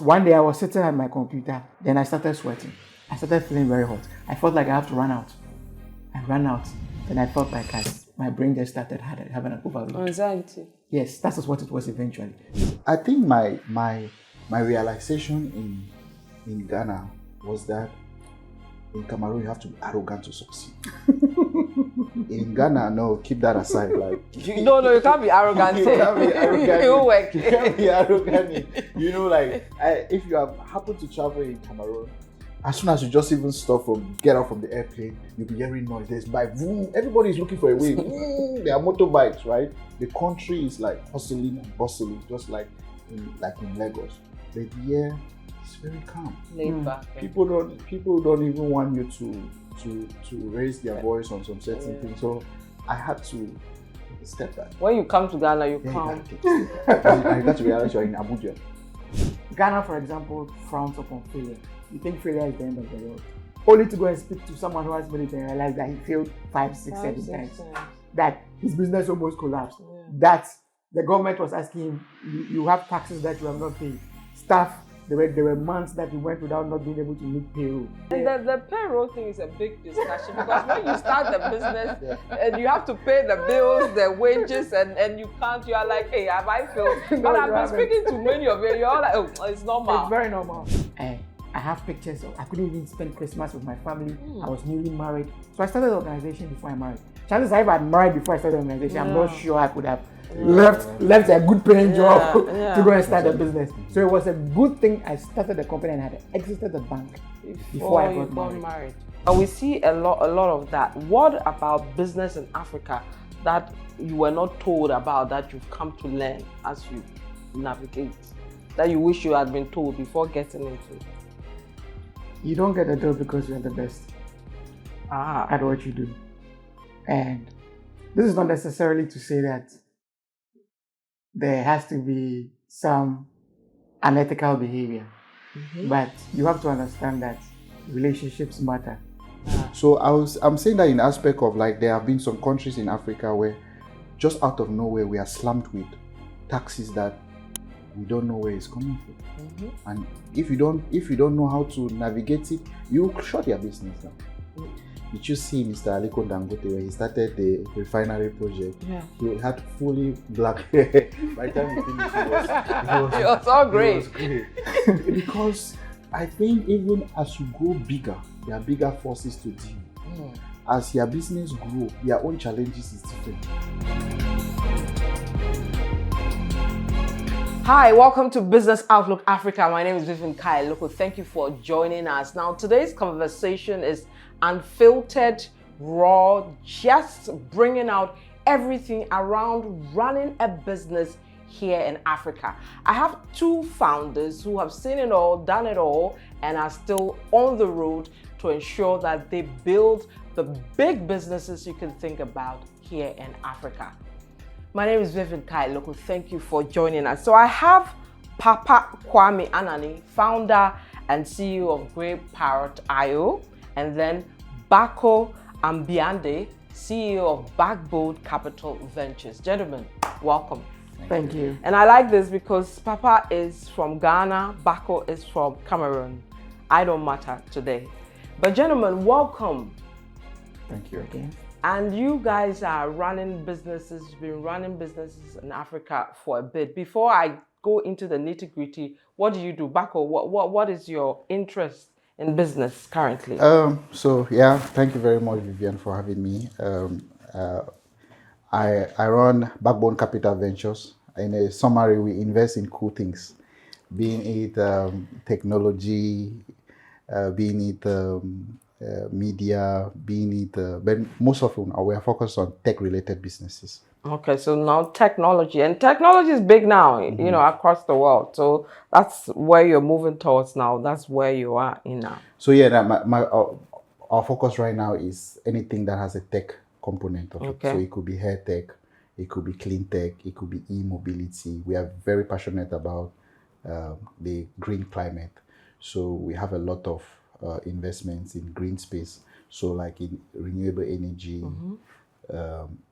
One day I was sitting at my computer, then I started sweating. I started feeling very hot. I felt like I have to run out. I ran out. Then I felt like my brain just started having an overload. Anxiety. Yes, that is what it was eventually. I think my realization in Ghana was that in Cameroon you have to be arrogant to succeed. In Ghana, no, keep that aside. Like No, you can't be arrogant. you can't be arrogant. You work. You can't be arrogant. You know, like if you have happened to travel in Cameroon, as soon as you just even get out from the airplane, you'll be hearing noise. There's bike. Vroom, everybody is looking for a way. There are motorbikes, right? The country is like hustling and bustling, just like in Lagos. But here, it's very calm. Laid back. People don't even want you to raise their voice on some certain things. So I had to step back. When you come to Ghana, you come. I got to realize you're in Abuja. Ghana, for example, frowns upon failure. You think failure is the end of the world. Only to go and speak to someone who has made it and realize that he failed 5, 6, 7 times. That his business almost collapsed. Yeah. That the government was asking him, you have taxes that you have not paid. Staff, there were months that he went without not being able to meet payroll. And the payroll thing is a big discussion because when you start the business and you have to pay the bills, the wages, and you can't, you are like, hey, have I failed? But I've been speaking to many of you, you're all like, oh, it's normal. It's very normal. I have pictures of, I couldn't even spend Christmas with my family. I was newly married. So I started the organization before I married. Chances are if I had married before I started the organization, I'm not sure I could have left a good paying job to go and start a business. So it was a good thing I started the company and had exited the bank before I got married. We see a lot of that. What about business in Africa that you were not told about that you've come to learn as you navigate? That you wish you had been told before getting into it? You don't get a deal because you're the best at what you do. And this is not necessarily to say that there has to be some unethical behavior, but you have to understand that relationships matter. So I'm saying that in aspect of like there have been some countries in Africa where just out of nowhere we are slammed with taxes that we don't know where it's coming from. And if you don't know how to navigate it, you shut your business down. Did you see Mr. Aliko Dangote when he started the refinery project? Yeah. He had fully black hair. By the time he finished, it was all great. It was great. Because I think even as you grow bigger, there are bigger forces to deal with. As your business grows, your own challenges is different. Hi, welcome to Business Outlook Africa. My name is Vivian Kai Lokko. Thank you for joining us. Now, today's conversation is unfiltered, raw, just bringing out everything around running a business here in Africa. I have two founders who have seen it all, done it all, and are still on the road to ensure that they build the big businesses you can think about here in Africa. My name is Vivian Kai Lokko. Thank you for joining us. So I have Papa Kwame Anane, founder and CEO of Great Parrot IO, and then Bako Ambianda, CEO of Backbone Capital Ventures. Gentlemen, welcome. Thank you. And I like this because Papa is from Ghana, Bako is from Cameroon. I don't matter today. But gentlemen, welcome. Thank you again. And you guys are running businesses, you've been running businesses in Africa for a bit. Before I go into the nitty-gritty, what do you do? Bako, what is your interest in business currently? Thank you very much, Vivian, for having me. I run Backbone Capital Ventures. In a summary, we invest in cool things, being it technology, being it media, being it, but most of them we are focused on tech-related businesses. Okay, so now technology, and technology is big now, you know, across the world. So that's where you're moving towards now. That's where you are in now. So our focus right now is anything that has a tech component of it. So it could be hair tech, it could be clean tech, it could be e-mobility. We are very passionate about the green climate. So we have a lot of investments in green space, so like in renewable energy,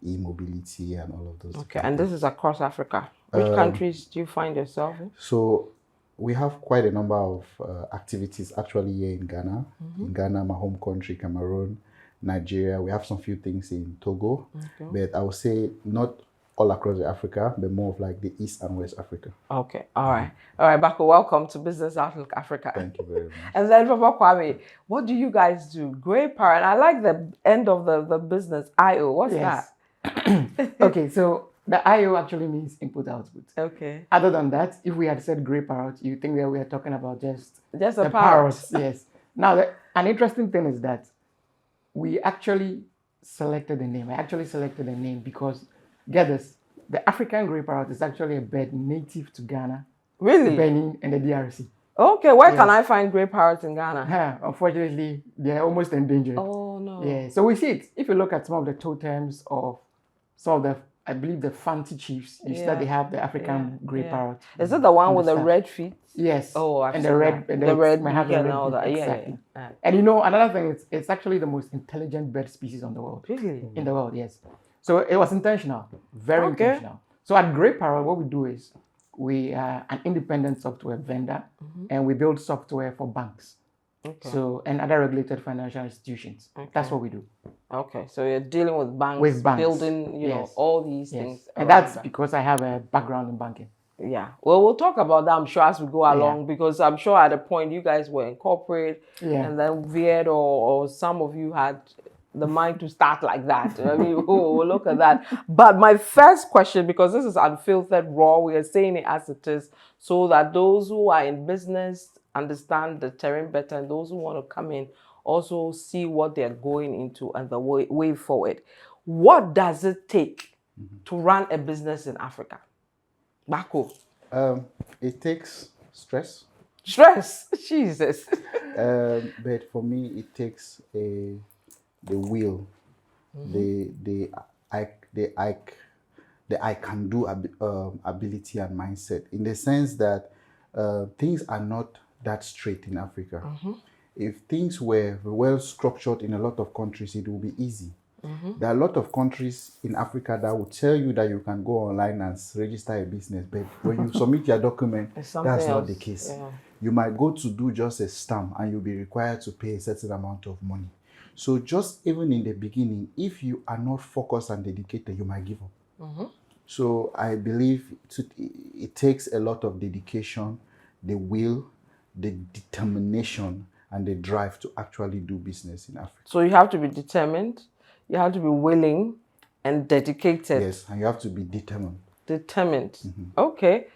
e-mobility, and all of those. Okay, and this is across Africa. Which countries do you find yourself in? So we have quite a number of activities actually here in Ghana. In Ghana, my home country, Cameroon, Nigeria. We have some few things in Togo, but I would say not all across Africa, but more of like the East and West Africa. Okay, all right. All right, Bako, welcome to Business Outlook Africa. Thank you very much. And then Papa Kwame, what do you guys do? Great Parrot. I like the end of the business, IO. What's that? Okay, so the IO actually means input output. Okay. Other than that, if we had said grey parrot, you think that we are talking about just a the parrot. Parrots. Yes. Now, an interesting thing is that we actually selected the name. I actually selected the name because, get this, the African grey parrot is actually a bird native to Ghana, Really? Benin, and the DRC. Okay, where can I find grey parrots in Ghana? Unfortunately, they're almost endangered. Oh, no. Yeah, so we see it. If you look at some of the totems of some of the, I believe, the Fanti chiefs, you see that they have the African grey parrot. Is it the one with the red feet? Yes. Oh, I've and seen the red, that. and the red might have beak the and red all beak. that. Exactly. Yeah. And you know, another thing, it's actually the most intelligent bird species on the world. Really? In the world, yes. So it was intentional, very intentional. So at Grey Parrot, what we do is we are an independent software vendor, and we build software for banks. Okay. So and other regulated financial institutions. Okay. That's what we do. Okay, so you're dealing with banks, building, you know, all these things. And that's because I have a background in banking. Yeah. Well, we'll talk about that, I'm sure, as we go along, because I'm sure at a point you guys were in corporate and then veered, or some of you had the mind to start like that. I mean, we'll look at that. But my first question, because this is unfiltered raw, we are saying it as it is, so that those who are in business understand the terrain better, and those who want to come in also see what they're going into and the way forward. What does it take to run a business in Africa? Bako. It takes stress. Stress? Jesus. But for me, it takes the will, the I can do ability and mindset, in the sense that things are not that straight in Africa. If things were well structured in a lot of countries, it will be easy. There are a lot of countries in Africa that will tell you that you can go online and register a business, but when you submit your document, that's not the case. You might go to do just a stamp and you'll be required to pay a certain amount of money. So just even in the beginning, if you are not focused and dedicated, you might give up. So I believe it takes a lot of dedication, the will, the determination, and the drive to actually do business in Africa. So you have to be determined, you have to be willing and dedicated. Yes, and you have to be determined. Determined. Okay.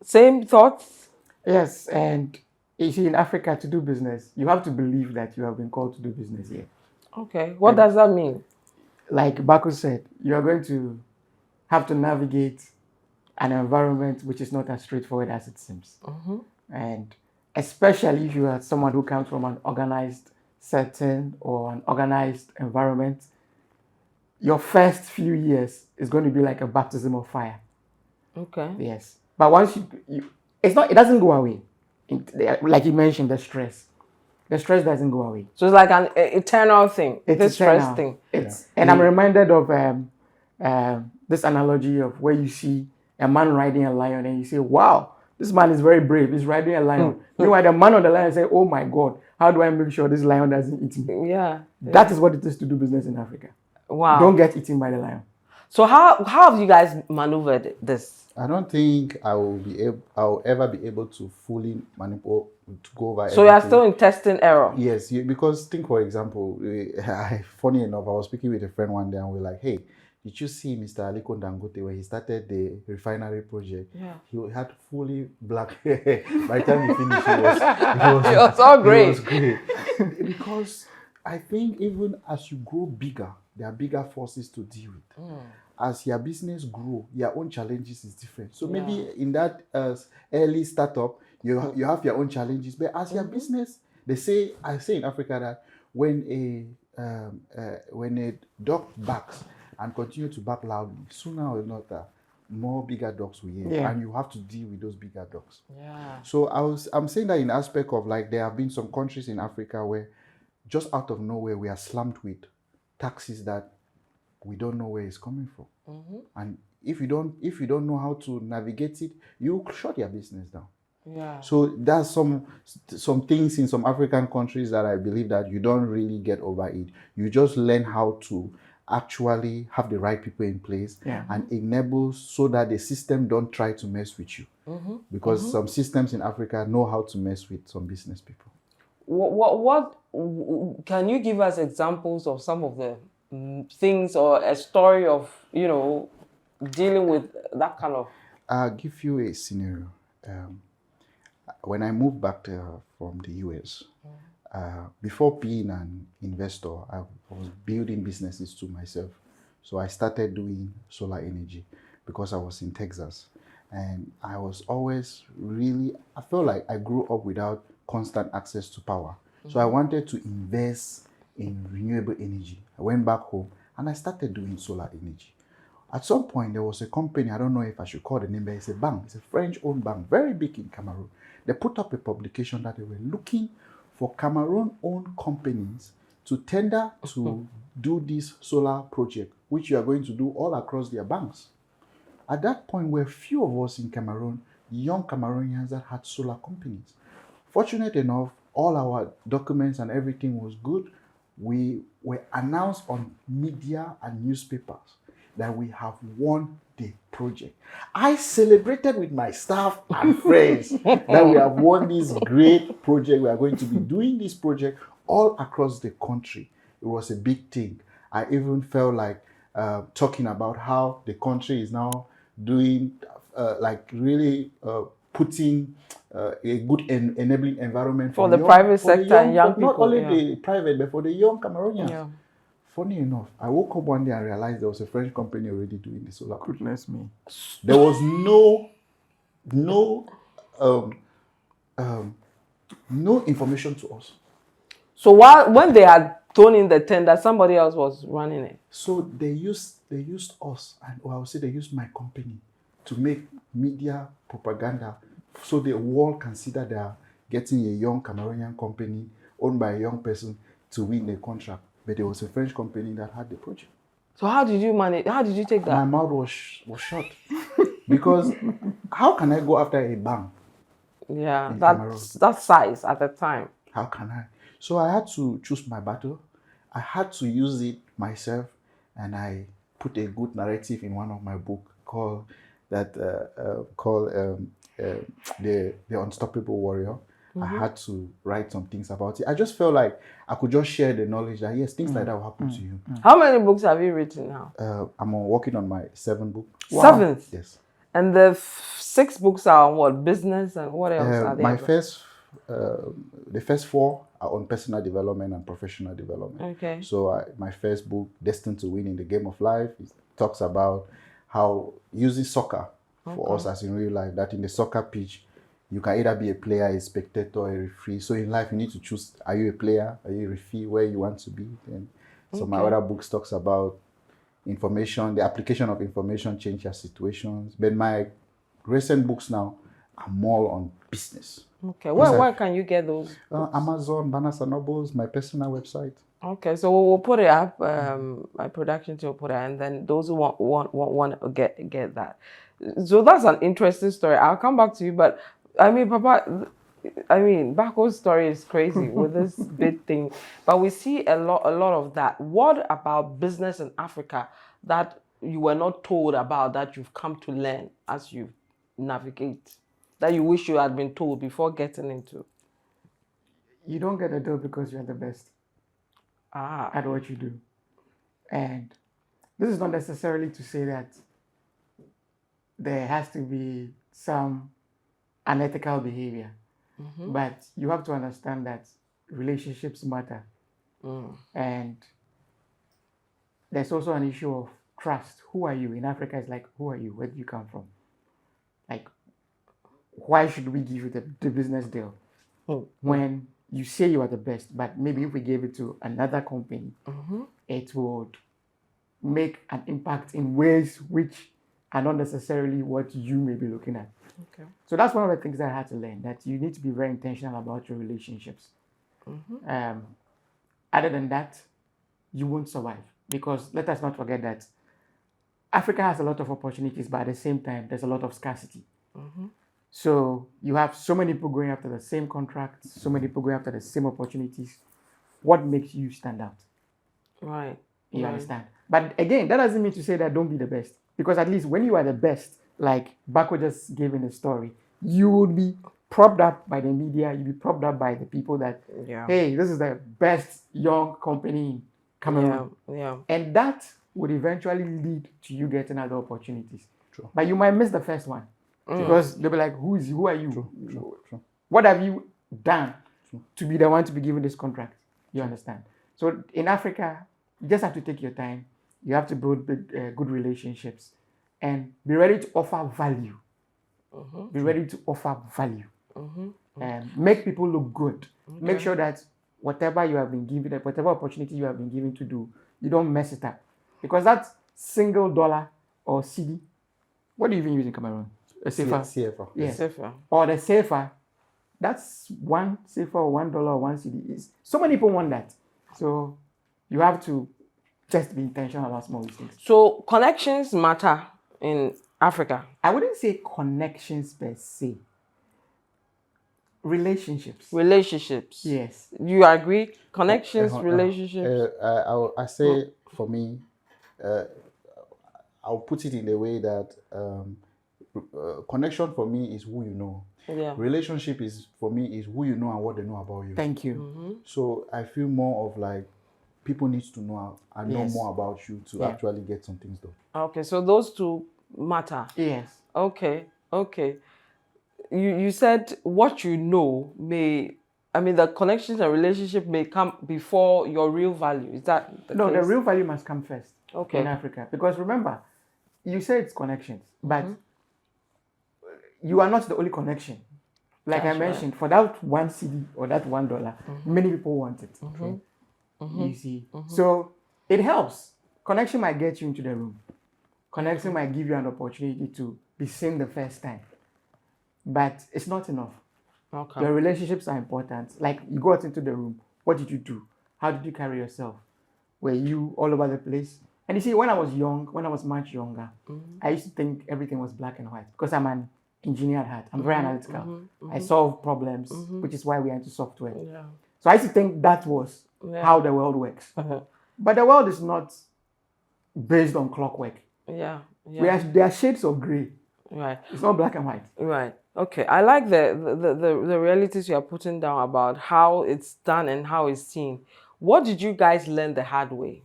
Same thoughts? Yes, and you see, in Africa, to do business, you have to believe that you have been called to do business here. Okay. What does that mean? Like Bako said, you are going to have to navigate an environment which is not as straightforward as it seems. And especially if you are someone who comes from an organized setting or an organized environment, your first few years is going to be like a baptism of fire. Okay. Yes. But once it doesn't go away. Like you mentioned, the stress doesn't go away. So it's like an eternal thing. It's this eternal. Stress thing. And I'm reminded of this analogy of where you see a man riding a lion and you say, wow, this man is very brave. He's riding a lion. Meanwhile, the man on the lion say, oh my God, how do I make sure this lion doesn't eat me? Yeah. That is what it is to do business in Africa. Wow. Don't get eaten by the lion. So how have you guys maneuvered this? I don't think I will ever be able to fully manipulate, to go over. So you are still in testing error. Yes, because think, for example, funny enough, I was speaking with a friend one day and we were like, hey, did you see Mr. Aliko Dangote when he started the refinery project? Yeah. He had fully black hair. By the time he finished, it was all great. It was great. Because I think even as you grow bigger, there are bigger forces to deal with. As your business grow, your own challenges is different. So maybe in that early startup, you have your own challenges. But as your business, I say in Africa that when a dog barks and continue to bark loudly, sooner or later, more bigger dogs will hear, and you have to deal with those bigger dogs. Yeah. So I'm saying that in aspect of like there have been some countries in Africa where just out of nowhere we are slammed with taxes that we don't know where it's coming from. And if you don't know how to navigate it, you shut your business down. Yeah. So that's some things in some African countries that I believe that you don't really get over it. You just learn how to actually have the right people in place and enable so that the system don't try to mess with you. Because some systems in Africa know how to mess with some business people. What can you give us examples of some of the things or a story of, you know, dealing with that kind of? I'll give you a scenario. When I moved back from the US, before being an investor, I was building businesses to myself. So I started doing solar energy because I was in Texas. And I was always really, I felt like I grew up without constant access to power. So I wanted to invest in renewable energy. I went back home and I started doing solar energy. At some point, there was a company, I don't know if I should call the name, but it's a bank. It's a French-owned bank, very big in Cameroon. They put up a publication that they were looking for Cameroon-owned companies to tender to do this solar project, which you are going to do all across their banks. At that point, were few of us in Cameroon, young Cameroonians that had solar companies. Fortunate enough, all our documents and everything was good. We were announced on media and newspapers that we have won the project. I celebrated with my staff and friends that we have won this great project. We are going to be doing this project all across the country. It was a big thing. I even felt like talking about how the country is now doing, really putting a good enabling environment for the private sector and young people. Not only the private, but for the young Cameroonians. Yeah. Funny enough, I woke up one day and realized there was a French company already doing the solar. Goodness me. There was no information to us. So when they had thrown in the tender, somebody else was running it. So they used us, and I would say they used my company to make media propaganda, so the world can see that they are getting a young Cameroonian company owned by a young person to win the contract. But there was a French company that had the project. So how did you manage? How did you take that? My mouth was shut because how can I go after a bank? Yeah, that size at the time. How can I? So I had to choose my battle. I had to use it myself, and I put a good narrative in one of my books called The Unstoppable Warrior. I had to write some things about it. I just felt like I could just share the knowledge that yes, things like that will happen to you. How many books have you written now? I'm working on my 7th book. Wow. 7th? Yes. And the 6 books are on what? Business and what else are they? The first 4 are on personal development and professional development. Okay. So my first book, Destined to Win in the Game of Life, it talks about how using soccer for us as in real life, that in the soccer pitch, you can either be a player, a spectator, a referee. So in life, you need to choose, are you a player, are you a referee, where you want to be? And so my other books talks about information, the application of information changes situations. But my recent books now are more on business. Okay, where can you get those? Amazon, Barnes & Nobles, my personal website. Okay, so we'll put it up. My production team will put it, and then those who want to get that. So that's an interesting story. I'll come back to you, but I mean, Papa, Bako's story is crazy with this big thing, but we see a lot of that. What about business in Africa that you were not told about, that you've come to learn as you navigate, that you wish you had been told before getting into? You don't get a deal because you're the best at what you do. And this is not necessarily to say that there has to be some unethical behavior, but you have to understand that relationships matter. And there's also an issue of trust. Who are you? In Africa, it's like, who are you? Where do you come from? Like, why should we give you the business deal when you say you are the best, but maybe if we gave it to another company, it would make an impact in ways which are not necessarily what you may be looking at. Okay. So that's one of the things that I had to learn, that you need to be very intentional about your relationships. Other than that, you won't survive, because let us not forget that Africa has a lot of opportunities, but at the same time, there's a lot of scarcity. So you have so many people going after the same contracts, so many people going after the same opportunities. What makes you stand out? Right. You understand? But again, that doesn't mean to say that don't be the best. Because at least when you are the best, like Bako just gave in the story, you would be propped up by the media, you'll be propped up by the people that, hey, this is the best young company in Cameroon. And that would eventually lead to you getting other opportunities. True. But you might miss the first one. Because they'll be like, who are you? True. What have you done to be the one to be given this contract? You understand? So in Africa, you just have to take your time. You have to build good relationships and be ready to offer value. Be ready to offer value. And make people look good. Make sure that whatever you have been given, whatever opportunity you have been given to do, you don't mess it up. Because that single dollar or CD, what do you even use in Cameroon? A CFA. CFA. Yes. Or the CFA. That's one CFA or $1 or one CD. So many people want that. So you have to just be intentional about small things. So connections matter in Africa. I wouldn't say connections per se. Relationships. Yes. You agree? Connections, relationships. I say for me, I'll put it in a way that connection for me is who you know. Relationship is for me is who you know and what they know about you. Thank you. So I feel more of like people need to know and know more about you to actually get some things done. Okay, so those two matter. Yes. Okay. You said what you know the connections and relationship may come before your real value. Is that the case? The real value must come first. Okay. In Africa, because remember, you say it's connections, but you are not the only connection. Like I mentioned, for that one CD or that $1, many people want it. You see, so it helps. Connection might get you into the room. Connection might give you an opportunity to be seen the first time, but it's not enough. Okay. Your relationships are important. Like you go out into the room. What did you do? How did you carry yourself? Were you all over the place? And you see, when I was much younger, I used to think everything was black and white because I'm an engineer at heart. I'm very analytical. I solve problems, which is why we are into software. So I used to think that was how the world works. But the world is not based on clockwork. There are shades of gray. Right. It's not black and white. Right. Okay. I like the realities you are putting down about how it's done and how it's seen. What did you guys learn the hard way?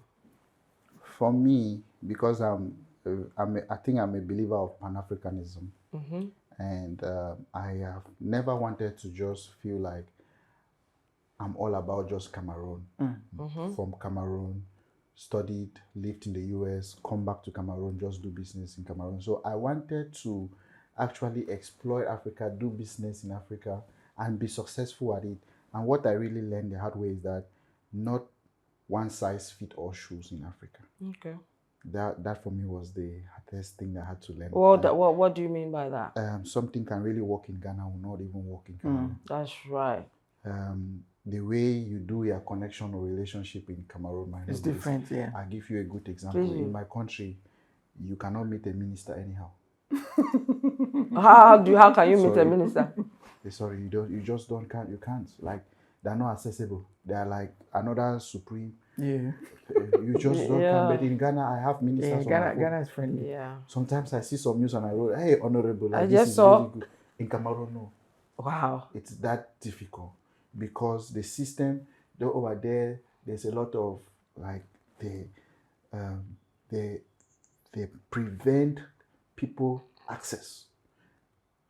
For me, because I think I'm a believer of Pan-Africanism, and I have never wanted to just feel like I'm all about just Cameroon. From Cameroon, studied, lived in the US, come back to Cameroon, just do business in Cameroon. So I wanted to actually exploit Africa, do business in Africa, and be successful at it. And what I really learned the hard way is that not one size fit all shoes in Africa. Okay. That for me was the hardest thing I had to learn. What do you mean by that? Something can really work in Ghana will not even work in Cameroon. That's right. The way you do your connection or relationship in Cameroon might it's different. I'll give you a good example. In my country, you cannot meet a minister anyhow. How can you meet a minister? Sorry, you can't. Like, they're not accessible. They're like another supreme. You just don't come. But in Ghana, I have ministers. Ghana is friendly. Yeah. Sometimes I see some news and I wrote, "Hey, honorable, like, I this just is saw. really good." In Cameroon, no. Wow. It's that difficult because the system, over there's a lot of like they prevent people access.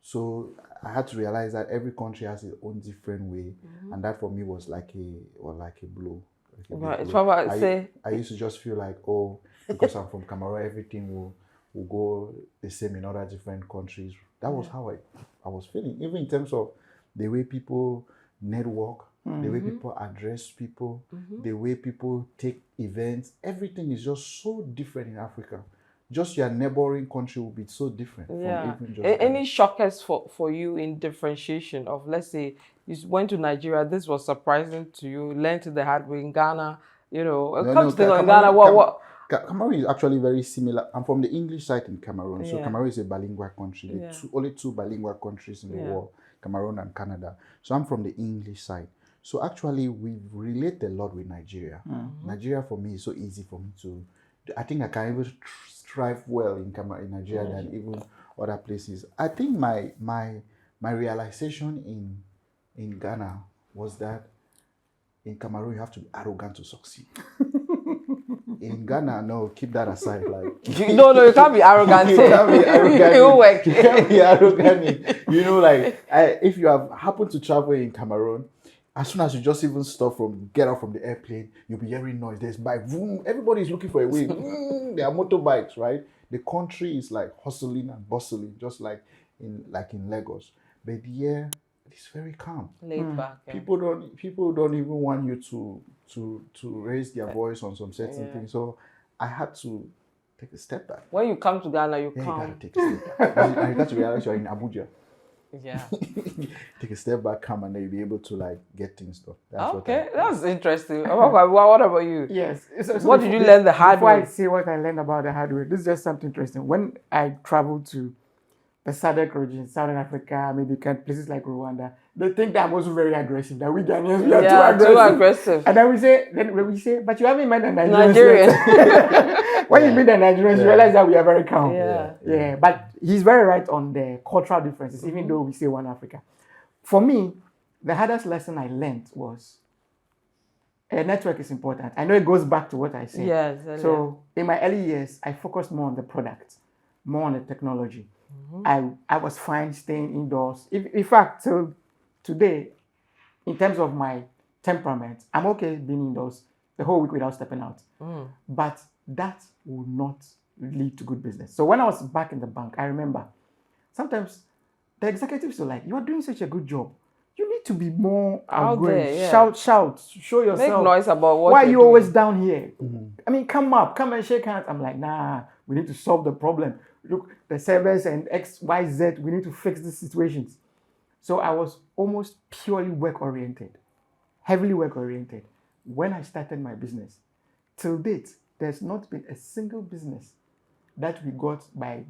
So I had to realize that every country has its own different way, and that for me was like a blow. I used to just feel like, because I'm from Cameroon, everything will go the same in other different countries. That was how I was feeling, even in terms of the way people network, the way people address people, the way people take events. Everything is just so different in Africa. Just your neighboring country will be so different. Yeah. From even just any shockers for you in differentiation of, let's say, you went to Nigeria, this was surprising to you, learned the hard way in Ghana, in Ghana, Cameroon is actually very similar. I'm from the English side in Cameroon. So Yeah. Cameroon is a bilingual country. Yeah. Only two bilingual countries in the world, Cameroon and Canada. So I'm from the English side. So actually, we relate a lot with Nigeria. Nigeria for me is so easy for me to. I think I can even thrive well in Nigeria than even other places. I think my realization in Ghana was that in Cameroon you have to be arrogant to succeed. In Ghana, no, keep that aside. Like no, you can't be arrogant. You can't be arrogant. You work. You can't be arrogant. You know, like if you have happened to travel in Cameroon, as soon as you just even get out from the airplane, you'll be hearing noise. There's bike, boom, everybody's looking for a way. Boom, there are motorbikes, right? The country is like hustling and bustling, just like in Lagos. But here, it's very calm. Laid back. Yeah. People don't even want you to raise their voice on some certain things. So I had to take a step back. When you come to Ghana, you You come. gotta take a step back. And you got to realize you're in Abuja. Yeah. Take a step back, come, and then you'll be able to like get things done. That's Okay, that's interesting. What about you? Yes. What did you learn the hard Before way? I say what I learned about the hard way, this is just something interesting. When I traveled to the SADC region, Southern Africa, maybe places like Rwanda, they think that I'm also very aggressive. That we Ghanaians, we are too aggressive. And then we say, but you haven't met the Nigerians. Nigerian. When you meet the Nigerians, you realize that we are very calm. Yeah. But he's very right on the cultural differences, even though we say one Africa. For me, the hardest lesson I learned was a network is important. I know it goes back to what I said. Yes. So in my early years, I focused more on the product, more on the technology. I was fine staying indoors. In fact, till today, in terms of my temperament, I'm okay being indoors the whole week without stepping out. But that will not lead to good business. So when I was back in the bank, I remember sometimes the executives were like, "You are doing such a good job. You need to be more outgoing. There, Shout, show yourself. Make noise about what. Why are you doing? always down here? I mean, come and shake hands." I'm like, nah, we need to solve the problem. Look, the servers and XYZ, we need to fix these situations. So I was almost purely work-oriented, heavily work-oriented when I started my business. Till date, there's not been a single business that we got by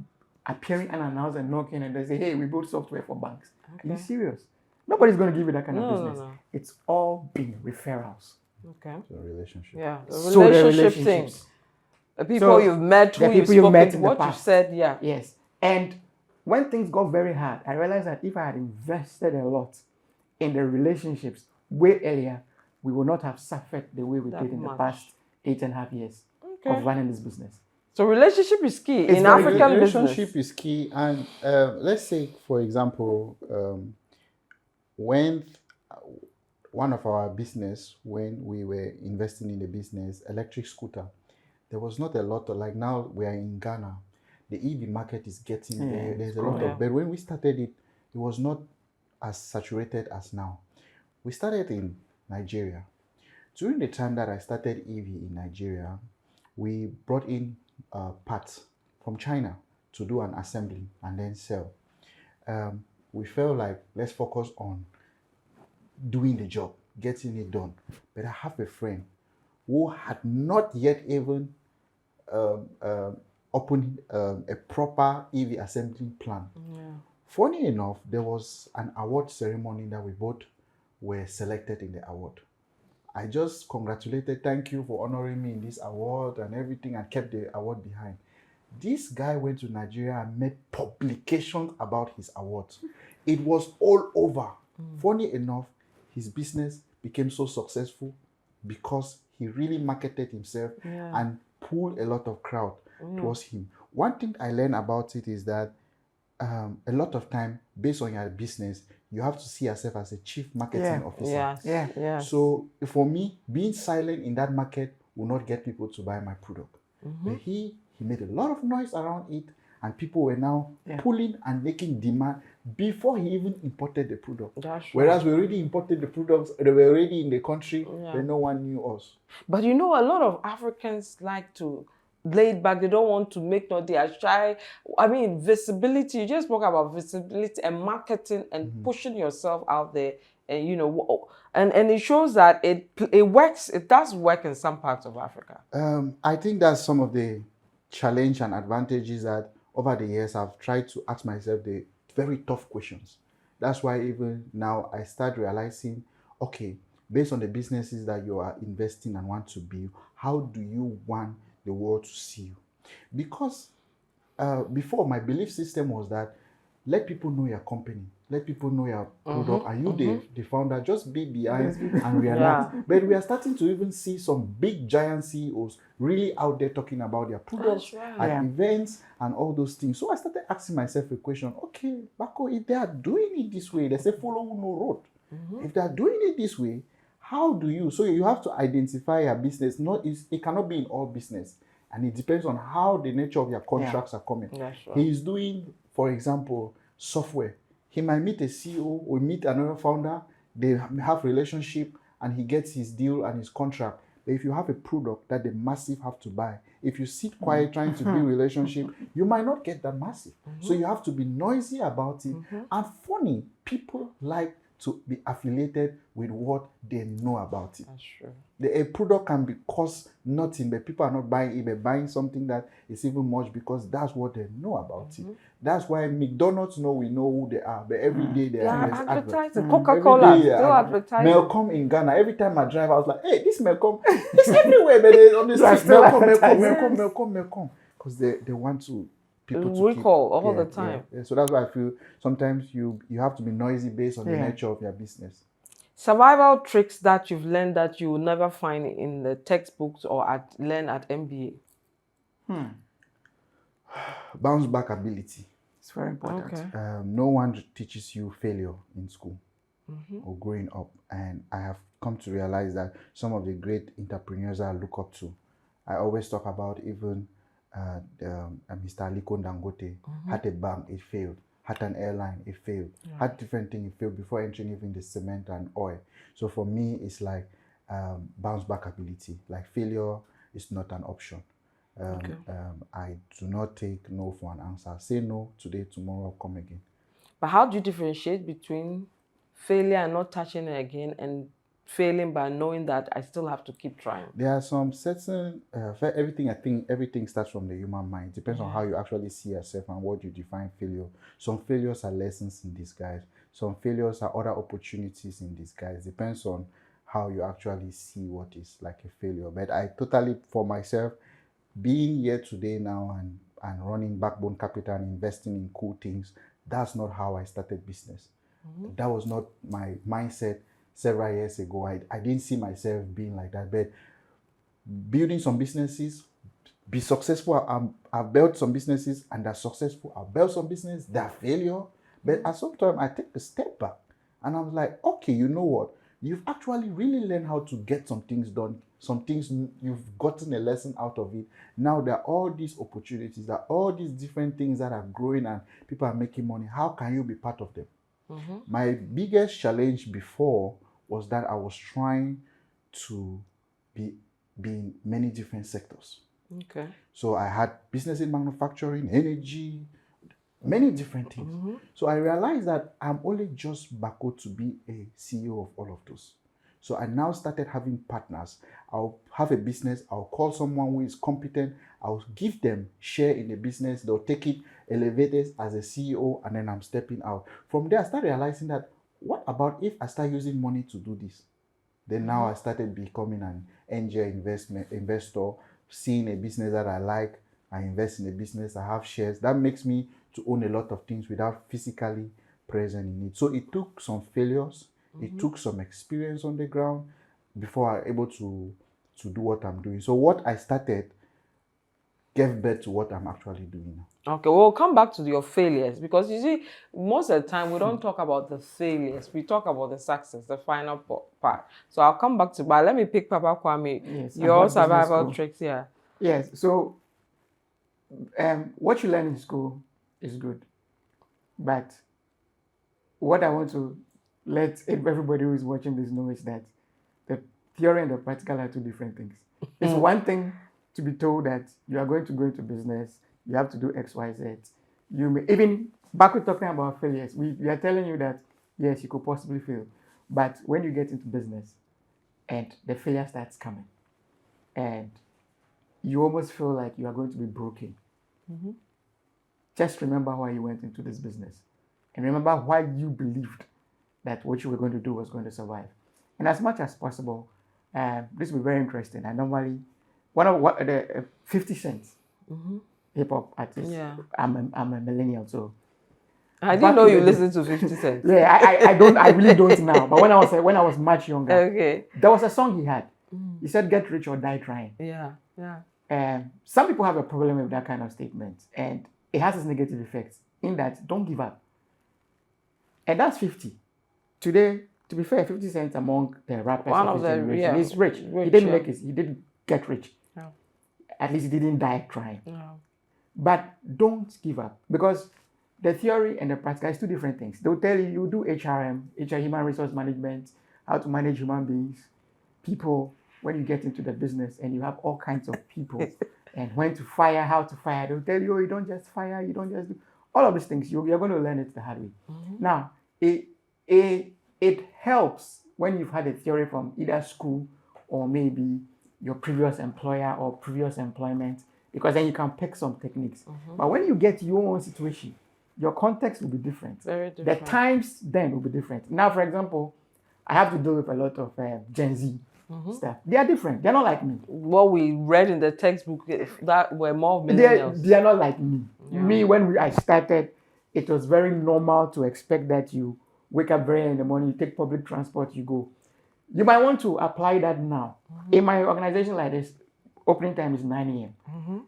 appearing unannounced and knocking and they say, "Hey, we build software for banks." Okay. Are you serious? Nobody's going to give you that kind of business. No. It's all been referrals. Okay. So relationship. Yeah, the relationship thing. The people you've met, who you've met in what you said, Yes. And when things got very hard, I realized that if I had invested a lot in the relationships way earlier, we would not have suffered the way we did in the past 8.5 years of running this business. So relationship is key in African business. Relationship is key. And let's say, for example, when one of our business, when we were investing in the business, electric scooter, there was not a lot of, like now we are in Ghana, the EV market is getting there. There's a lot of, but when we started it, it was not as saturated as now. We started in Nigeria. During the time that I started EV in Nigeria, we brought in parts from China to do an assembly and then sell. We felt like, let's focus on doing the job, getting it done. But I have a friend who had not yet even opened a proper EV assembly plant. Funny enough, there was an award ceremony that we both were selected in the award. I just congratulated, thank you for honoring me in this award and everything, and kept the award behind. This guy went to Nigeria and made publications about his awards. It was all over. Funny enough, his business became so successful because he really marketed himself and pulled a lot of crowd towards him. One thing I learned about it is that a lot of time, based on your business, you have to see yourself as a chief marketing officer. So for me, being silent in that market will not get people to buy my product. But he made a lot of noise around it, and people were now pulling and making demand before he even imported the product. Whereas we already imported the products, they were already in the country, but no one knew us. But you know, a lot of Africans like to laid back. They don't want to make noise. They are shy. I mean, visibility. You just spoke about visibility and marketing and pushing yourself out there and and it shows that it works. It does work in some parts of Africa. I think that's some of the challenge and advantages that over the years I've tried to ask myself the very tough questions. That's why even now I start realizing, okay, based on the businesses that you are investing and want to build, how do you want the world to see you? Because before, my belief system was that let people know your company, let people know your product. Are you the founder? Just be behind and relax. But we are starting to even see some big giant CEOs really out there talking about their products at events and all those things. So I started asking myself a question. Okay, Bako, if they are doing it this way, they say follow no road. If they are doing it this way, how do you? So you have to identify your business. It cannot be in all business. And it depends on how the nature of your contracts are coming. He is doing, for example, software. He might meet a CEO or meet another founder. They have relationship and he gets his deal and his contract. But if you have a product that the massive have to buy, if you sit quiet trying to build relationship, you might not get that massive. So you have to be noisy about it. And funny, people like to be affiliated with what they know about it. That's true. A product can be cost nothing, but people are not buying it, but buying something that is even much because that's what they know about it. That's why McDonald's we know who they are, but every day they are advertising. Coca-Cola still advertising. Malcolm in Ghana. Every time I drive, I was like, hey, this Malcolm, it's everywhere, but they on the street, Malcolm. Because they want to people to recall all the time. So that's why I feel sometimes you have to be noisy based on the nature of your business. Survival tricks that you've learned that you will never find in the textbooks or learn at MBA. Bounce back ability. It's very important. Okay. No one teaches you failure in school or growing up, and I have come to realize that some of the great entrepreneurs I look up to, I always talk about even Mr. Aliko Dangote had a bank, it failed. Had an airline, it failed. Had different things, it failed before entering even the cement and oil. So for me, it's like bounce back ability. Like failure is not an option. I do not take no for an answer. Say no today, tomorrow I'll come again. But how do you differentiate between failure and not touching it again and failing by knowing that I still have to keep trying? There are some certain everything starts from the human mind. It depends on how you actually see yourself and what you define failure. Some failures are lessons in disguise. Some failures are other opportunities in disguise. Depends on how you actually see what is like a failure. But I totally, for myself, being here today now and running Backbone Capital and investing in cool things, that's not how I started business. That was not my mindset several years ago. I didn't see myself being like that. But building some businesses, be successful. I've built some businesses and they're successful. I've built some business, they're failure. But at some time, I take a step back and I'm like, okay, you know what? You've actually really learned how to get some things done. Some things, you've gotten a lesson out of it. Now there are all these opportunities, there are all these different things that are growing and people are making money. How can you be part of them? My biggest challenge before was that I was trying to be in many different sectors. Okay. So I had business in manufacturing, energy, many different things. So I realized that I'm only just Bako to be a CEO of all of those. So I now started having partners. I'll have a business. I'll call someone who is competent. I'll give them share in the business. They'll take it, elevate it as a CEO, and then I'm stepping out. From there, I started realizing that what about if I start using money to do this? Then now I started becoming an angel investor, seeing a business that I like. I invest in a business. I have shares. That makes me to own a lot of things without physically present in it. So it took some failures. It took some experience on the ground before I was able to do what I'm doing. So what I started gave birth to what I'm actually doing now. Okay, we'll come back to your failures because you see, most of the time we don't talk about the failures. We talk about the success, the final part. So I'll come back to, but let me pick Papa Kwame. Yes, your survival tricks here. Yes, so what you learn in school is good. But what I want to let everybody who is watching this know is that the theory and the practical are two different things. It's one thing to be told that you are going to go into business, you have to do X, Y, Z. You may, even back with talking about failures, we are telling you that yes, you could possibly fail. But when you get into business and the failure starts coming and you almost feel like you are going to be broken, just remember why you went into this business and remember why you believed that what you were going to do was going to survive. And as much as possible, this will be very interesting. I normally, one of what the 50 cents hip hop artist. Yeah. I'm a millennial, so I didn't know you listened to 50 Cent. yeah, I really don't now. But when I was much younger, Okay. there was a song he had. He said, "Get rich or die trying." Yeah, yeah. Some people have a problem with that kind of statement, and it has its negative effects in that don't give up. And that's 50. Today, to be fair, 50 Cent among the rappers One of of his the- generation, yeah, he's rich. rich, He didn't yeah. make it. He didn't get rich. No. At least he didn't die trying. No. But don't give up, because the theory and the practical is two different things. They'll tell you you do HRM, human resource management, how to manage human beings, people. When you get into the business and you have all kinds of people, and when to fire, how to fire, they'll tell you, oh, you don't just fire, you don't just do all of these things. You're going to learn it the hard way. Now, it helps when you've had a theory from either school or maybe your previous employer or previous employment, because then you can pick some techniques. But when you get your own situation, your context will be different. Very different. The times then will be different. Now, for example, I have to deal with a lot of Gen Z stuff. They are different. They're not like me. What we read in the textbook that were more millennials. They are not like me. Me, when I started, it was very normal to expect that you wake up very early in the morning, you take public transport, you go. You might want to apply that now. In my organization like this, opening time is 9 a.m.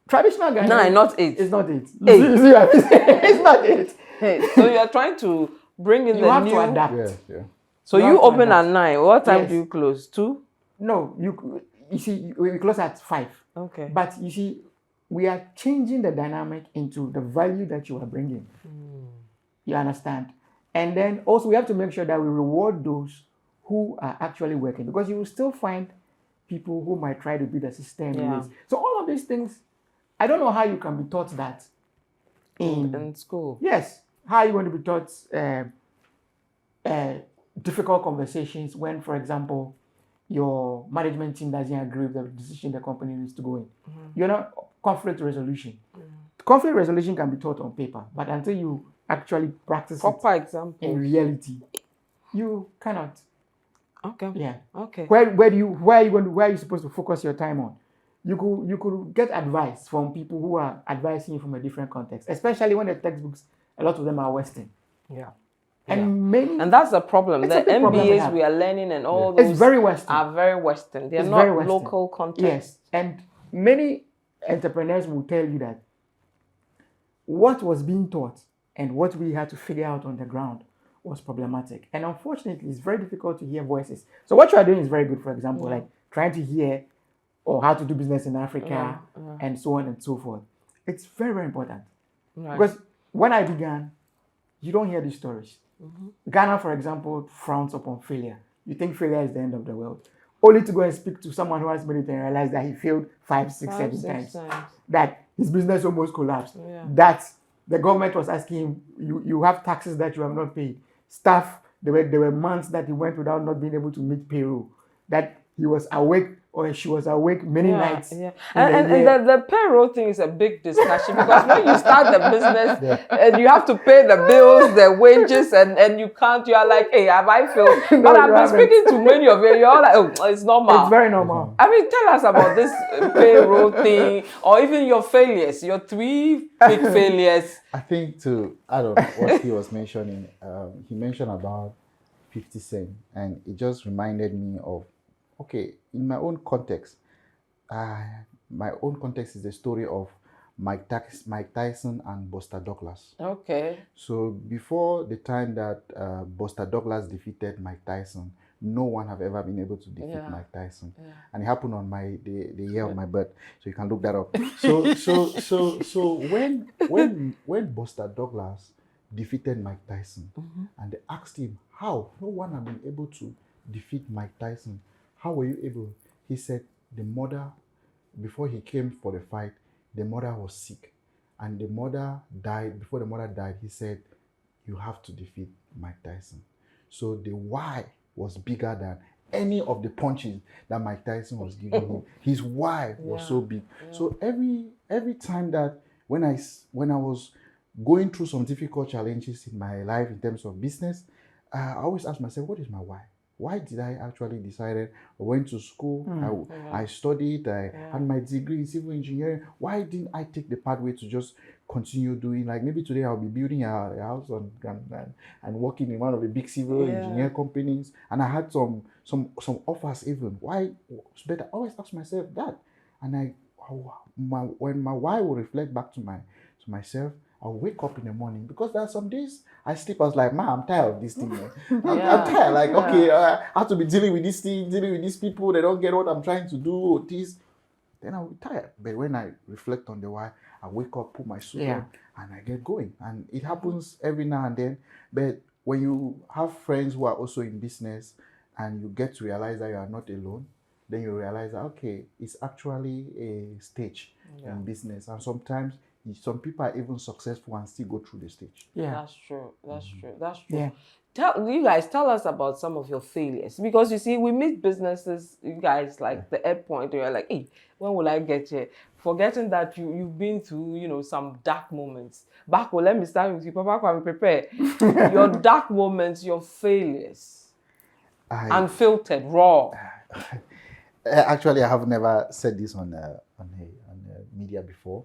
Traditional Ghanaian. 9, not 8. It's not 8. 8. You see what I'm saying? It's not 8. Hey, so you are trying to bring in You the have new. to adapt. Yeah. So You you have to open adapt. at 9. What time Yes. do you close? 2? No, you see, we close at 5. Okay. But you see, we are changing the dynamic into the value that you are bringing. You understand? And then also we have to make sure that we reward those who are actually working, because you will still find people who might try to beat the system. Yeah. Ways. So all of these things, I don't know how you can be taught that in school. Yes, how are you going to be taught difficult conversations when, for example, your management team doesn't agree with the decision the company needs to go in? You know, conflict resolution. Conflict resolution can be taught on paper, but until you actually practice Proper it example. in reality, you cannot. Okay. Yeah. Okay. Where are you supposed to focus your time on? You could get advice from people who are advising you from a different context, especially when the textbooks, a lot of them are Western. Yeah. And that's the problem. It's The a big problem we MBAs have. we are learning and all those it's very Western. are very Western. They're It's not very Western. local context. Yes, and many entrepreneurs will tell you that what was being taught and what we had to figure out on the ground was problematic. And unfortunately, it's very difficult to hear voices. So what you are doing is very good, for example, like trying to hear or how to do business in Africa and so on and so forth. It's very, very important. Right. Because when I began, you don't hear these stories. Ghana, for example, frowns upon failure. You think failure is the end of the world. Only to go and speak to someone who has made it and realize that he failed 5, 6, 7 times. That his business almost collapsed. Yeah. That the government was asking him, you have taxes that you have not paid. Staff, there were months that he went without not being able to meet payroll. That he was awake or she was awake many nights. Yeah. And the payroll thing is a big discussion, because when you start the business and you have to pay the bills, the wages, and you can't, you are like, hey, have I failed? No, But I've you been haven't. speaking to many of you, you're all like, oh, it's normal. It's very normal. I mean, tell us about this payroll thing, or even your failures, your 3 big failures. I think to add on what he was mentioning, he mentioned about 50 Cent, and it just reminded me of, okay, in my own context, is the story of Mike Tyson and Buster Douglas. Okay. So before the time that Buster Douglas defeated Mike Tyson, no one have ever been able to defeat Mike Tyson, and it happened on the year of my birth. So you can look that up. So when Buster Douglas defeated Mike Tyson, and they asked him how no one had been able to defeat Mike Tyson, how were you able? He said the mother, before he came for the fight, the mother was sick, and the mother died. Before the mother died, he said, you have to defeat Mike Tyson. So the why was bigger than any of the punches that Mike Tyson was giving him. His why was so big. So every time that when I was going through some difficult challenges in my life in terms of business, I always ask myself, what is my why? Why did I actually decided? I went to school, I studied, I had my degree in civil engineering. Why didn't I take the pathway to just continue doing, like maybe today I'll be building a house and working in one of the big civil engineer companies, and I had some offers even. Why? But I always ask myself that, and when my why will reflect back to myself, I'll wake up in the morning, because there are some days I sleep. I was like, man, I'm tired of this thing, man. I'm tired. Like, okay, I have to be dealing with this thing, dealing with these people. They don't get what I'm trying to do, or this. Then I'll be tired. But when I reflect on the why, I wake up, put my suit on, and I get going. And it happens every now and then. But when you have friends who are also in business, and you get to realize that you are not alone, then you realize that, okay, it's actually a stage in business. And sometimes some people are even successful and still go through the stage. Yeah, that's true. That's true. That's true. Yeah. Tell us about some of your failures, because you see, we meet businesses, you guys, like the end point where you're like, hey, when will I get here? Forgetting that you've been through, some dark moments. Bako, let me start with you. Papa Kwame, prepare. Your dark moments, your failures, unfiltered, raw. Actually, I have never said this on media before.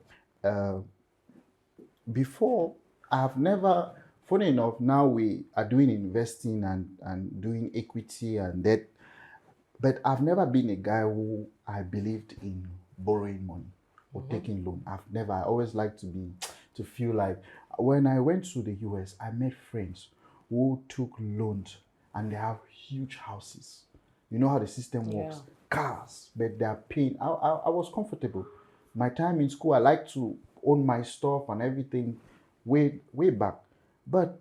Before, I have never, funny enough, now we are doing investing and doing equity and debt, but I've never been a guy who I believed in borrowing money or taking loan. I always like to feel like, when I went to the US, I met friends who took loans and they have huge houses. You know how the system works, cars, but they are paying. I was comfortable. My time in school, I like to own my stuff and everything way back. But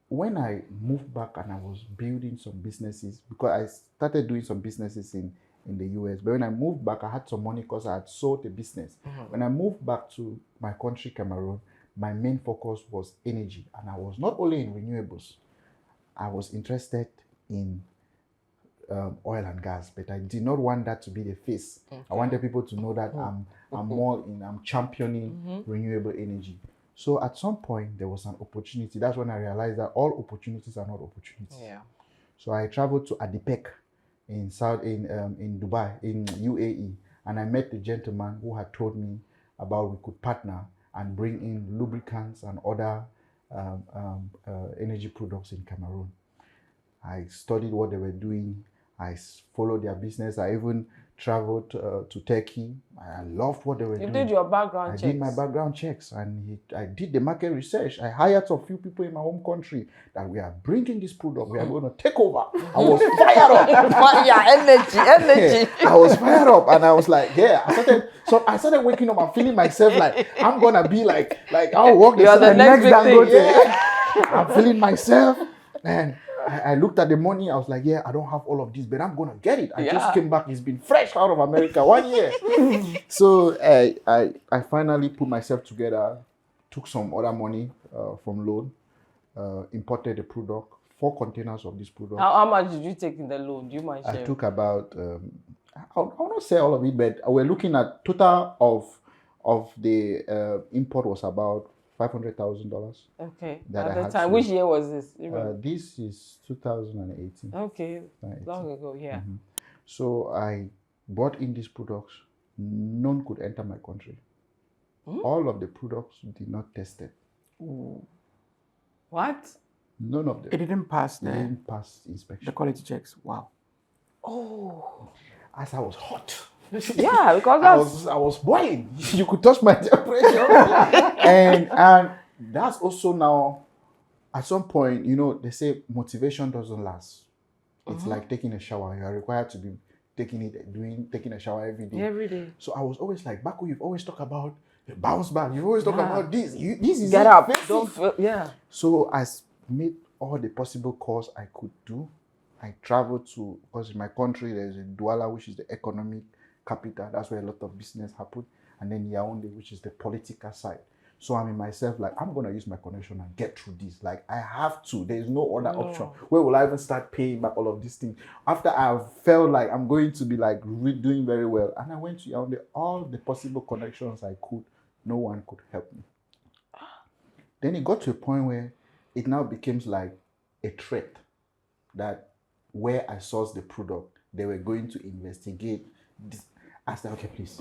when I moved back and I was building some businesses, because I started doing some businesses in the US, but when I moved back, I had some money because I had sold the business. When I moved back to my country, Cameroon, my main focus was energy. And I was not only in renewables, I was interested in oil and gas, but I did not want that to be the face. I wanted people to know that I'm championing renewable energy. So at some point there was an opportunity. That's when I realized that all opportunities are not opportunities. Yeah. So I traveled to Adipec in Dubai, in UAE, and I met the gentleman who had told me about we could partner and bring in lubricants and other energy products in Cameroon. I studied what they were doing. I followed their business. I even traveled to Turkey. I loved what they were doing. You did your background checks. I did my background checks, and I did the market research. I hired a few people in my home country that we are bringing this product. We are going to take over. I was fired up. Energy. I was fired up, and I was like, I started waking up and feeling myself like I'm gonna be like I'll walk the next big thing. Yeah. I'm feeling myself, and I looked at the money. I was like, I don't have all of this, but I'm going to get it. I just came back. It's been fresh out of America 1 year. So I finally put myself together, took some other money from loan, imported the product, 4 containers of this product. How much did you take in the loan? Do you mind sharing? I took about, I'll not say all of it, but we're looking at total of the import was about $500,000. Okay. At the time, which year was this? This is 2018. Okay, long ago, yeah. So I brought in these products. None could enter my country. All of the products did not test it. What? None of them. It didn't pass They didn't pass inspection. The quality checks. Wow. Oh. As I was hot. Yeah, because I was boiling. You could touch my temperature. and that's also now, at some point, they say motivation doesn't last. It's like taking a shower. You are required to be taking a shower every day. Every day. So I was always like, Bako, you've always talked about the bounce back. You've always talked about this. This is get up. So I made all the possible calls I could do. I traveled to, because in my country there's a Douala, which is the economic capital. That's where a lot of business happen. And then Yaoundé, which is the political side. So I'm in myself like, I'm going to use my connection and get through this. Like, I have to. There's no other option. Where will I even start paying back all of these things? After I've felt like I'm going to be like doing very well. And I went to all the possible connections I could. No one could help me. Then it got to a point where it now becomes like a threat that where I sourced the product, they were going to investigate this. I said, okay, please,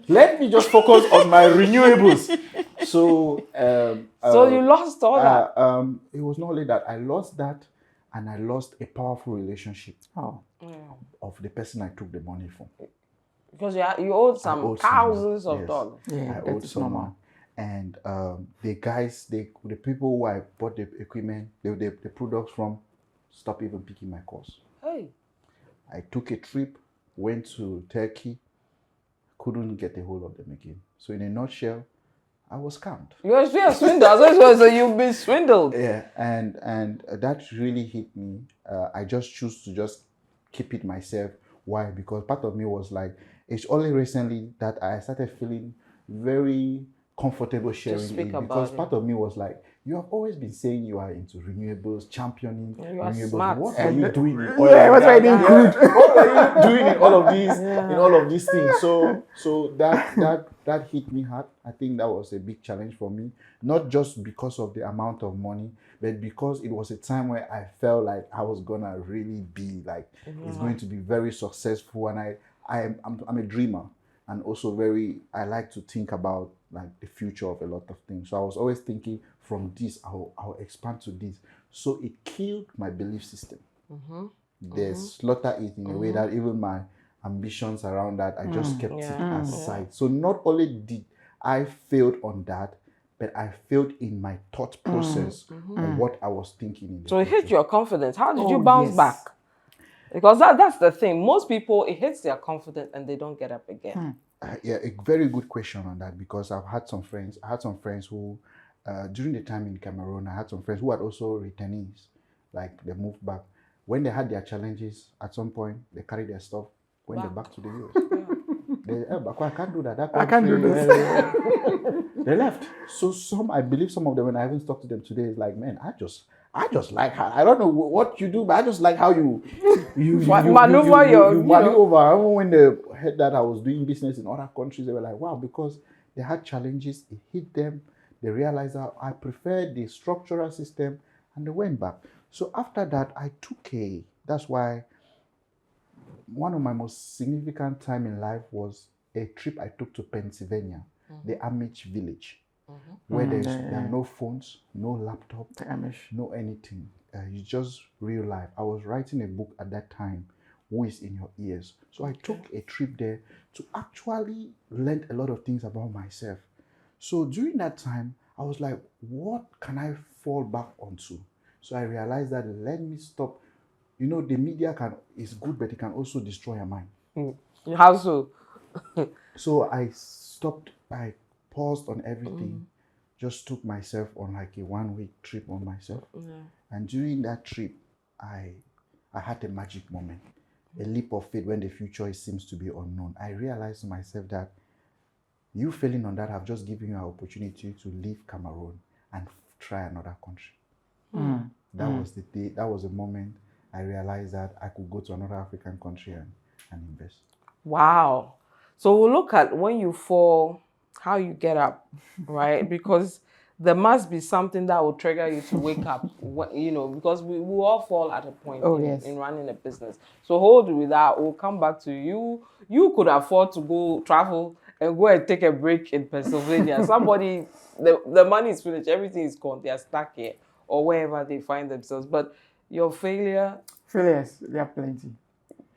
let me just focus on my renewables. So, so you lost all that? It was not only that. I lost that, and I lost a powerful relationship of the person I took the money from. Because you owed some thousands of dollars. Yeah, I owed someone. And the guys, the people who I bought the equipment, the products from, stopped even picking my calls. Hey. I took a trip, went to Turkey, couldn't get a hold of them again. So in a nutshell, I was scammed. You were swindled. So you've been swindled. Yeah, and that really hit me. I just choose to just keep it myself. Why? Because part of me was like, it's only recently that I started feeling very comfortable sharing it, because part of me was like, you have always been saying you are into renewables, championing renewables. Smart. What are you doing in all of what are you doing in all of these in all of these things? So that hit me hard. I think that was a big challenge for me, not just because of the amount of money, but because it was a time where I felt like I was gonna really be like, it's going to be very successful, and I'm a dreamer. And also I like to think about like the future of a lot of things. So I was always thinking, from this, I'll expand to this. So it killed my belief system. They slaughter it in a way that even my ambitions around that, I just kept it aside. So not only did I fail on that, but I failed in my thought process of what I was thinking. So it hit your confidence. How did you bounce back? Because that's the thing. Most people, it hits their confidence and they don't get up again. Yeah, a very good question on that, because I had some friends who, during the time in Cameroon, I had some friends who had also returnees, like they moved back. When they had their challenges, at some point, they carried their stuff, went back to the US. They, Bako, I can't do that. I can't do this. They left. So I believe some of them, when I haven't talked to them today, is like, man, I just like how, I don't know what you do, but I just like how you maneuver. Even when they heard that I was doing business in other countries, they were like, wow, because they had challenges, it hit them. They realized that I preferred the structural system, and they went back. So after that, that's why one of my most significant time in life was a trip I took to Pennsylvania, the Amish village. Where there are no phones, no laptop, no anything. It's just real life. I was writing a book at that time, Who is in Your Ears? So I took a trip there to actually learn a lot of things about myself. So during that time, I was like, what can I fall back onto? So I realized that let me stop. The media is good, but it can also destroy your mind. How so? So I stopped. I paused on everything, just took myself on like a 1-week trip on myself. And during that trip, I had a magic moment, a leap of faith when the future seems to be unknown. I realized to myself that you failing on that have just given you an opportunity to leave Cameroon and try another country. That was the day, that was the moment I realized that I could go to another African country and invest. Wow. So we'll look at when you fall, how you get up, right? Because there must be something that will trigger you to wake up, because we all fall at a point in running a business. So hold with that. We'll come back to you. You could afford to go travel and go and take a break in Pennsylvania. Somebody, the money is finished, everything is gone. They are stuck here or wherever they find themselves. But your failures, there are plenty.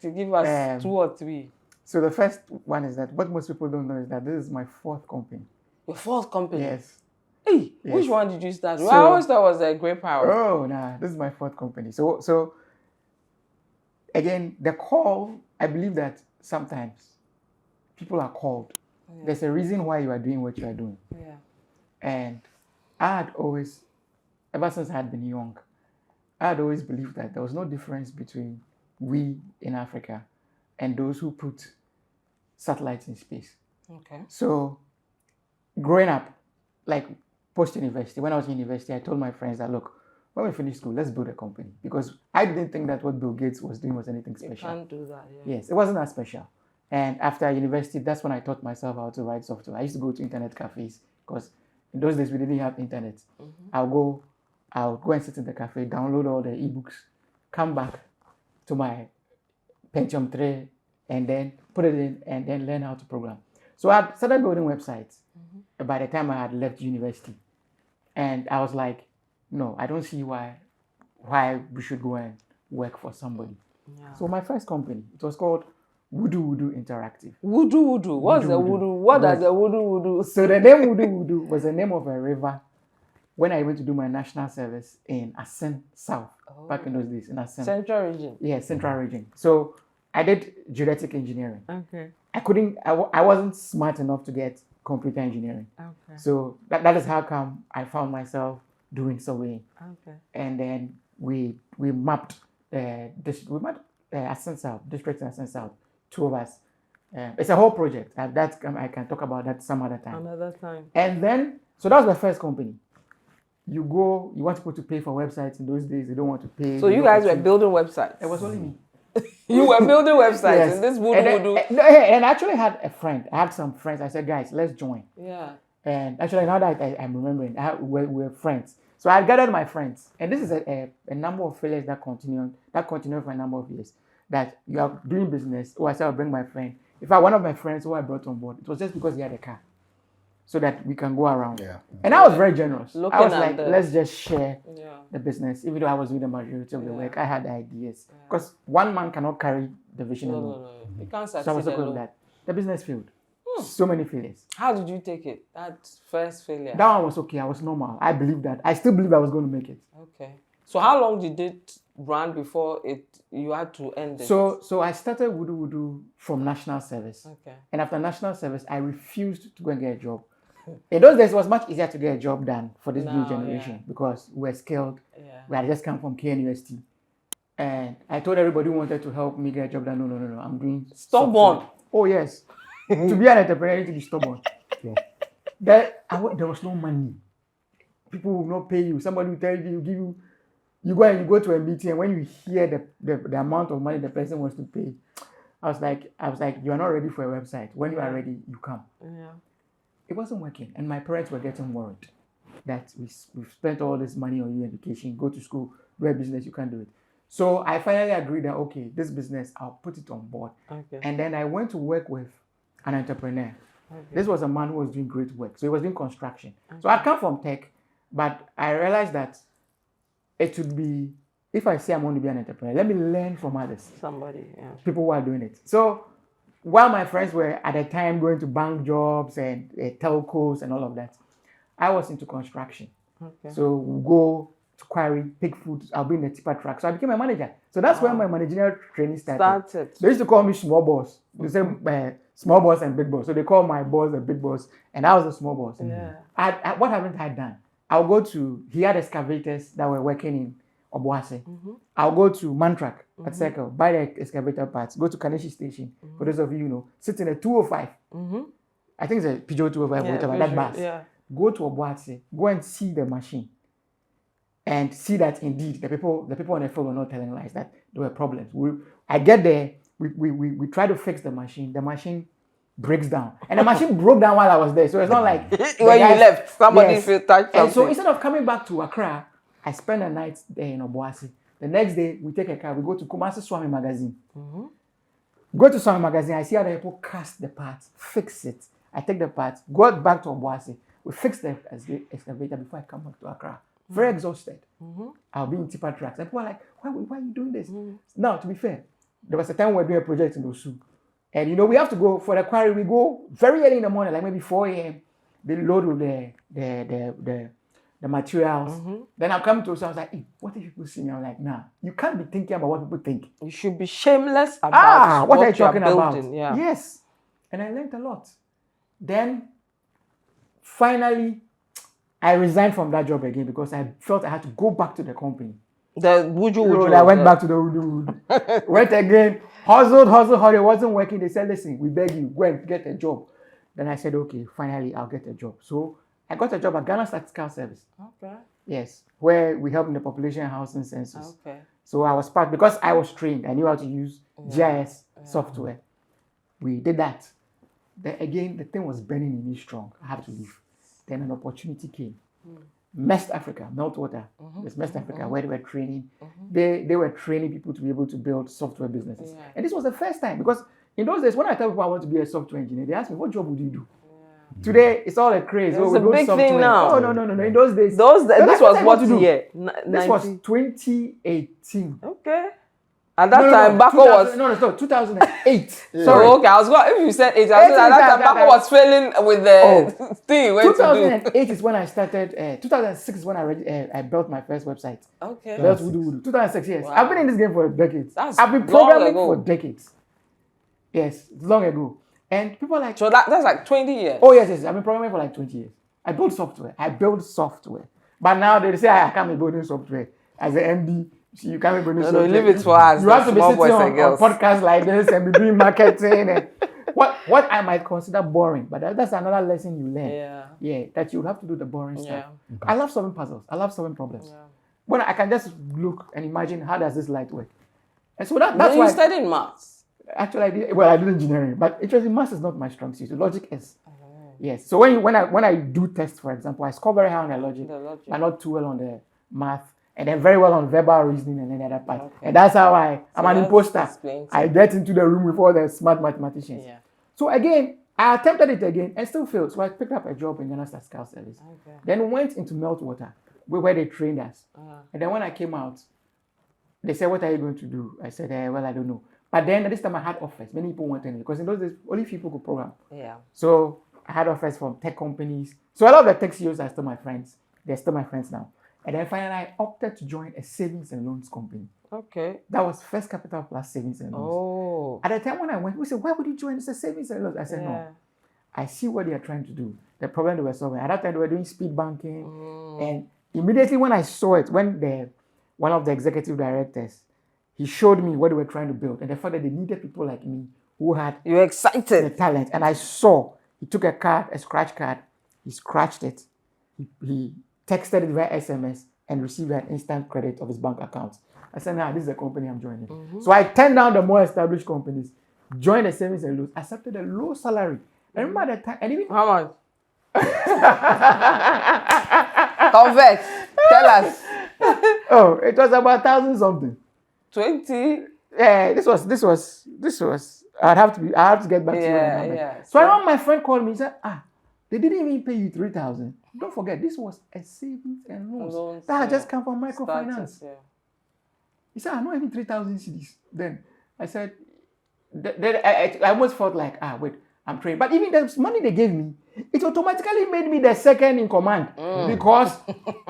To give us 2 or 3. So the first one is that what most people don't know is that this is my 4th company. Your 4th company? Yes. Hey, yes. Which one did you start? I always thought it was a Great Power. Oh, nah, this is my 4th company. So again, the call, I believe that sometimes people are called. There's a reason why you are doing what you are doing. And I had always, ever since I had been young, I had always believed that there was no difference between we in Africa and those who put satellites in space. Okay. So growing up, like post-university, when I was in university, I told my friends that, look, when we finish school, let's build a company. Because I didn't think that what Bill Gates was doing was anything special. You can't do that, yeah. Yes, it wasn't that special. And after university, that's when I taught myself how to write software. I used to go to internet cafes because in those days we didn't have internet. I'll go and sit in the cafe, download all the ebooks, come back to my Pentium 3, and then put it in and then learn how to program. So I started building websites by the time I had left university. And I was like, no, I don't see why we should go and work for somebody. Yeah. So my first company, it was called Voodoo Interactive. Voodoo. What's the voodoo? What does the voodoo? So the name Voodoo was the name of a river when I went to do my national service in Asen South, back in those days, in Asen. Central region? Yeah, Central region. So I did genetic engineering. Okay. I wasn't smart enough to get computer engineering. Okay. So that is how come I found myself doing surveying. Okay. And then we mapped Asen South, district in Asen South, 2 of us. It's a whole project. I can talk about that some other time. Another time. And then, so that was my first company. You want people to pay for websites in those days. They don't want to pay. So you guys were building websites? It was only me. You were building websites yes. in this voodoo. And I actually had a friend. I had some friends. I said, guys, let's join. Yeah. And actually, now that I'm remembering, we're friends. So I gathered my friends. And this is a number of failures that continued for a number of years. That you are doing business. I said, I'll bring my friend. In fact, one of my friends who I brought on board, it was just because he had a car. So that we can go around. Yeah. And I was very generous. I was like, let's just share the business. Even though I was doing the majority of the work, I had ideas. Because one man cannot carry the vision alone. No. You can't succeed so I was okay with that. The business failed. So many failures. How did you take it? That first failure? That one was okay. I was normal. I believed that. I still believe I was going to make it. Okay. So how long did it run before you had to end it? So I started Voodoo from national service. Okay. And after national service, I refused to go and get a job. In those days, it was much easier to get a job than for this new generation because we were skilled. Yeah. We had just come from KNUST. And I told everybody who wanted to help me get a job that no, I'm doing stubborn. Software. Oh, yes. To be an entrepreneur, you need to be stubborn. Yeah. There was no money. People will not pay you. Somebody will tell you, you go to a meeting, and when you hear the amount of money the person wants to pay, I was like, you are not ready for a website. When you are ready, you come. Yeah. It wasn't working, and my parents were getting worried that we've spent all this money on your education, go to school, do a business, you can't do it. So I finally agreed that, okay, this business, I'll put it on board. Okay. And then I went to work with an entrepreneur. Okay. This was a man who was doing great work. So he was doing construction. Okay. So I come from tech, but I realized that it would be, if I say I'm going to be an entrepreneur, let me learn from others. People who are doing it. So while my friends were at the time going to bank jobs and telcos and all of that, I was into construction. Okay. So we'll go to quarry, pick food. I'll be in the tipper truck. So I became a manager. So that's when my managerial training started. They used to call me small boss. They say small boss and big boss. So they call my boss the big boss, and I was the small boss. Yeah. What haven't I done? I'll go to, he had excavators that were working in Obuasi. Mm-hmm. I'll go to Mantrak at Circle, buy the excavator parts, go to Kaneshi Station. Mm-hmm. For those of you who know, sit in a 205. Mm-hmm. I think it's a Peugeot 205, whatever, that bus. Yeah. Go to Obuasi, go and see the machine. And see that indeed the people on the phone were not telling lies, that there were problems. I get there, we try to fix the machine breaks down. And the machine broke down while I was there. So it's not like when you left, somebody touched something. And so instead of coming back to Accra, I spent a night there in Obuasi. The next day, we take a car, we go to Kumasi Swami Magazine. Mm-hmm. Go to Swami Magazine, I see how the people cast the parts, fix it. I take the parts, go back to Obuasi. We fix the excavator before I come back to Accra. Mm-hmm. Very exhausted. Mm-hmm. I'll be in tipper tracks. And people are like, why are you doing this? Mm-hmm. Now, to be fair, there was a time we were doing a project in Osu. And we have to go for the quarry. We go very early in the morning, like maybe 4 a.m. They load with the materials. Mm-hmm. Then I'll come to us. I was like, hey, what if people see me? I'm like, nah, you can't be thinking about what people think. You should be shameless about what are you talking about? Yeah. Yes. And I learned a lot. Then finally, I resigned from that job again because I felt I had to go back to the company. I went back to the wood. Went again. Hustled. It wasn't working. They said, listen, we beg you, go and get a job. Then I said, okay, finally, I'll get a job. So I got a job at Ghana Statistical Service. Okay. Yes, where we help in the population housing census. Okay. So I was part, because I was trained, I knew how to use GIS software. We did that. Then again, the thing was burning in me strong. I had to leave. Then an opportunity came. Mest Africa, Meltwater. There's Mest Africa, where they were training. They were training people to be able to build software businesses. Yeah. And this was the first time, because in those days, when I tell people I want to be a software engineer, they ask me, what job would you do? Today, it's all a craze. It's a big thing now. Oh, no. In those days. This was what year? This was 2018. Okay. At that time, Bako was... No, 2008. Sorry. Oh, okay, I was going... If you said 8, I was at that time, Bako was failing with the thing. 2008 is when I started... 2006 is when I built my first website. Okay. Built Wudu. 2006, yes. Wow. I've been in this game for decades. I've been programming for decades. Yes, long ago. And people are like... So that's like 20 years? Oh, yes. I've been programming for like 20 years. I build software. But now they say I can't be building software. As an MD, you can't be building software. No, leave it for us. You have to be sitting on podcasts like this and be doing marketing. And what I might consider boring, but that's another lesson you learn. Yeah, that you have to do the boring stuff. Okay. I love solving puzzles. I love solving problems. Yeah. When I can just look and imagine, how does this light work? And so that's why... you studied maths? Actually, I did engineering, but interesting, maths is not my strong suit. Logic is. Yes. So when I do tests, for example, I score very high on the logic, but not too well on the math, and then very well on verbal reasoning and any other part. Okay. And that's how I'm an imposter. I get into the room with all the smart mathematicians. Yeah. So again, I attempted it again and still failed. So I picked up a job in Ghana Statistical Service. Okay. Then went into Meltwater, where they trained us. And then when I came out, they said, "What are you going to do?" I said, "Well, I don't know." But then at this time I had offers. Many people wanted me, because in those days only few people could program. Yeah. So I had offers from tech companies. So a lot of the tech CEOs are still my friends. They're still my friends now. And then finally I opted to join a savings and loans company. Okay. That was First Capital Plus Savings and Loans. Oh. At the time when I went, we said, "Why would you join this savings and loans?" I said, "No. I see what they are trying to do. The problem they were solving." At that time they were doing speed banking. And immediately when I saw it, when one of the executive directors, he showed me what they were trying to build, and the fact that they needed people like me who had the talent. And I saw, he took a scratch card, he scratched it, he texted it via SMS and received an instant credit of his bank account. I said, "Nah, this is a company I'm joining." So I turned down the more established companies, joined the savings and loans, accepted a low salary. I remember at the time, and even... How much? Convert. Tell us. Oh, it was about 1,000 something. 20? Yeah, this was. I have to get back to you. Yeah. So I remember my friend called me and said, they didn't even pay you 3,000. Don't forget, this was a savings and loans that had just come from microfinance. He said, "I'm not even 3,000 CDs." Then I said, I almost felt like, wait, I'm trained. But even the money they gave me, it automatically made me the second in command, because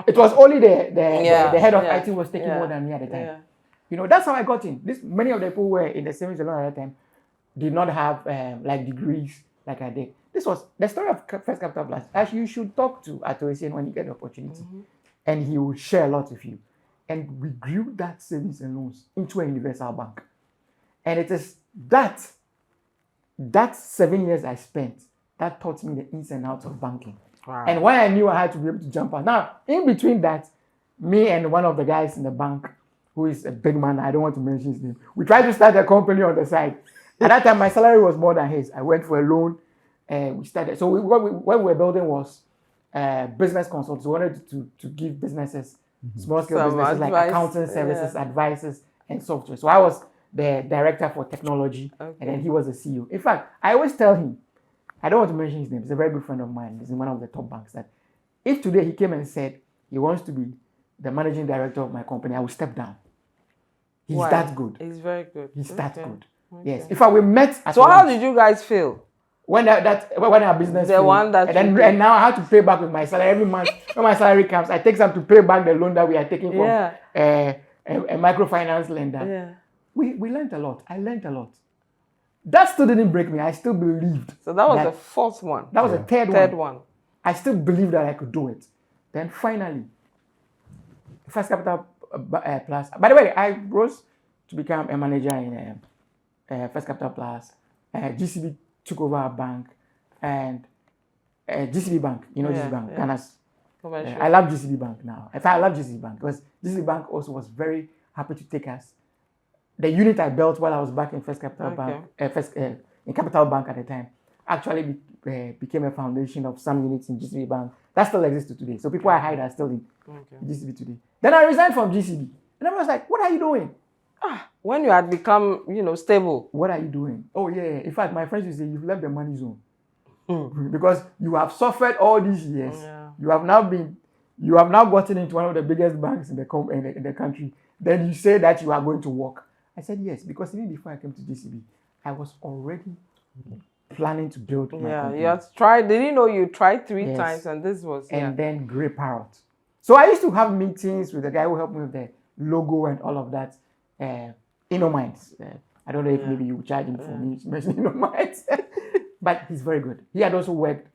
it was only the head of IT was taking more than me at the time. Yeah. You know, that's how I got in. Many of the people who were in the savings and loans at that time did not have like degrees like I did. This was the story of First Capital Plus. Actually, you should talk to Atoisian when you get the opportunity, and he will share a lot with you. And we grew that savings and loans into a universal bank. And it is that 7 years I spent that taught me the ins and outs of banking. Wow. And why I knew I had to be able to jump out. Now, in between that, me and one of the guys in the bank, who is a big man, I don't want to mention his name, we tried to start a company on the side. At that time, my salary was more than his. I went for a loan. We started. So what we were building was business consultants. We wanted to give businesses, small-scale businesses like accounting services, advices, and software. So I was the director for technology, and then he was the CEO. In fact, I always tell him, I don't want to mention his name, he's a very good friend of mine, he's in one of the top banks, that if today he came and said he wants to be the managing director of my company, I will step down. He's that good. He's very good. He's that good. Yes. In fact, we met. So how did you guys feel? When our business the one that and now I have to pay back with my salary every month. When my salary comes, I take some to pay back the loan that we are taking from a microfinance lender. Yeah. We learned a lot. I learned a lot. That still didn't break me. I still believed. So that was the fourth one. That was the third one. I still believed that I could do it. Then finally, First Capital Plus. By the way, I rose to become a manager in First Capital Plus. GCB took over our bank, and GCB Bank. You know GCB Bank, Ghana's. Commercial. I love GCB Bank now. In fact, I love GCB Bank because GCB Bank also was very happy to take us. The unit I built while I was back in First Capital Bank, in Capital Bank at the time, actually became a foundation of some units in GCB Bank that still exists today. So people I hired are still in GCB today. Then I resigned from GCB, and I was like, "What are you doing?" When you had become, stable. What are you doing? Oh yeah. In fact, my friends used to say, "You've left the money zone." Because you have suffered all these years. Yeah. You have now gotten into one of the biggest banks in the country. Then you say that you are going to work. I said yes, because even before I came to GCB, I was already planning to build my company. You had tried. Did you know you tried 3 times, and this was and then Grey Parrot. So I used to have meetings with the guy who helped me with the logo and all of that. InnoMinds. I don't know if maybe you charge him for me mentioning InnoMinds. But he's very good. He had also worked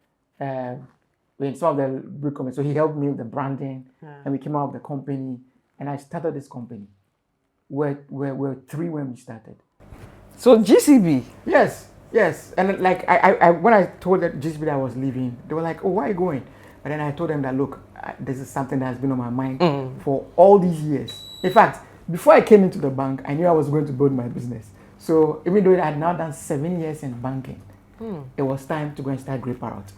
with some of the big companies. So he helped me with the branding, and we came out of the company, and I started this company. We're 3 when we started. So GCB? Yes. And like I when I told that GCB that I was leaving, they were like, "Oh, why are you going?" But then I told them that, look, this is something that has been on my mind for all these years. In fact, before I came into the bank, I knew I was going to build my business. So even though I had now done 7 years in banking, it was time to go and start Grey Parrot.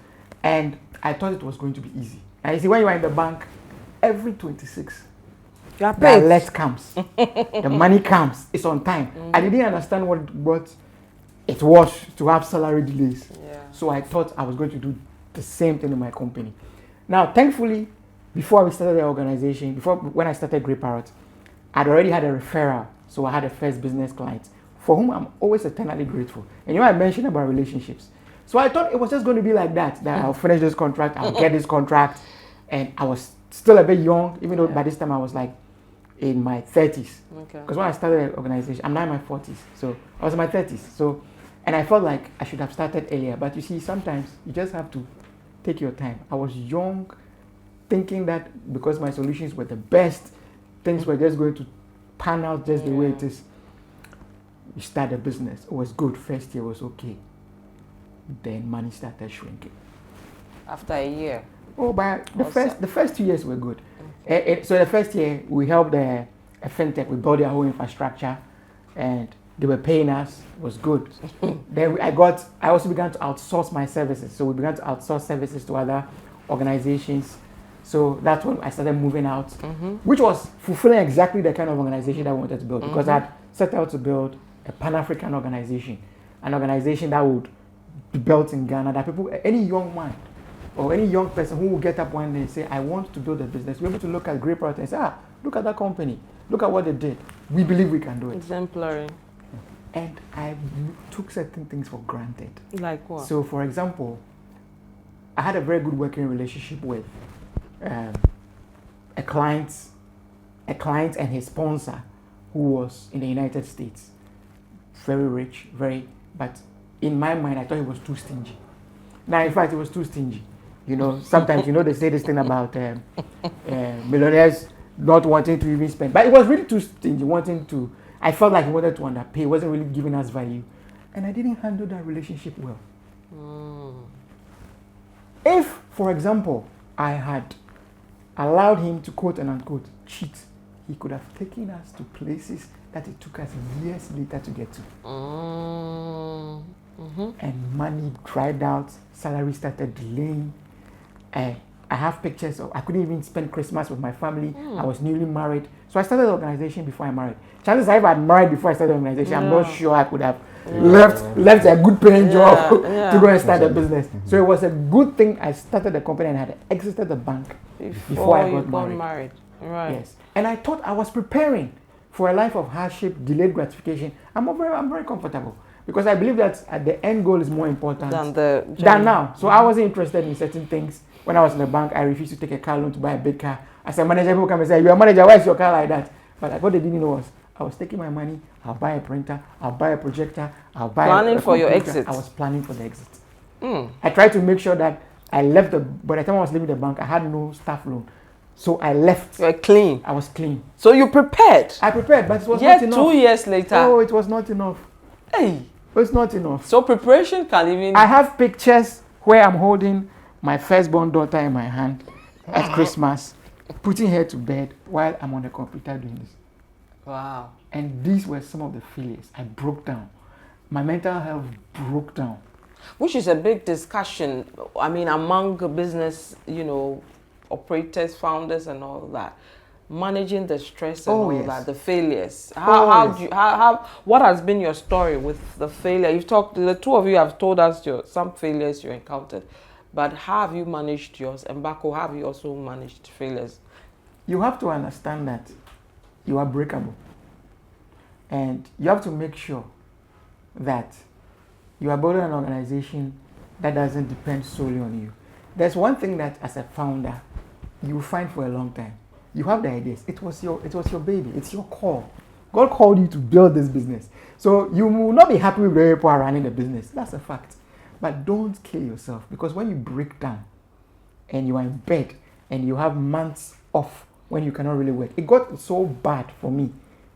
And I thought it was going to be easy. And you see, when you are in the bank, every 26, the alert comes. The money comes. It's on time. I didn't understand what it was to have salary delays. So I thought I was going to do the same thing in my company. Now, thankfully, before we started the organization, when I started Grey Parrot, I'd already had a referral. So I had a first business client for whom I'm always eternally grateful. And I mentioned about relationships. So I thought it was just going to be like that I'll finish this contract, I'll get this contract. And I was still a bit young, even though by this time I was like in my 30s. Because when I started the organization, I'm now in my 40s. So I was in my 30s. So, and I felt like I should have started earlier. But you see, sometimes you just have to take your time. I was young, thinking that because my solutions were the best, things were just going to pan out just the way it is. We started a business. It was good. First year was okay. Then money started shrinking. After a year? Oh, but the first 2 years were good. So the first year we helped a fintech. We built their whole infrastructure, and they were paying us. It was good. Then I also began to outsource my services. So we began to outsource services to other organizations. So that's when I started moving out, which was fulfilling exactly the kind of organization that I wanted to build, because I had set out to build a Pan-African organization, an organization that would be built in Ghana, that people, any young man or any young person who will get up one day and say, I want to build a business, we're able to look at Grey Parrot and say, look at that company, look at what they did. We believe we can do it. Exemplary. And I took certain things for granted. Like what? So, for example, I had a very good working relationship with a client and his sponsor who was in the United States. Very rich, but in my mind, I thought he was too stingy. Now, in fact, he was too stingy. Sometimes, they say this thing about millionaires not wanting to even spend. But it was really too stingy, I felt like he wanted to underpay. He wasn't really giving us value. And I didn't handle that relationship well. If, for example, I had allowed him to quote and unquote cheat, he could have taken us to places that it took us years later to get to. And money dried out, salary started delaying. I have pictures of, I couldn't even spend Christmas with my family. I was newly married. So I started the organization before I married. Chances are if I had married before I started the organization, I'm not sure I could have left a good paying job to go and start a business. So it was a good thing I started the company and had exited the bank before I got married. Right. Yes. And I thought I was preparing for a life of hardship, delayed gratification. I'm very comfortable, because I believe that the end goal is more important than now. So I wasn't interested in certain things. When I was in the bank, I refused to take a car loan to buy a big car. As a manager, people come and say, "You're a manager, why is your car like that?" But what they didn't know was I was taking my money, I'll buy a printer, I'll buy a projector, I'll buy planning for your exit. I was planning for the exit. I tried to make sure that I left by the time I was leaving the bank, I had no staff loan. So I left. You were clean. I was clean. So you prepared? I prepared, but it was not enough. 2 years later. Oh, it was not enough. Hey. It's not enough. So preparation can even... I have pictures where I'm holding my firstborn daughter in my hand at Christmas, putting her to bed while I'm on the computer doing this. Wow. And these were some of the failures. I broke down. My mental health broke down. Which is a big discussion, I mean, among business, operators, founders, and all that. Managing the stress and all that, the failures. What has been your story with the failure? The two of you have told us some failures you encountered, but how have you managed yours? And Bako, how have you also managed failures? You have to understand that you are breakable. And you have to make sure that you are building an organization that doesn't depend solely on you. There's one thing that as a founder, you will find for a long time. You have the ideas. It was your baby. It's your call. God called you to build this business. So you will not be happy with the people who are running the business. That's a fact. But don't kill yourself, because when you break down and you are in bed and you have months off when you cannot really work, it got so bad for me.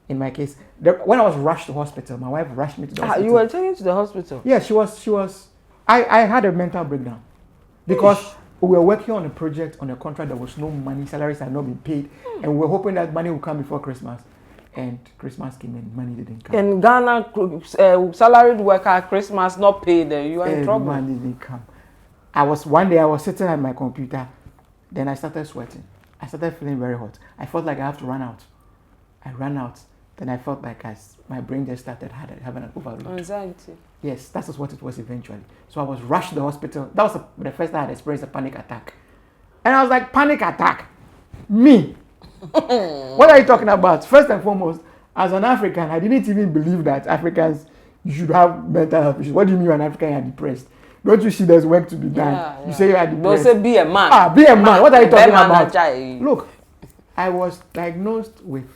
In my case, when I was rushed to hospital, my wife rushed me to the hospital. You were taken to the hospital? Yeah, she was. I had a mental breakdown because we were working on a project, on a contract. There was no money, salaries had not been paid, and we were hoping that money would come before Christmas. And Christmas came and money didn't come. In Ghana, salaried worker, Christmas not paid, you are in trouble. Money didn't come. One day I was sitting at my computer, then I started sweating. I started feeling very hot. I felt like I have to run out. I ran out. Then I felt like my brain just started having an overload. Anxiety. Yes, that is what it was eventually. So I was rushed to the hospital. That was the first time I had experienced a panic attack. And I was like, panic attack? Me? What are you talking about? First and foremost, as an African, I didn't even believe that Africans should have mental health issues. What do you mean when an African are depressed? Don't you see there's work to be done? Yeah. You say you are depressed. Don't say be a man. Be a man. What are you talking about? Look, I was diagnosed with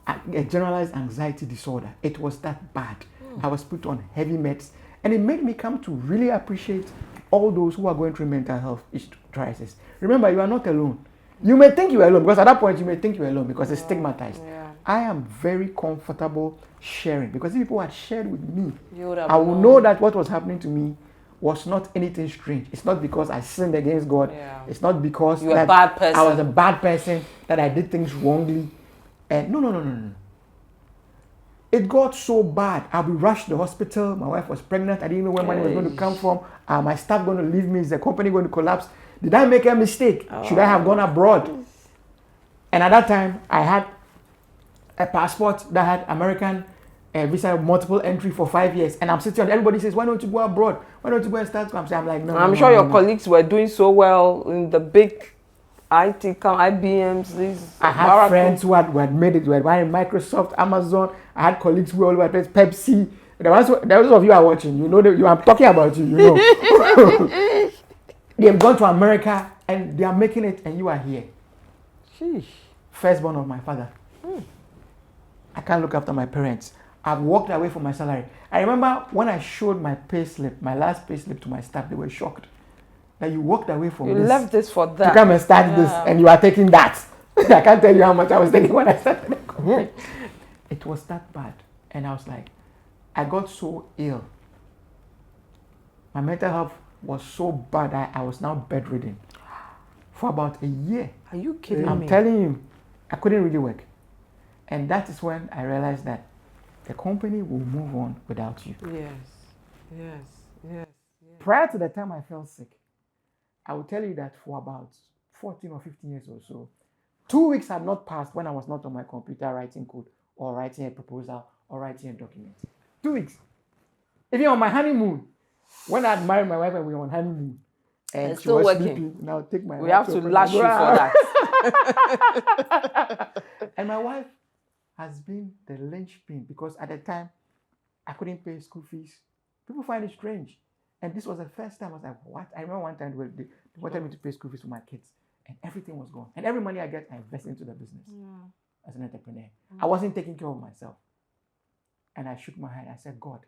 a generalized anxiety disorder. It was that bad. I was put on heavy meds, and it made me come to really appreciate all those who are going through mental health crisis. Remember, you are not alone. You may think you are alone, because at that point you may think you are alone because it's stigmatized. Yeah. I am very comfortable sharing, because if people had shared with me, I will know that what was happening to me was not anything strange. It's not because I sinned against God. Yeah. It's not because you were a bad person. I was a bad person, that I did things wrongly. And no. It got so bad. I'll be rushed to the hospital. My wife was pregnant. I didn't know where money was going to come from. My staff going to leave me. Is the company going to collapse? Did I make a mistake? Should I have gone abroad? And at that time, I had a passport that had American visa, multiple entry for 5 years. And I'm sitting on, everybody says, why don't you go abroad? Why don't you go and start? I'm like, no. I'm sure your colleagues were doing so well in the big IBMs. I had friends who had made it, who had in Microsoft, Amazon. I had colleagues who were all over the place, Pepsi. Those of you are watching, you know, I'm talking about you, you know. They have gone to America and they are making it, and you are here. Sheesh. Firstborn of my father. I can't look after my parents. I've walked away from my salary. I remember when I showed my last pay slip to my staff, they were shocked. That you walked away from this. You left this for that. To come and start this, and you are taking that. I can't tell you how much I was taking when I started the company. It was that bad. And I was like, I got so ill. My mental health was so bad that I was now bedridden for about a year. Are you kidding me? I'm telling you, I couldn't really work. And that is when I realized that the company will move on without you. Yes. Prior to the time I fell sick, I will tell you that for about 14 or 15 years or so, 2 weeks had not passed when I was not on my computer writing code or writing a proposal or writing a document. 2 weeks. Even on my honeymoon, when I had married my wife and we were on honeymoon, and she was working. Sleeping, now take my we have to lash you for that. And my wife has been the linchpin, because at the time I couldn't pay school fees. People find it strange. And this was the first time I was like, what? I remember one time they wanted me to pay school fees for my kids, and everything was gone. And every money I get, I invest into the business as an entrepreneur. I wasn't taking care of myself. And I shook my head. I said, God,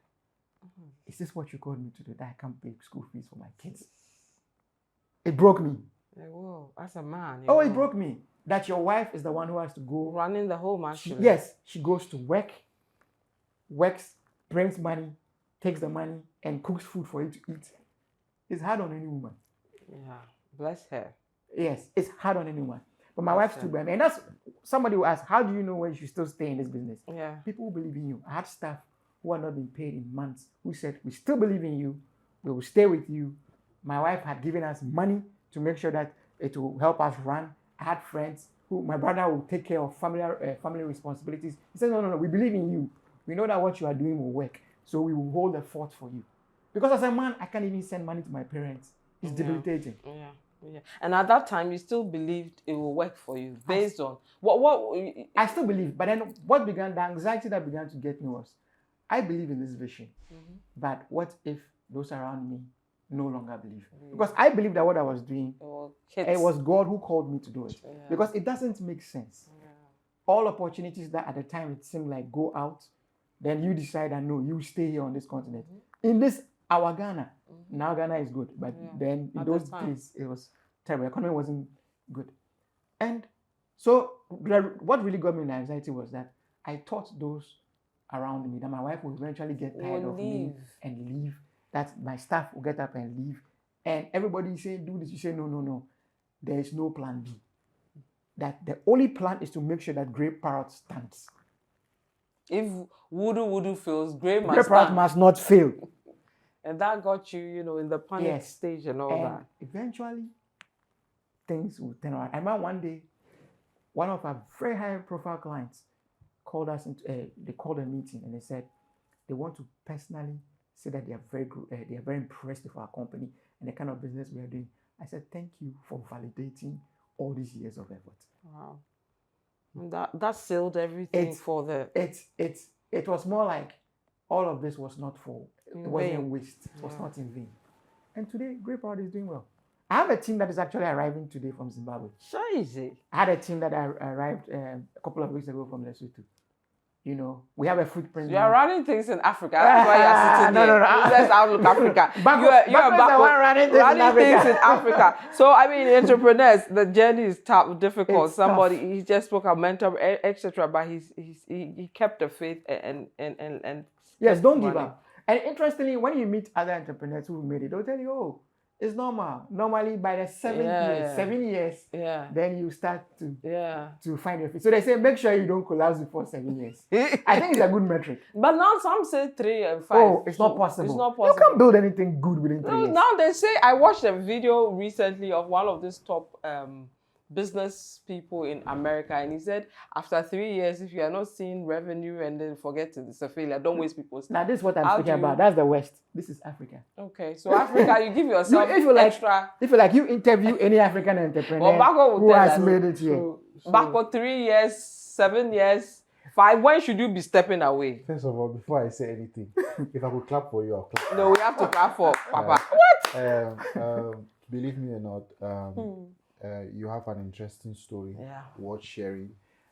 is this what you called me to do, that I can't pay school fees for my kids? It broke me. Whoa, as a man. It broke me. That your wife is the one who has to go. Running the home, actually. Yes, she goes to work, works, brings money, takes the money, and cooks food for you to eat. It's hard on any woman. Yeah. Bless her. Yes, it's hard on anyone. But my wife stood by me. And that's somebody will ask, how do you know when you should still stay in this business? Yeah. People who believe in you. I had staff who are not being paid in months who said, we still believe in you. We will stay with you. My wife had given us money to make sure that it will help us run. I had friends who, my brother will take care of family responsibilities. He said, no, we believe in you. We know that what you are doing will work. So we will hold the fort for you. Because as a man, I can't even send money to my parents. It's debilitating. Yeah. Yeah. And at that time, you still believed it will work for you based on what I still believe. But then what began, the anxiety that began to get me was, I believe in this vision. But what if those around me no longer believe? Because I believe that what I was doing, it was God who called me to do it. Yeah. Because it doesn't make sense. Yeah. All opportunities that at the time it seemed like go out, then you decide that no, you stay here on this continent. In this, our Ghana, now Ghana is good. But then in those days, it was terrible. The economy wasn't good. And so what really got me in anxiety was that I thought those around me that my wife will eventually get tired of me and leave, that my staff will get up and leave, and everybody say do this, you say no, there is no plan B, that the only plan is to make sure that Grey Parrot stands. If Voodoo fails, Grey Parrot must not fail. And that got you, in the panic stage and all that. Eventually things will turn around. I remember one day one of our very high profile clients called us into they called a meeting and they said they want to personally say that they are very good, they are very impressed with our company and the kind of business we are doing. I said, thank you for validating all these years of effort. Wow. And that sealed everything for the... It was more like all of this was not for, it wasn't a waste. It was not in vain. And today, Grey Parrot is doing well. I have a team that is actually arriving today from Zimbabwe. So easy. I had a team that arrived a couple of weeks ago from Lesotho. We have a footprint. You are running things in Africa. That's why you are sitting here. No. Business Outlook Africa. You're running things in Africa. So, I mean, entrepreneurs, the journey is tough, difficult. It's tough. He just spoke about mentor, etc. But he kept the faith and yes, don't give up. And interestingly, when you meet other entrepreneurs who made it, they'll tell you, oh, it's normal. Normally, by the 7 years, then you start to find your feet. So they say, make sure you don't collapse before 7 years. I think it's a good metric. But now some say 3 and 5. Oh, it's not possible. It's not possible. You can't build anything good within 3 years. Now they say, I watched a video recently of one of these top business people in America, and he said, after 3 years, if you are not seeing revenue and then forget it, it's a failure. Don't waste people's time. Now, this is what I'm speaking about. That's the West. This is Africa. Okay, so Africa, you give yourself extra. If you interview any African entrepreneur who has made it here. Bako 3 years, 7 years, 5. When should you be stepping away? First of all, before I say anything, if I could clap for you, I'll clap. No, we have to clap for Papa. What? Believe me or not, you have an interesting story worth sharing.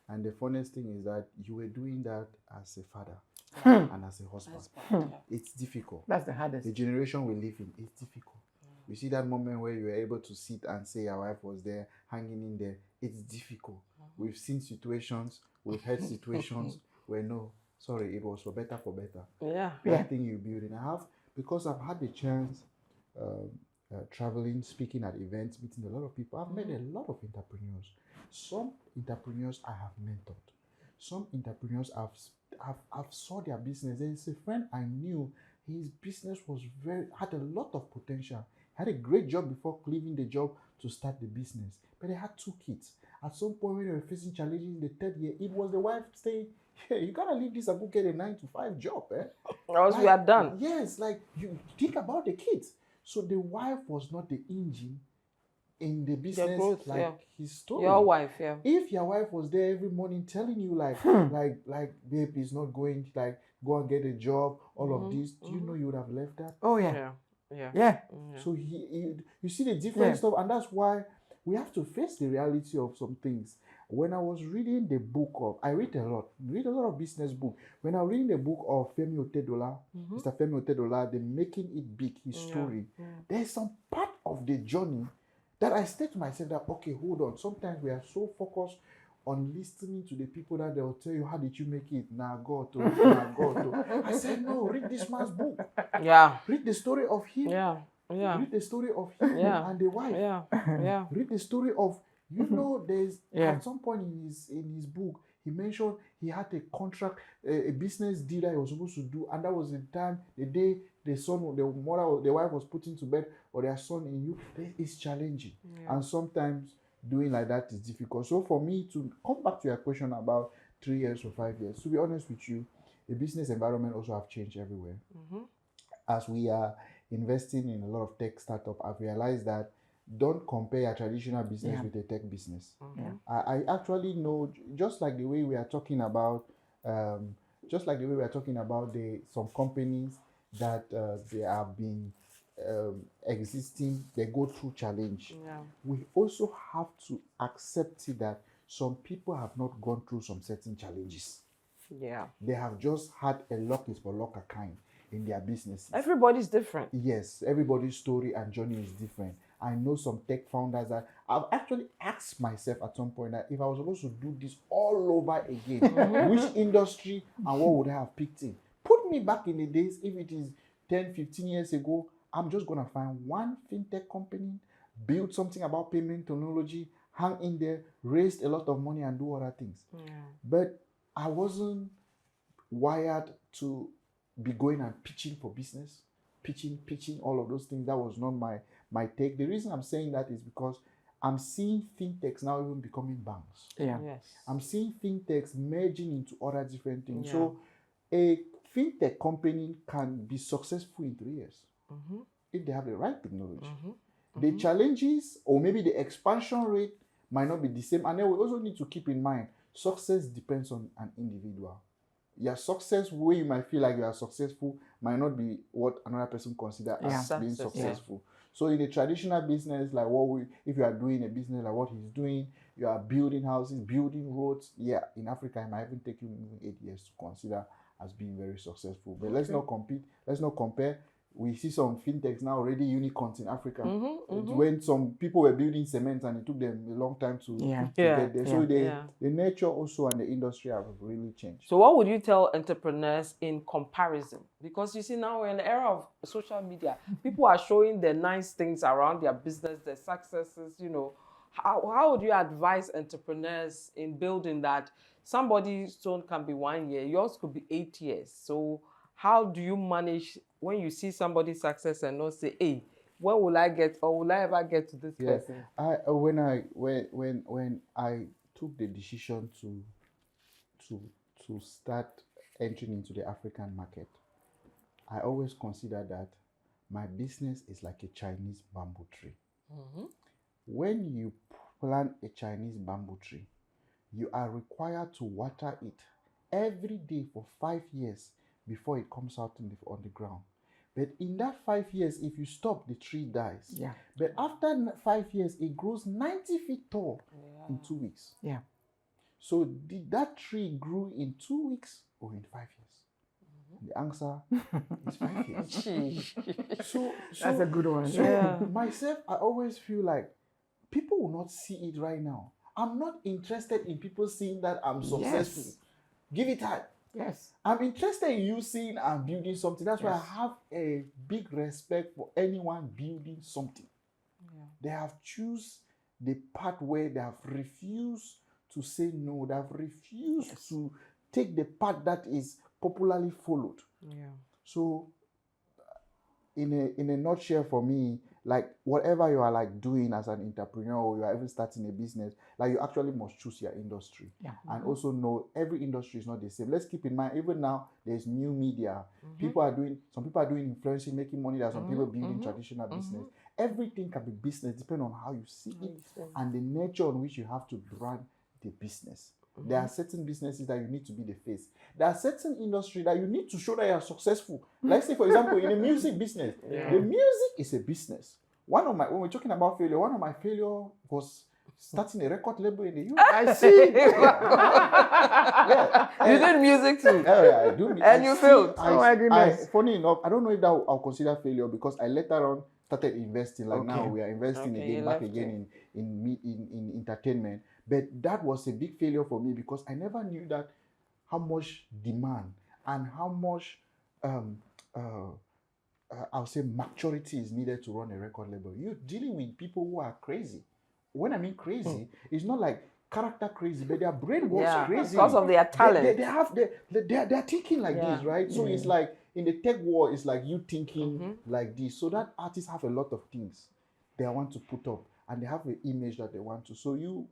And the funniest thing is that you were doing that as a father and as a husband. It's difficult. That's the hardest. The generation we live in, it's difficult. You see that moment where you were able to sit and say your wife was there, hanging in there. It's difficult. We've seen situations, we've had situations where it was for better. Yeah. That thing you build. And because I've had the chance traveling, speaking at events, meeting a lot of people. I've met a lot of entrepreneurs. Some entrepreneurs I have mentored. Some entrepreneurs I've saw their business. There is a friend I knew. His business had a lot of potential. Had a great job before leaving the job to start the business. But they had 2 kids. At some point when they were facing challenges in the 3rd year, it was the wife saying, hey, you gotta leave this and go get a 9-to-5 job, Or else we are done. Yes, you think about the kids. So the wife was not the engine in the business growth, his story. Your wife, If your wife was there every morning telling you like babe is not going, go and get a job, all of this, do you know you would have left that? Oh yeah. So you see the different stuff, and that's why we have to face the reality of some things. When I was reading the book of, I read a lot of business books. When I was reading the book of Femi Otedola, Mr. Femi Otedola, the Making It Big, his story, there's some part of the journey that I said to myself that, okay, hold on. Sometimes we are so focused on listening to the people that they'll tell you, how did you make it? Nah, God. I said, no, read this man's book. Yeah. Read the story of him. Yeah. Yeah. Read the story of him and the wife. Yeah. Yeah. Read the story of, there's at some point in his book, he mentioned he had a contract, a business deal that he was supposed to do, and that was the time, the day the wife was put into bed, or their son in you. It's challenging, and sometimes doing like that is difficult. So for me to come back to your question about 3 years or 5 years, to be honest with you, the business environment also have changed everywhere. As we are investing in a lot of tech startup, I've realized that don't compare a traditional business with a tech business. I actually know, just like the way we are talking about, some companies that they have been existing, they go through challenge. We also have to accept that some people have not gone through some certain challenges. They have just had a luck is for luck kind in their businesses. Everybody's different. Yes, everybody's story and journey is different. I know some tech founders that I've actually asked myself at some point that if I was supposed to do this all over again, which industry and what would I have picked in? Put me back in the days, if it is 10, 15 years ago, I'm just going to find one fintech company, build something about payment technology, hang in there, raise a lot of money and do other things. But I wasn't wired to be going and pitching for business, pitching all of those things. That was not my take. The reason I'm saying that is because I'm seeing fintechs now even becoming banks. I'm seeing fintechs merging into other different things. So a fintech company can be successful in 3 years if they have the right technology. The challenges or maybe the expansion rate might not be the same. And then we also need to keep in mind, success depends on an individual. Your success, where you might feel like you are successful, might not be what another person considers as being successful. So in a traditional business, like if you are doing a business like what he's doing, you are building houses, building roads. Yeah, in Africa, it might even take you 8 years to consider as being very successful. But let's not compete. Let's not compare. We see some fintechs now already unicorns in Africa. When some people were building cement and it took them a long time to get there. So the nature also and the industry have really changed. So what would you tell entrepreneurs in comparison? Because you see now we're in the era of social media. People are showing the nice things around their business, their successes, How would you advise entrepreneurs in building that? Somebody's stone can be 1 year, yours could be 8 years. So how do you manage when you see somebody's success and not say, hey, when will I get, or will I ever get to this person? When I took the decision to start entering into the African market, I always consider that my business is like a Chinese bamboo tree. When you plant a Chinese bamboo tree, you are required to water it every day for 5 years before it comes out on the ground. But in that 5 years, if you stop, the tree dies. But after 5 years, it grows 90 feet tall in 2 weeks. So did that tree grew in 2 weeks or in 5 years? The answer is 5 years. So that's a good one. So myself, I always feel like people will not see it right now. I'm not interested in people seeing that I'm successful. Give it time. I'm interested in you seeing I'm building something. That's why I have a big respect for anyone building something. They have choose the path where they have refused to say no. They have refused to take the path that is popularly followed. So in a nutshell, for me, like whatever you are like doing as an entrepreneur, or you are even starting a business, like you actually must choose your industry. And also know every industry is not the same. Let's keep in mind, even now there's new media. Some people are doing influencing, making money. There are some people building traditional business. Everything can be business depending on how you see it and the nature on which you have to run the business. There are certain businesses that you need to be the face. There are certain industry that you need to show that you are successful. Like say, for example, in the music business, the music is a business. When we're talking about failure, one of my failure was starting a record label in the US. I see. You did music too. I do. And you failed. Oh my goodness. Funny enough, I don't know if that I'll consider failure because I later on started investing. Like now we are investing again in entertainment. But that was a big failure for me because I never knew that how much demand and how much I'll say maturity is needed to run a record label. You're dealing with people who are crazy. When I mean crazy, it's not like character crazy, but their brain works crazy because of their talent. They're thinking like this, right? So it's like in the tech world, it's like you thinking like this. So that artists have a lot of things they want to put up, and they have an image that they want to. So you,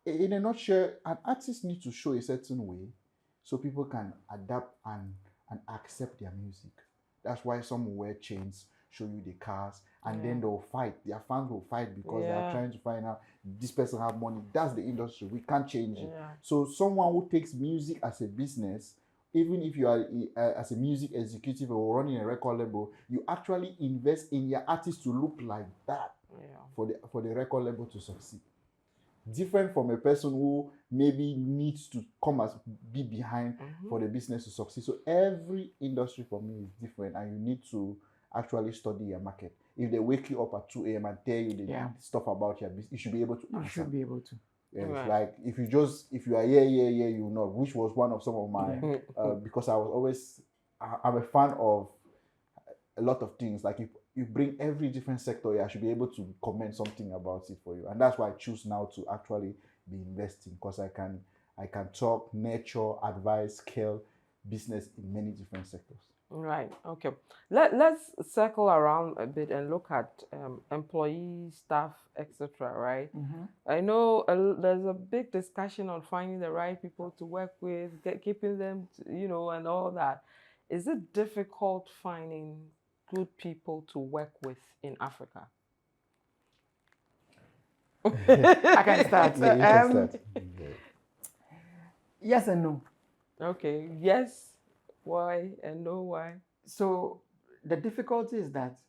in a nutshell, an artist needs to show a certain way so people can adapt and accept their music. That's why some will wear chains, show you the cars, and then they'll fight. Their fans will fight because they are trying to find out this person have money. That's the industry. We can't change it. So someone who takes music as a business, even if you are as a music executive or running a record label, you actually invest in your artist to look like that for the record label to succeed. Different from a person who maybe needs to be behind for the business to succeed. So every industry for me is different, and you need to actually study your market. If they wake you up at 2 a.m. and tell you the stuff about your business, you should be able to answer. You should be able to. Yeah, it's like if you are you will not, which was one of some of my because I'm a fan of a lot of things. Like if you bring every different sector, I should be able to comment something about it for you. And that's why I choose now to actually be investing, because I can talk, nurture, advise, scale business in many different sectors. Right. Okay. Let's circle around a bit and look at employee, staff, etc. Right. I know there's a big discussion on finding the right people to work with, keeping them, and all that. Is it difficult finding good people to work with in Africa? I can start. Yeah, you can start. Yes and no. Okay. Yes. Why and no why? So the difficulty is that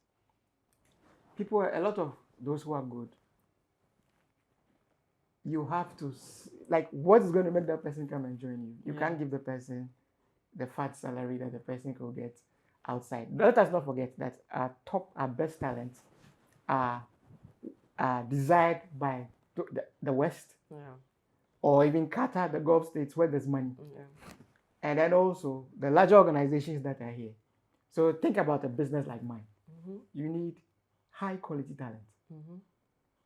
a lot of those who are good, you have to, like, what is going to make that person come and join you? You can't give the person the fat salary that the person could get outside. Let us not forget that our best talents are desired by the West, or even Qatar, the Gulf states where there's money. And then also the larger organizations that are here. So think about a business like mine. You need high quality talent.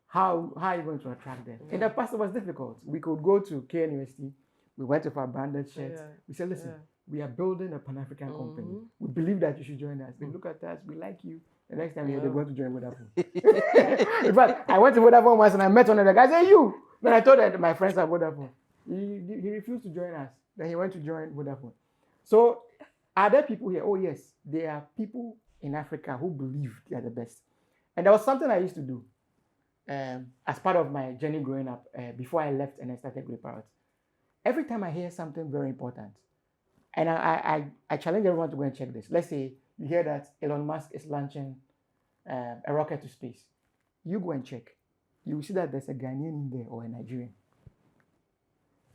How are you going to attract them? In the past, it was difficult. We could go to K University. We went with our branded shirts. We said, listen, we are building a Pan-African company. We believe that you should join us. They look at us. We like you. The next time they're going to join Vodafone. In fact, I went to Vodafone once and I met one of the guys. Hey, you! Then I told my friends at Vodafone. He refused to join us. Then he went to join Vodafone. So are there people here? Oh, yes. There are people in Africa who believe they are the best. And there was something I used to do as part of my journey growing up before I left and I started with Parrot. Every time I hear something very important, and I challenge everyone to go and check this. Let's say you hear that Elon Musk is launching a rocket to space. You go and check. You will see that there's a Ghanaian in there or a Nigerian.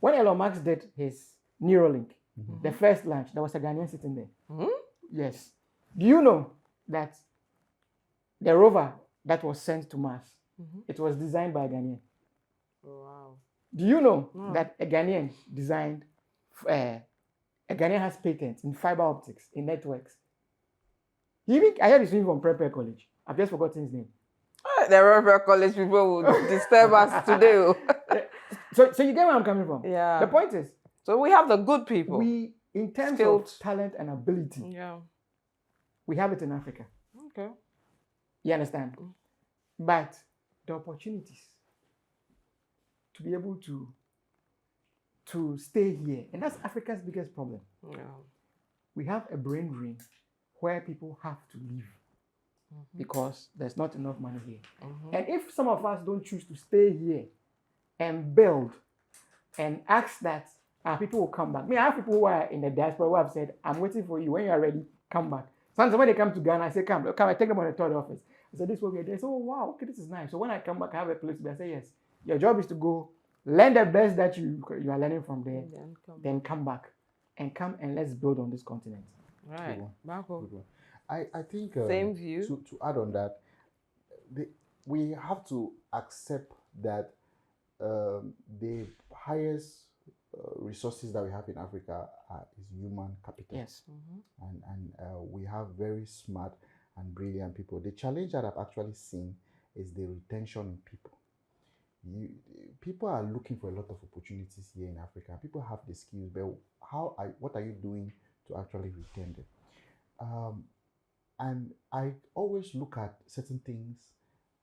When Elon Musk did his Neuralink, the first launch, there was a Ghanaian sitting there. Yes. Do you know that the rover that was sent to Mars, it was designed by a Ghanaian? Wow. Do you know that a Ghanaian designed, a Ghanaian has patents in fiber optics, in networks? I heard he's from Prepare College. I've just forgotten his name. The Prepare College people will disturb us today. So you get where I'm coming from? Yeah. The point is, so we have the good people. In terms Skilled. of talent and ability, we have it in Africa. Okay. You understand? But the opportunities to be able to stay here, and that's Africa's biggest problem. We have a brain drain where people have to leave because there's not enough money here. And if some of us don't choose to stay here and build and ask that people will come back. I have people who are in the diaspora who have said, I'm waiting for you. When you are ready, come back. Sometimes when they come to Ghana, I say, come, I take them on the third office. I say, this is what we are doing. So, oh, wow, okay, this is nice. So when I come back, I have a place to be. I say, yes, your job is to go learn the best that you are learning from there, then come back and let's build on this continent. Right. Bako. I think same view. To add on that, we have to accept that the highest resources that we have in Africa is human capital. Yes. And we have very smart and brilliant people. The challenge that I've actually seen is the retention in people. People are looking for a lot of opportunities here in Africa. People have the skills, but what are you doing to actually retain them? And I always look at certain things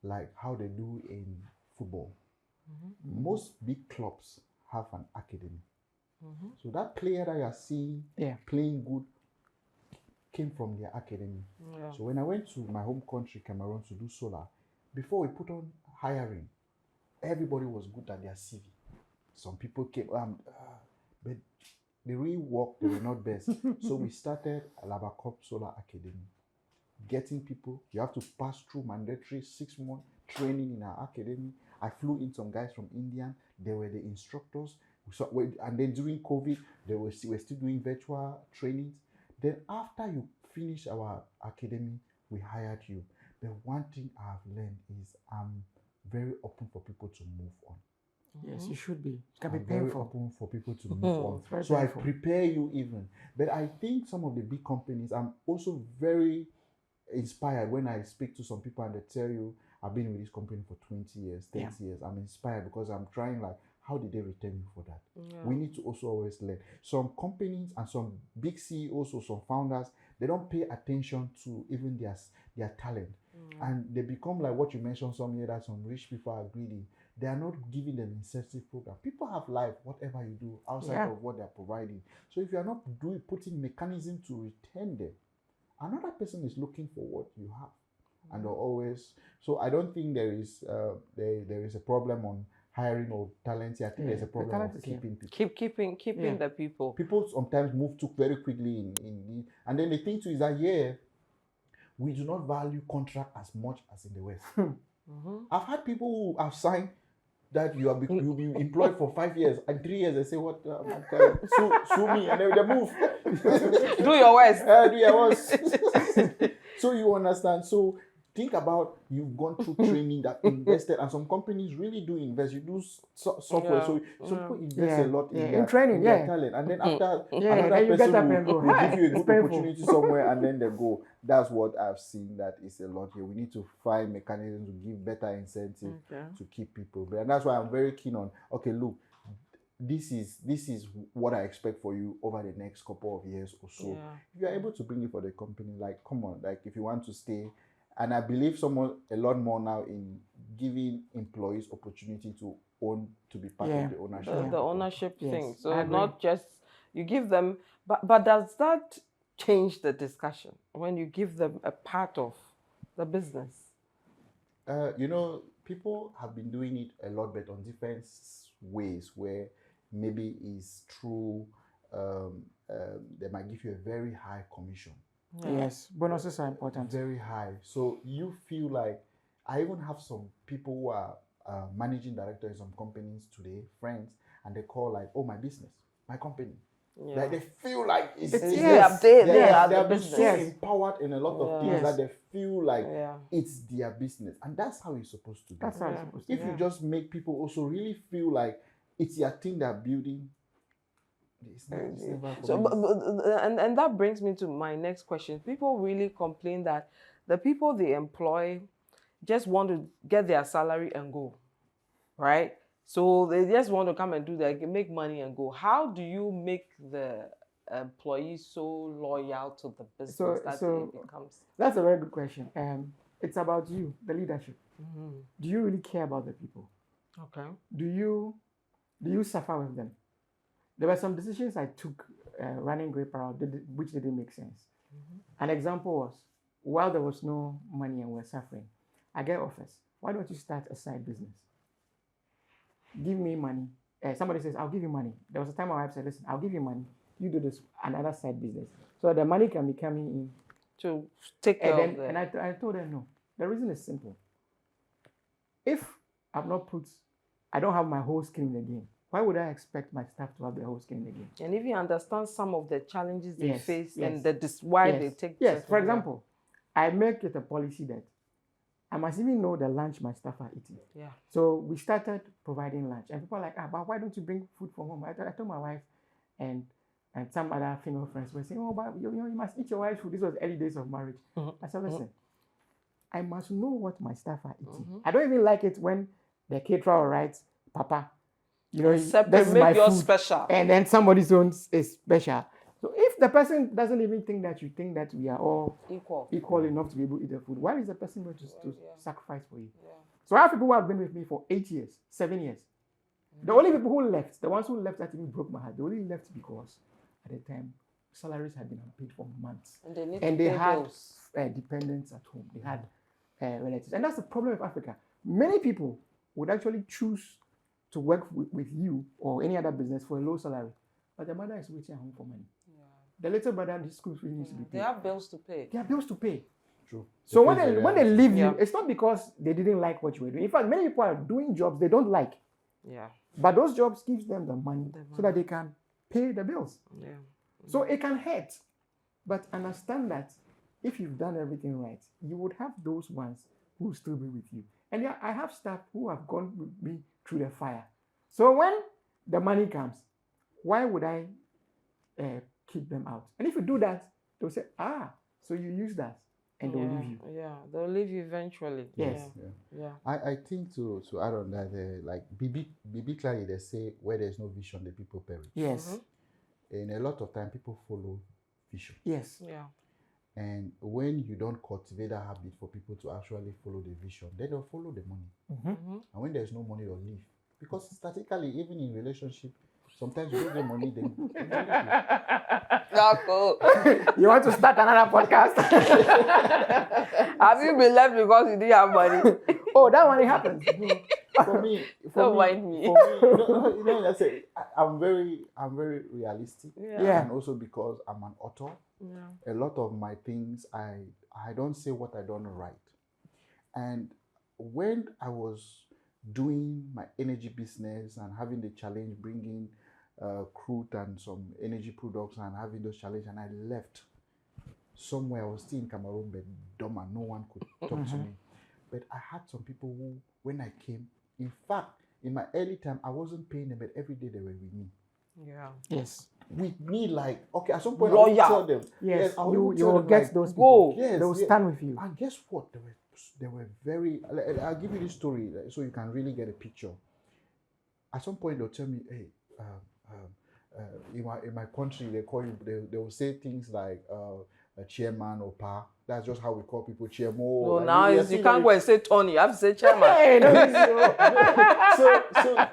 like how they do in football. Most big clubs have an academy. So that player that you are seeing playing good came from their academy. So when I went to my home country, Cameroon, to do solar, before we put on hiring, everybody was good at their CV. Some people came, but the real work, they were not best. So we started Labacop Solar Academy. Getting people, you have to pass through mandatory 6-month training in our academy. I flew in some guys from India. They were the instructors. So, and then during COVID, they were still doing virtual trainings. Then after you finish our academy, we hired you. The one thing I've learned is I'm very open for people to move on. Yes, you should be. It can be I'm very painful. open for people to move on. So painful. I prepare you even. But I think some of the big companies, I'm also very inspired when I speak to some people and they tell you, I've been with this company for 20 years, 30 years. I'm inspired because I'm trying, like, how did they retain you for that? We need to also always learn. Some companies and some big CEOs or some founders, they don't pay attention to even their talent. And they become like what you mentioned some year that some rich people are greedy. They are not giving them incentive program. People have life, whatever you do outside of what they're providing. So if you're not putting mechanism to retain them, another person is looking for what you have. And they're always, so I don't think there is a problem on hiring or talent. I think there's a problem of keeping people. Keeping the people. People sometimes move too very quickly and then the thing too is that we do not value contract as much as in the West. I've had people who have signed that you'll be employed for 5 years and 3 years. They say, "What? Sue me," and they move. Do your worst. Do your worst. So you understand. So think about you've gone through training that invested, and some companies really do invest. You do software, so some people invest a lot in training, their talent, and then after then another you person will give you a good opportunity somewhere, and then they go. That's what I've seen. That is a lot here. We need to find mechanisms to give better incentive to keep people, and that's why I'm very keen on. Okay, look. This is what I expect for you over the next couple of years or so. If you're able to bring it for the company, like, come on, like, if you want to stay, and I believe a lot more now in giving employees opportunity to be part of the ownership. The ownership thing. So not just you give them, but does that change the discussion when you give them a part of the business? People have been doing it a lot, but on different ways where maybe it's true. They might give you a very high commission. Yes, bonuses are important. Very high. So you feel like, I even have some people who are managing directors in some companies today, friends, and they call like, "Oh, my business, my company." Like they feel like they have been so empowered in a lot of things that they feel like it's their business, and that's how it's supposed to be. That's how it's supposed to be. If you just make people also really feel like it's your thing they're building. And that brings me to my next question. People really complain that the people they employ just want to get their salary and go, right? So they just want to come and do that, make money and go. How do you make the employees so loyal to the business it becomes? That's a very good question. It's about you, the leadership. Do you really care about the people? Okay. Do you suffer with them? There were some decisions I took running Great Parrot which didn't make sense. An example was, while there was no money and we're suffering, I get offers. Why don't you start a side business? Give me money. Somebody says, "I'll give you money." There was a time my wife said, "Listen, I'll give you money. You do this, another side business." So the money can be coming in. To take care of them. And I told them, no. The reason is simple. If I don't have my whole skin in the game, why would I expect my staff to have their whole skin in the game? And if you understand some of the challenges they face and why they take... Yes, for example, I make it a policy that I must even know the lunch my staff are eating. Yeah. So we started providing lunch. And people are like, but why don't you bring food from home? I told my wife, and And some other female friends were saying, oh, but you must eat your wife's food. This was early days of marriage. I said, listen, I must know what my staff are eating. I don't even like it when the caterer writes, Papa, this is my food, special. and then somebody's own is special. So if the person doesn't even think that you think that we are all equal enough to be able to eat the food, why is the person going to sacrifice for you? Yeah. So I have people who have been with me for 8 years, 7 years. The only people who left, the ones who left that even broke my heart, they only left because at the time salaries had been unpaid for months. And they had dependents at home. They had relatives. And that's the problem with Africa. Many people would actually choose to work with you or any other business for a low salary. But the mother is waiting at home for money. Yeah. The little brother, the school fees needs to be paid. They have bills to pay. They have bills to pay. True. So when they leave you, it's not because they didn't like what you were doing. In fact, many people are doing jobs they don't like. Yeah. But those jobs gives them the money so that they can pay the bills. Yeah. So it can hurt. But understand that if you've done everything right, you would have those ones who will still be with you. And yeah, I have staff who have gone with me through the fire. So when the money comes, why would I keep them out? And if you do that, they'll say, so you use that, and they'll leave you. Yeah, they'll leave you eventually. Yes. Yeah. I think to add on that, like BB clearly they say, where there's no vision, the people perish. Yes. And a lot of time people follow vision. Yes. Yeah. And when you don't cultivate that habit for people to actually follow the vision, then they'll follow the money. And when there's no money, they'll leave. Because statistically, even in relationship, sometimes you don't get money, then Bako. You want to start another podcast? Have you been left because you didn't have money? Oh, that one, it happens. For me, that's it. I'm very realistic. Yeah. And also because I'm an author, a lot of my things, I don't say what I don't write. And when I was doing my energy business and having the challenge, bringing crude and some energy products and having those challenges, and I left somewhere. I was still in Cameroon, but dumb and no one could talk to me. But I had some people who, when I came, in fact, in my early time, I wasn't paying them, but every day they were with me. Yeah. Yes. With me, like, okay, at some point, I will tell them. Yes, I you will them, get like, those people. Yes, they will stand with you. And guess what? They were very. I'll give you this story so you can really get a picture. At some point, they'll tell me, hey, in my country, they call you. They will say things like a chairman or pa. That's just how we call people, chairman. No, like, now you can't go and say Tony. You have to say chairman. Hey, so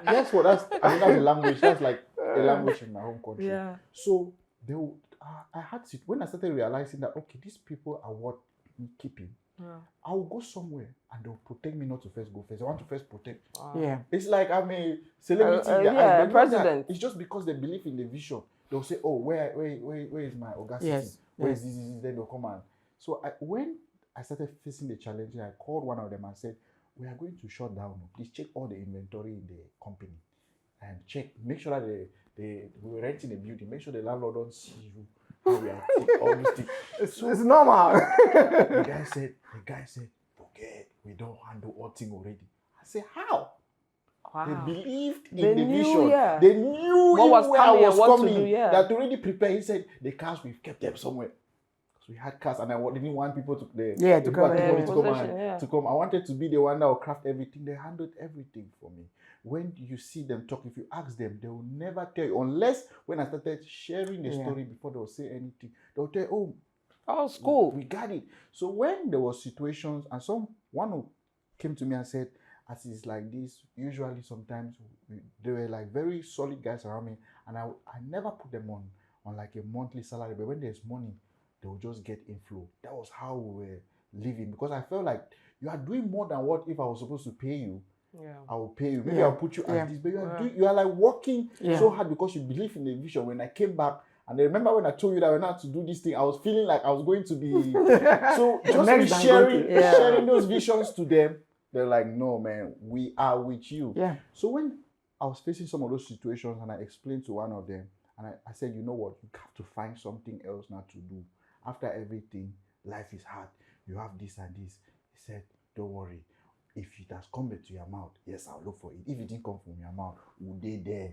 guess what? That's a language. That's like a language in my home country. Yeah. So I had to, when I started realizing that, okay, these people are what me keeping. I will go somewhere and they'll protect me not to first go first. I want to first protect. Yeah. It's like I'm a celebrity. President. It's just because they believe in the vision. They'll say, oh, where is my audacity? Yes. Where is this? Then they'll come and. So when I started facing the challenge, I called one of them and said, we are going to shut down. Please check all the inventory in the company and make sure that we're renting a building. Make sure the landlord don't see you. We are all these things. It's normal. The guy said, okay, we don't handle all things already. I said, how? Wow. They believed in the vision. Yeah. They knew what was where I was coming. To do, yeah. That already prepared. He said, the cars, we've kept them somewhere. So we had cars and I didn't want people to come. I wanted to be the one that would craft everything. They handled everything for me. When you see them talk, if you ask them, they will never tell you. Unless when I started sharing the story before they will say anything, they'll tell you, oh, school. We got it. So when there were situations, and one who came to me and said, as it's like this, usually sometimes they were like very solid guys around me, and I never put them on like a monthly salary, but when there's money, they will just get inflow. That was how we were living, because I felt like you are doing more than what if I was supposed to pay you. Yeah. I will pay you. Maybe I'll put you at this, but you are like working so hard because you believe in the vision. When I came back, and I remember when I told you that we're not to do this thing, I was feeling like I was going to be. So just sharing those visions to them, they're like, no, man, we are with you. Yeah. So when I was facing some of those situations and I explained to one of them, and I said, you know what, you have to find something else now to do. After everything, life is hard. You have this and this. He said, don't worry. If it has come back to your mouth, yes, I'll look for it. If it didn't come from your mouth, would they there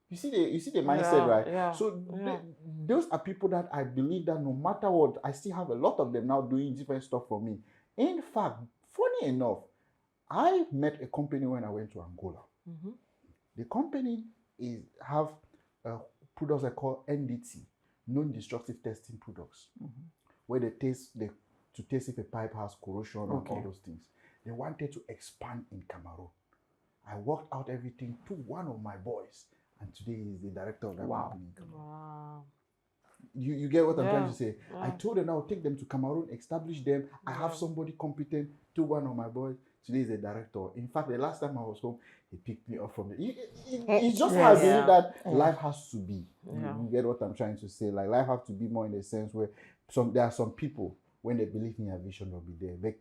You see the mindset, right? Yeah. So those are people that I believe that no matter what, I still have a lot of them now doing different stuff for me. In fact, funny enough, I met a company when I went to Angola. Mm-hmm. The company have products I call NDT, non-destructive testing products, where they test if a pipe has corrosion and all those things. They wanted to expand in Cameroon. I worked out everything to one of my boys, and today he is the director of that company in Cameroon. Wow. You get what I'm trying to say? Yeah. I told them I would take them to Cameroon, establish them. I have somebody competent to one of my boys. Today is the director. In fact, the last time I was home, he picked me up from the. It's just how I believe that life has to be. You get what I'm trying to say? Like life has to be more in the sense where there are some people when they believe in your vision, they'll be there. But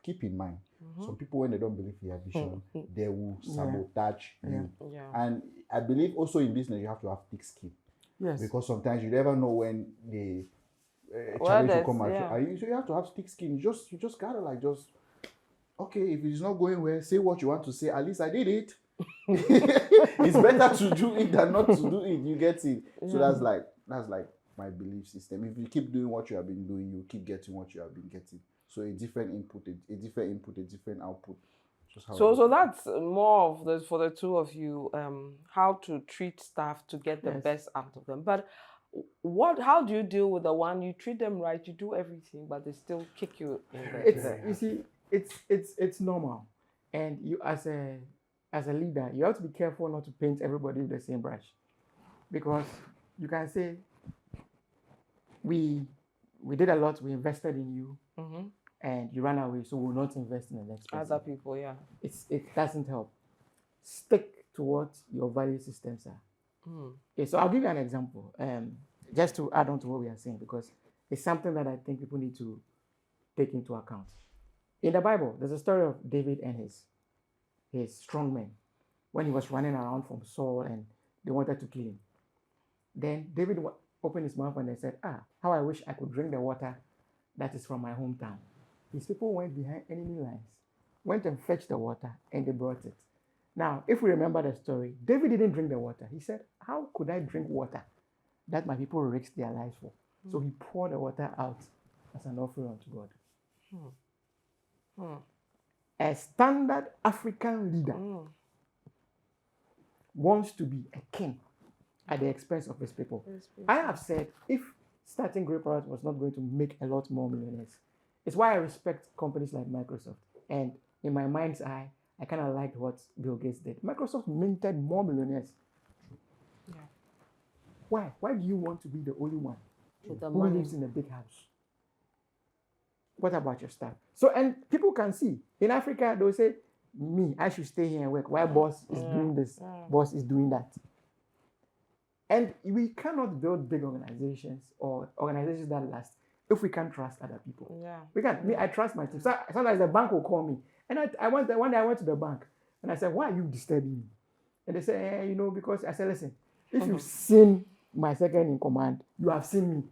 keep in mind, some people when they don't believe in your vision, they will sabotage you. Yeah. And I believe also in business you have to have thick skin. Yes. Because sometimes you never know when the challenge will come at you. So you have to have thick skin. You just gotta okay, if it's not going well, say what you want to say. At least I did it. It's better to do it than not to do it. You get it? So that's like my belief system. If you keep doing what you have been doing, you keep getting what you have been getting. So a different input, a different output. So that's more of for the two of you, how to treat staff to get the best out of them. But how do you deal with the one you treat them right, you do everything, but they still kick you in the You see, it's normal, and you as a leader, you have to be careful not to paint everybody with the same brush, because you can say we did a lot, we invested in you, and you ran away, so we'll not invest in the next person. Other people, yeah. It doesn't help. Stick to what your value systems are. Okay, so I'll give you an example, just to add on to what we are saying, because it's something that I think people need to take into account. In the Bible, there's a story of David and his strong men when he was running around from Saul and they wanted to kill him. Then David opened his mouth and they said, how I wish I could drink the water that is from my hometown. His people went behind enemy lines, went and fetched the water, and they brought it. Now, if we remember the story, David didn't drink the water. He said, how could I drink water that my people risked their lives for? So he poured the water out as an offering unto God. A standard African leader wants to be a king at the expense of his people. I have said, if starting Great Parrot was not going to make a lot more millionaires, it's why I respect companies like Microsoft. And in my mind's eye, I kind of liked what Bill Gates did. Microsoft minted more millionaires. Yeah. Why? Why do you want to be the only one who lives in a big house? What about your staff? So, and people can see. In Africa, they'll say, I should stay here and work. Why boss is doing this? Boss is doing that. And we cannot build big organizations or organizations that last if we can't trust other people. Yeah. We can't. I trust my team. So, sometimes the bank will call me. And one day I went to the bank and I said, why are you disturbing me? And they said, because I said, listen, if you've seen my second in command, you have seen me.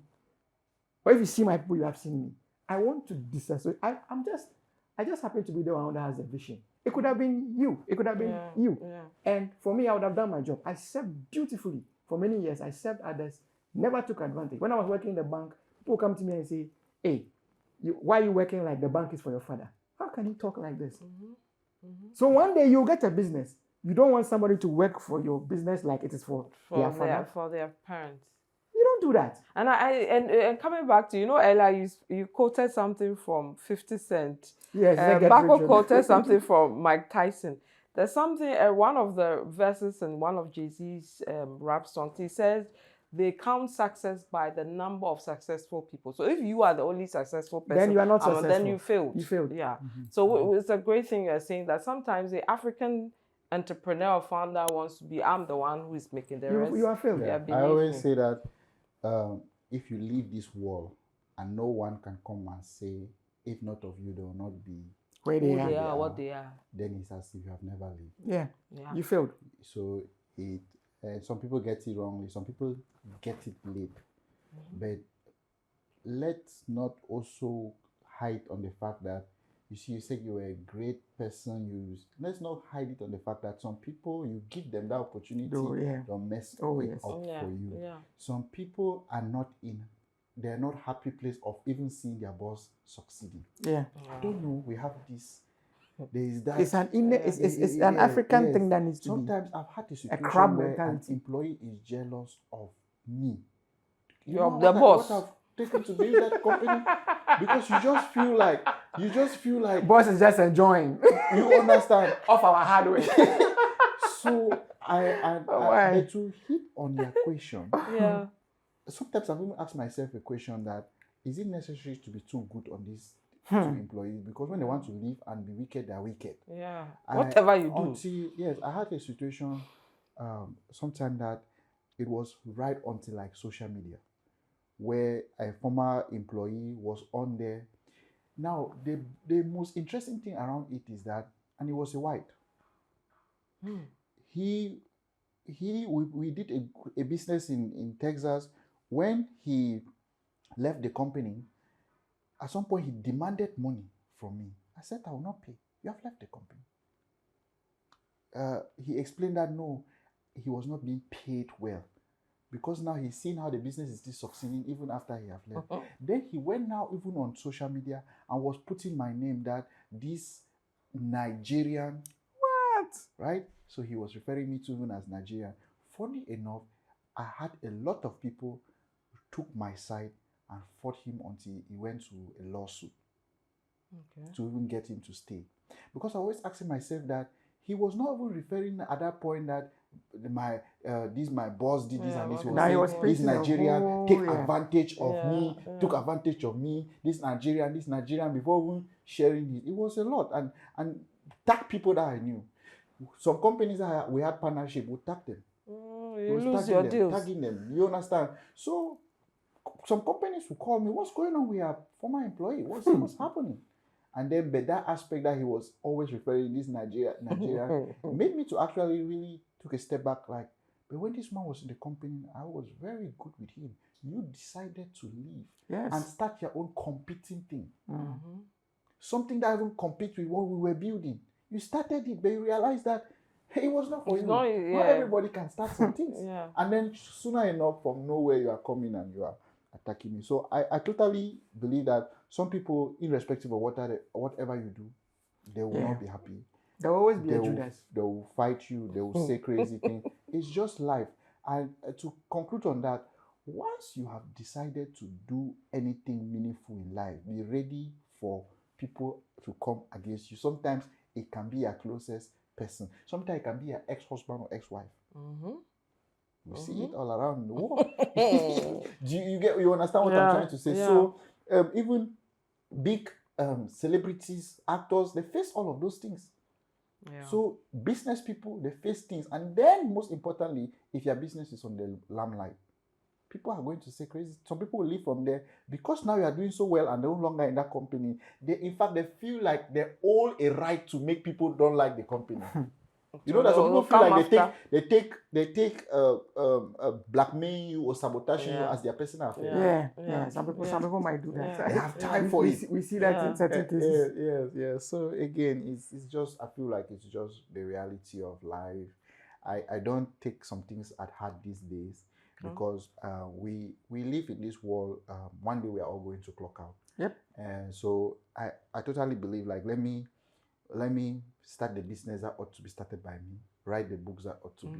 Or if you see my people, you have seen me. I want to disassociate. I just happen to be the one that has a vision. It could have been you. It could have been you. Yeah. And for me, I would have done my job. I served dutifully for many years. I served others, never took advantage. When I was working in the bank, people come to me and say, hey, why are you working like the bank is for your father? How can you talk like this? So one day you'll get a business. You don't want somebody to work for your business like it is for their father. For their parents. You don't do that. And and coming back to, Ella, you quoted something from 50 Cent. Yes. Bako quoted something from Mike Tyson. There's something, one of the verses in one of Jay-Z's rap songs, he says, they count success by the number of successful people. So if you are the only successful person, then you are not successful. Then you failed. You failed. Yeah. So it's a great thing you're saying that sometimes the African entrepreneur or founder wants to be, I'm the one who is making the rest. You are failed. Yeah. I always say that if you leave this world and no one can come and say, if not of you, they will not be where they are, what they are, then it's as if you have never lived. Yeah. You failed. So some people get it wrongly, some people get it late. But let's not also hide on the fact that You see, you say you were a great person. Let's not hide it on the fact that some people, you give them that opportunity, they'll mess it up for you. Yeah. Some people are they're not happy place of even seeing their boss succeeding. Yeah. I don't know. We have this. There is that. It's an African thing that needs to Sometimes I've had a situation where mentality. an employee is jealous of me. You're the boss. What I've taken to build that company, because you just feel like boss is just enjoying. You understand? Off our hard work. So but to hit on your question, yeah. Sometimes I've even asked myself a question that is it necessary to be too good on these two employees? Because when they want to leave and be wicked, they're wicked. Yeah. Whatever you do. Yes, I had a situation sometime that it was right until like social media, where a former employee was on there. Now, the most interesting thing around it is that, and he was a white. We did a business in Texas. When he left the company, at some point he demanded money from me. I said, I will not pay. You have left the company. He explained that no, he was not being paid well, because now he's seen how the business is still succeeding even after he have left. Then he went now even on social media and was putting my name, that this Nigerian, right? So he was referring me to even as Nigerian. Funny enough, I had a lot of people who took my side and fought him until he went to a lawsuit to even get him to stay. Because I always asking myself that he was not even referring at that point that my boss did this and this. He was saying, this Nigerian take advantage of me, took advantage of me. This Nigerian, before even sharing it. It was a lot, and tag people that I knew. Some companies that we had partnership, we tag them. You lose your deals. Tagging them. You understand? So some companies will call me, what's going on with your former employee? What's happening? And then, but that aspect that he was always referring this Nigeria made me to actually really took a step back. Like, but when this man was in the company, I was very good with him. You decided to leave and start your own competing thing. Something that even compete with what we were building. You started it, but you realized that it was not for you. Not everybody can start some things. And then sooner enough, from nowhere, you are coming and you are attacking me. So I totally believe that some people, irrespective of whatever you do, they will not be happy. There will always be a Judas. They will fight you. They will say crazy things. It's just life. And to conclude on that, once you have decided to do anything meaningful in life, be ready for people to come against you. Sometimes it can be your closest person. Sometimes it can be your ex-husband or ex-wife. We see it all around the world. You understand what I'm trying to say? So even big celebrities, actors, they face all of those things. So business people, they face things. And then most importantly, if your business is on the limelight, people are going to say crazy. Some people will leave from there because now you are doing so well and they're no longer in that company. In fact, they feel like they're all a right to make people don't like the company. You know that some people feel like they take blackmail you or sabotage you as their personal affair. Some people might do that. They have time for it. We see that in certain cases. So again, it's just, I feel like it's just the reality of life. I don't take some things at heart these days. Because we live in this world, one day we are all going to clock out. And so I totally believe, like, let me start the business that ought to be started by me, write the books that ought to be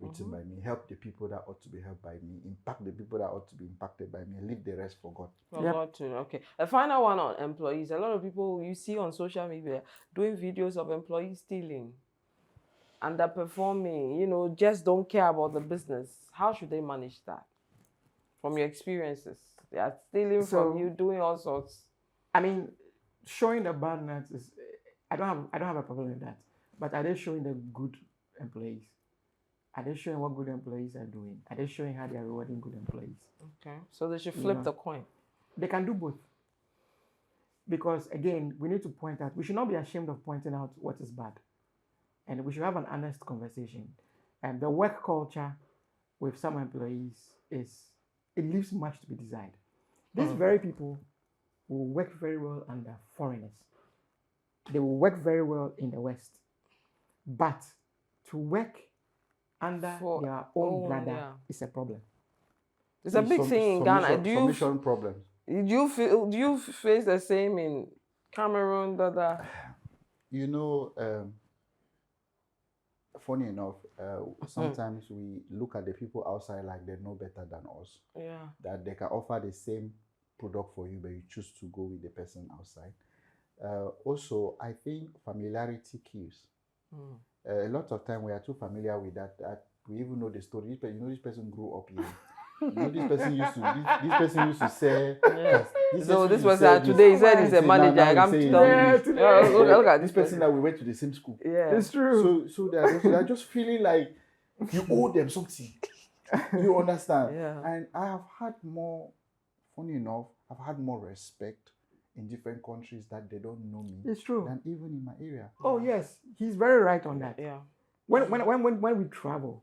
written by me, help the people that ought to be helped by me, impact the people that ought to be impacted by me, and leave the rest for God. God too. Okay. The final one on employees. A lot of people you see on social media doing videos of employees stealing, underperforming, just don't care about the business. How should they manage that? From your experiences, they are stealing from you, doing all sorts. I mean, showing the bad nuts is, I don't have a problem with that. But are they showing the good employees? Are they showing what good employees are doing? Are they showing how they are rewarding good employees? Okay, so they should flip the coin. They can do both. Because again, we need to point out, we should not be ashamed of pointing out what is bad. And we should have an honest conversation. And the work culture with some employees it leaves much to be desired. These very people will work very well under foreigners. they will work very well in the West. But to work under For their own own, brother yeah. is a problem. It's a big thing in Ghana. Submission problems. Do you face the same in Cameroon, Dada? You know, funny enough, sometimes we look at the people outside like they know better than us. Yeah. That they can offer the same product for you, but you choose to go with the person outside. Also, I think familiarity kills. A lot of time we are too familiar with that we even know the story. This person grew up here. This person used to say. Yeah. So this was today he said he's a manager. I come to tell you. Look at this person that we went to the same school. Yeah, it's true. So they're just feeling like you owe them something. You understand? Yeah. And I have had more. Funny enough, I've had more respect in different countries that they don't know me. It's true. Than even in my area. Oh yes, he's very right on that. Yeah. When we travel,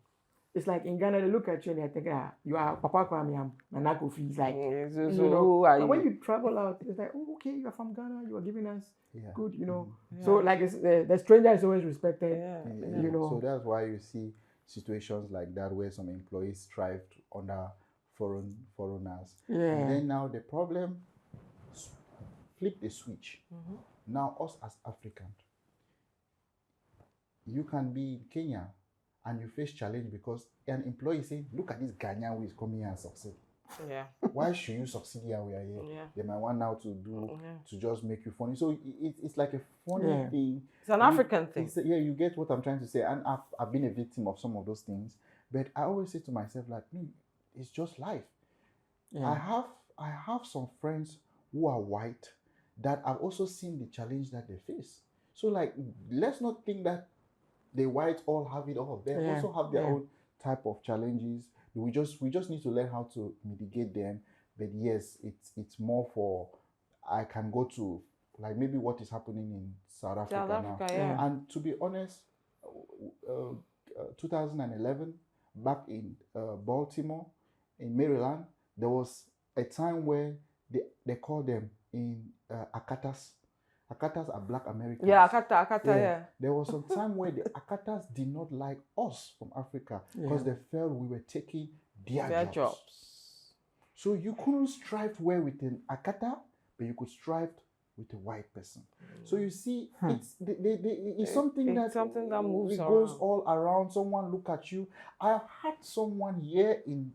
it's like in Ghana they look at you and they think, you are Papa Kwame, I'm Nana Kofi. It's like, who are you? When you travel out, it's like, oh, okay, you're from Ghana, you are giving us good, Yeah. So like the stranger is always respected. Yeah. So that's why you see situations like that where some employees thrive under foreigners. Yeah. And then now the problem, flip the switch. Now us as Africans, you can be in Kenya and you face challenge because an employee is saying, look at this Ghanaian who is coming here and succeed. Yeah. Why should you succeed here? We are here. Yeah. They might want now to just make you funny. So it's like a funny thing. It's an African thing. You get what I'm trying to say. And I've been a victim of some of those things. But I always say to myself, like, no, it's just life. Yeah. I have some friends who are white that I've also seen the challenge that they face. So like, let's not think that the whites all have it all. They also have their own type of challenges. We just need to learn how to mitigate them. But yes, it's more for, I can go to like maybe what is happening in South Africa now. Yeah. And to be honest, 2011, back in Baltimore, in Maryland, there was a time where they called them in Akatas. Akatas are Black Americans. Yeah, Akata, yeah. There was some time where the Akatas did not like us from Africa because they felt we were taking their jobs. So you couldn't strive well with an Akata, but you could strive with a white person. So you see, it's something that moves around. It goes all around. Someone look at you. I have had someone here in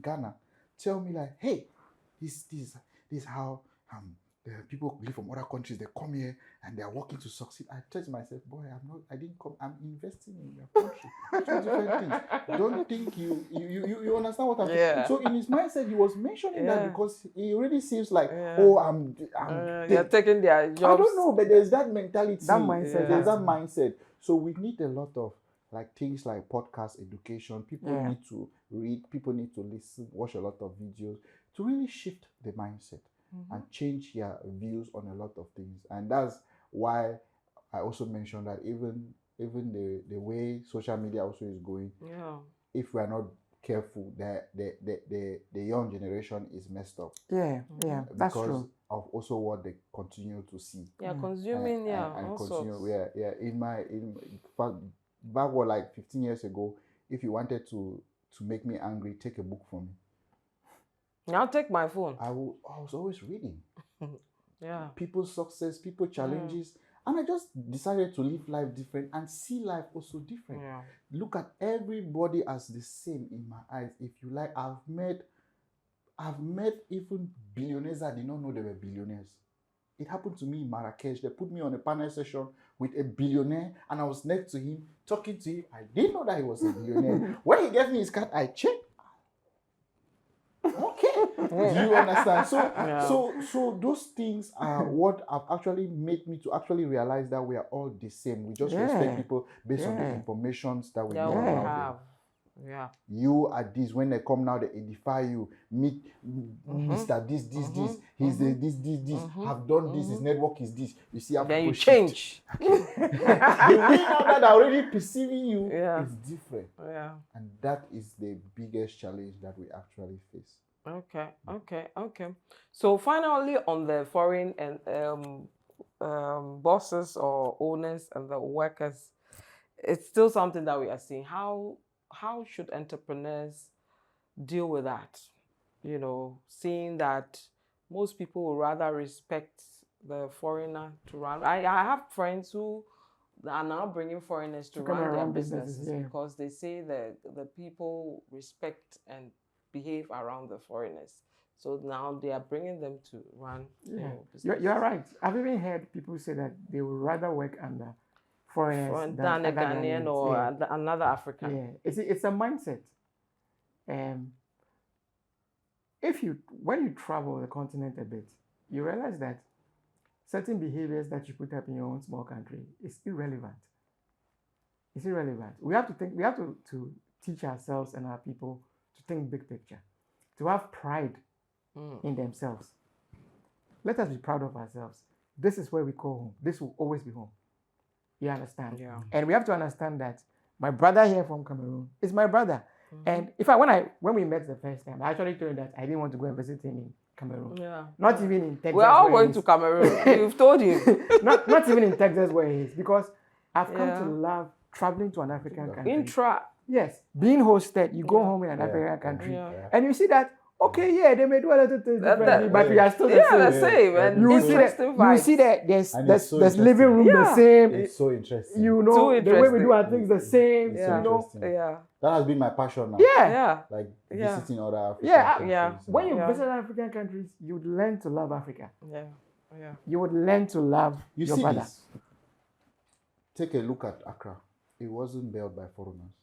Ghana tell me like, hey, this is how the people live from other countries, they come here and they are working to succeed. I tell myself, boy, I didn't come, I'm investing in your country. Two different things. Don't think you understand what I'm saying. So in his mindset, he was mentioning that because he already seems like, they're taking their jobs. I don't know, but there's that mentality. That mindset. There's that mindset. So we need a lot of like things like podcast education. People need to read, people need to listen, watch a lot of videos to really shift the mindset. And change your views on a lot of things. And that's why I also mentioned that even the way social media also is going, if we are not careful, the young generation is messed up. Because That's true. of also what they continue to see. Consuming, and continue. In fact, back like 15 years ago, if you wanted to make me angry, take a book from me. I'll take my phone. I was always reading. People's success, people's challenges. And I just decided to live life different and see life also different. Look at everybody as the same in my eyes. If you like, I've met even billionaires that did not know they were billionaires. It happened to me in Marrakesh. They put me on a panel session with a billionaire and I was next to him, talking to him. I didn't know that he was a billionaire. When he gave me his card, I checked. Okay. You understand? So those things are what have actually made me to actually realize that we are all the same. We just respect people based on the information that we know about them. You are this. When they come now, they edify you. Meet Mr. This. He's this. Have done this. His network is this. You see how then you shift. change. The way now that are already perceiving you is different. And that is the biggest challenge that we actually face. Okay. So finally, on the foreign and bosses or owners and the workers, it's still something that we are seeing. How should entrepreneurs deal with that? You know, seeing that most people would rather respect the foreigner to run. I have friends who are now bringing foreigners to run their businesses because they say that the people respect and behave around the foreigners. So now they are bringing them to run. You're right. I've even heard people say that they would rather work under foreigners than a Ghanaian or another African. Yeah, it's a mindset. When you travel the continent a bit, you realize that certain behaviors that you put up in your own small country is irrelevant. It's irrelevant. We have to teach ourselves and our people to think big picture, to have pride in themselves. Let us be proud of ourselves. This is where we call home. This will always be home. You understand? Yeah. And we have to understand that my brother here from Cameroon is my brother. And when we met the first time, I actually told him that I didn't want to go and visit him in Cameroon. Yeah. Not even in Texas. We're all going to Cameroon. You've told him. not even in Texas where he is, because I've come to love traveling to an African country. Yes. Being hosted, you go home in an African country. Yeah. And you see that, okay, they may do a little things differently, but we are still the same. And you see that there's living room the same. It's so interesting. You know, the way we do our things the same. It's so interesting. That has been my passion now. Yeah. Like visiting other African countries. When you visit African countries, you would learn to love Africa. Yeah. You would learn to love your brother. This? Take a look at Accra. It wasn't built by foreigners.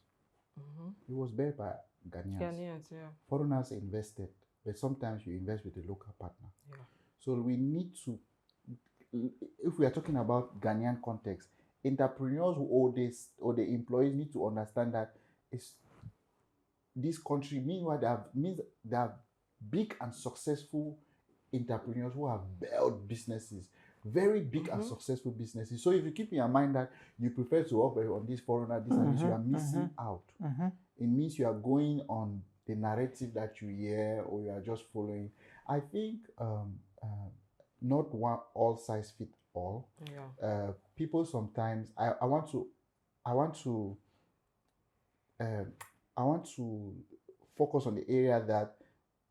It was built by Ghanaians. Foreigners invested, but sometimes you invest with a local partner. So we need to, if we are talking about Ghanaian context, entrepreneurs or the employees need to understand that this country, meanwhile, they have big and successful entrepreneurs who have built businesses, very big and successful businesses. So if you keep in your mind that you prefer to operate on this foreigner, this and this, you are missing out. It means you are going on the narrative that you hear, or you are just following. I think not one all size fit all. People sometimes I want to focus on the area that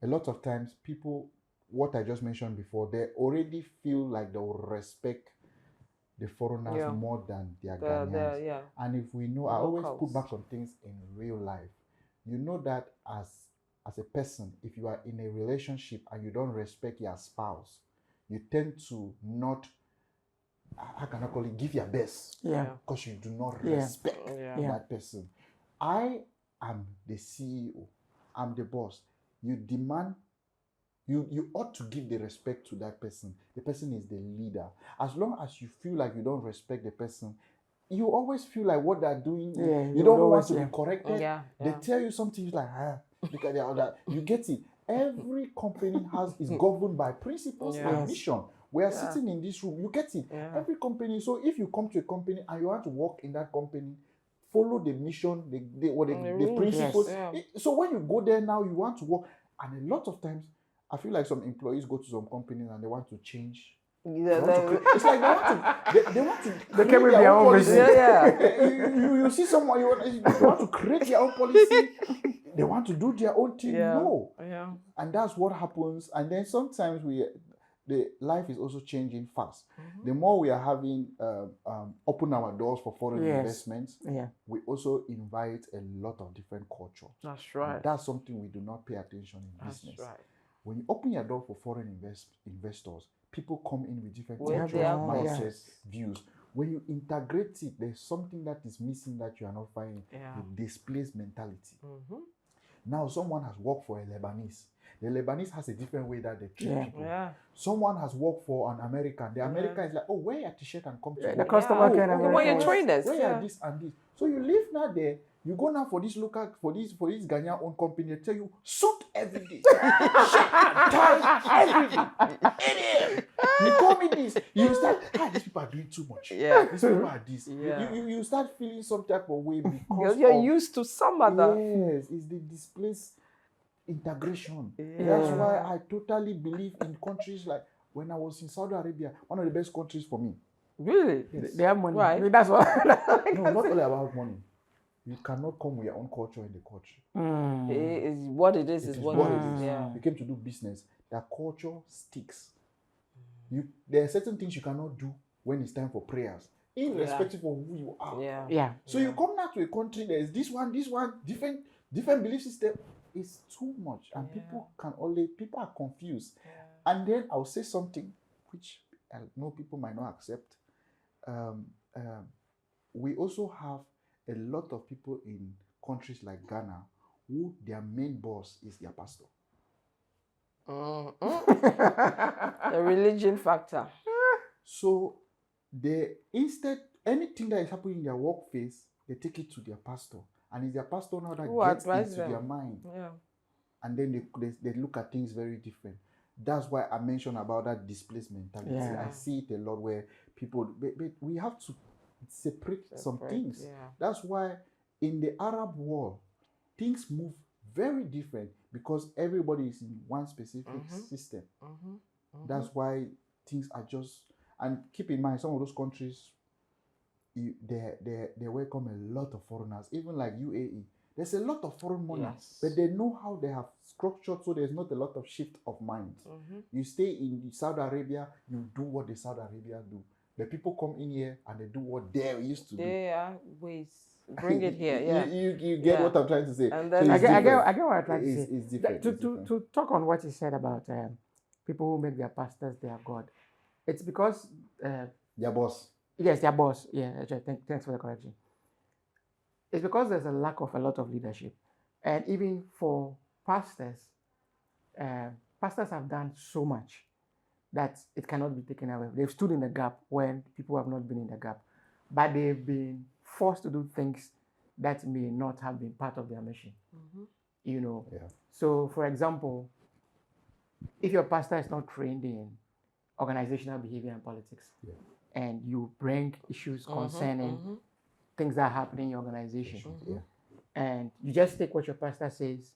a lot of times people, what I just mentioned before, they already feel like they will respect the foreigners more than their Ghanaians. And if we know, I always put back on things in real life. You know that as a person, if you are in a relationship and you don't respect your spouse, you tend to not, how can I call it, give your best. Because you do not respect that person. I am the CEO. I'm the boss. You demand, you ought to give the respect to that person. The person is the leader. As long as you feel like you don't respect the person, you always feel like what they're doing, you don't want to be corrected. They tell you something, you're like, look at the other. You get it. Every company is governed by principles and mission. We are sitting in this room. You get it. Every company. So if you come to a company and you want to work in that company, follow the mission, the principles. So when you go there now, you want to work. And a lot of times, I feel like some employees go to some companies and they want to change. It's like they want to create their own policy. You see someone, you want to create their own policy. They want to do their own thing. No. And that's what happens. And then sometimes the life is also changing fast. The more we are having open our doors for foreign investments, we also invite a lot of different cultures. That's right. And that's something we do not pay attention in business. That's right. When you open your door for foreign investors, people come in with different cultures, mindsets, views. When you integrate it, there's something that is missing that you are not finding. The displaced mentality. Now, someone has worked for a Lebanese. The Lebanese has a different way that they treat people. Someone has worked for an American. The American is like, oh, wear your t-shirt and come to work. The customer can wear your trainers. Wear this and this. So you live now there. You go now for this Ghanaian owned company. They tell you suit every day, shirt and tie every day. You call me this. You start. These people are doing too much. These people are this. You start feeling some type of way because you're used to some other. Yes, it's the displaced integration. That's why I totally believe in countries like When I was in Saudi Arabia, one of the best countries for me. Really? Yes. They have money. Right. I mean, that's what. No, not only about money. You cannot come with your own culture in the country. It is what it is. It Is is what what it it is. is. Yeah. You came to do business. That culture sticks. There are certain things you cannot do when it's time for prayers, irrespective of who you are. Yeah. Yeah. So you come now to a country, there's this one, different belief system. It's too much, and people are confused. And then I'll say something which I know people might not accept. We also have a lot of people in countries like Ghana who their main boss is their pastor. The religion factor. So instead anything that is happening in their workplace, they take it to their pastor, and it's their pastor now that gets into their mind. Yeah. And then they look at things very different. That's why I mentioned about that displaced mentality. Yeah. I see it a lot where people, but we have to separate some things. Yeah. That's why in the Arab world, things move very different because everybody is in one specific system. That's why things are just, and keep in mind, some of those countries, they welcome a lot of foreigners, even like UAE. There's a lot of foreign money, but they know how they have structured so there's not a lot of shift of minds. You stay in Saudi Arabia, you do what the Saudi Arabia do. The people come in here and they do what they used to do. Yeah, ways. Bring it here. Yeah. You get what I'm trying to say. And then So I it's get different. what I'm trying to say. It's different. To talk on what you said about people who make their pastors their God, it's because Their boss. yes, their boss. Yeah, actually, thanks for the correction. It's because there's a lack of a lot of leadership, and even for pastors, pastors have done so much that it cannot be taken away. They've stood in the gap when people have not been in the gap, but they've been forced to do things that may not have been part of their mission. You know. Yeah. So, for example, if your pastor is not trained in organizational behavior and politics, and you bring issues concerning things that are happening in your organization, and you just take what your pastor says,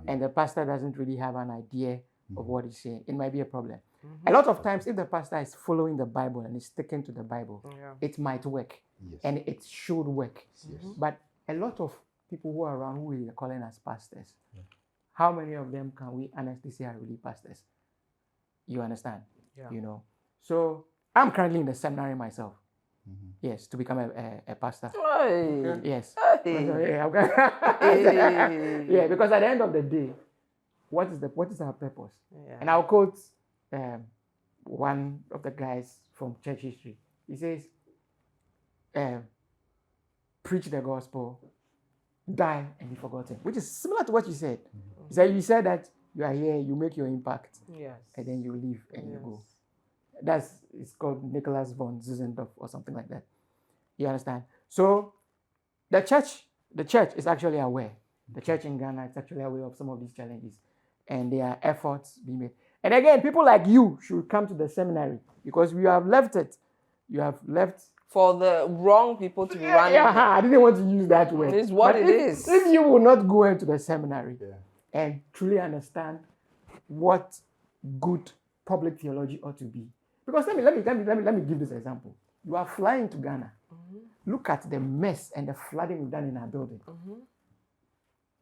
and the pastor doesn't really have an idea of what he's saying, it might be a problem. A lot of times, if the pastor is following the Bible and is sticking to the Bible, it might work, and it should work. But a lot of people who are around who we are calling as pastors, how many of them can we honestly say are really pastors? You understand? You know. So I'm currently in the seminary myself. Yes, to become a pastor. Hey. Yes. Hey. Yeah, because at the end of the day, what is our purpose? And I'll quote one of the guys from church history. He says, preach the gospel, die and be forgotten, which is similar to what you said. You said that you are here, you make your impact, and then you leave and you go. It's called Nicholas von Zuzendorf or something like that. You understand? So the church is actually aware. The church in Ghana is actually aware of some of these challenges, and there are efforts being made. And again, people like you should come to the seminary because you have left it. You have left for the wrong people to be running. I didn't want to use that word. It's what it is. If you will not go into the seminary and truly understand what good public theology ought to be, because let me give this example. You are flying to Ghana. Look at the mess and the flooding we've done in our building,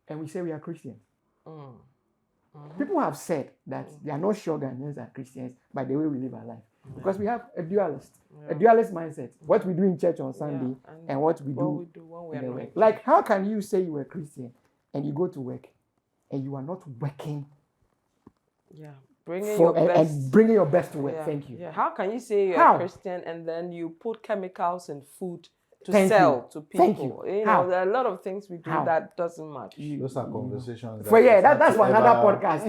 and we say we are Christians. People have said that they are not sure Ghanaians are Christians by the way we live our life. Because we have a dualist mindset. What we do in church on Sunday and what we do in the work. Like, how can you say you are a Christian and you go to work and you are not working? Bringing your best to work. Thank you. How can you say you're a Christian and then you put chemicals in food to sell to people? Thank you. You know, there are a lot of things we do that doesn't match. Those are conversations. That's for another podcast.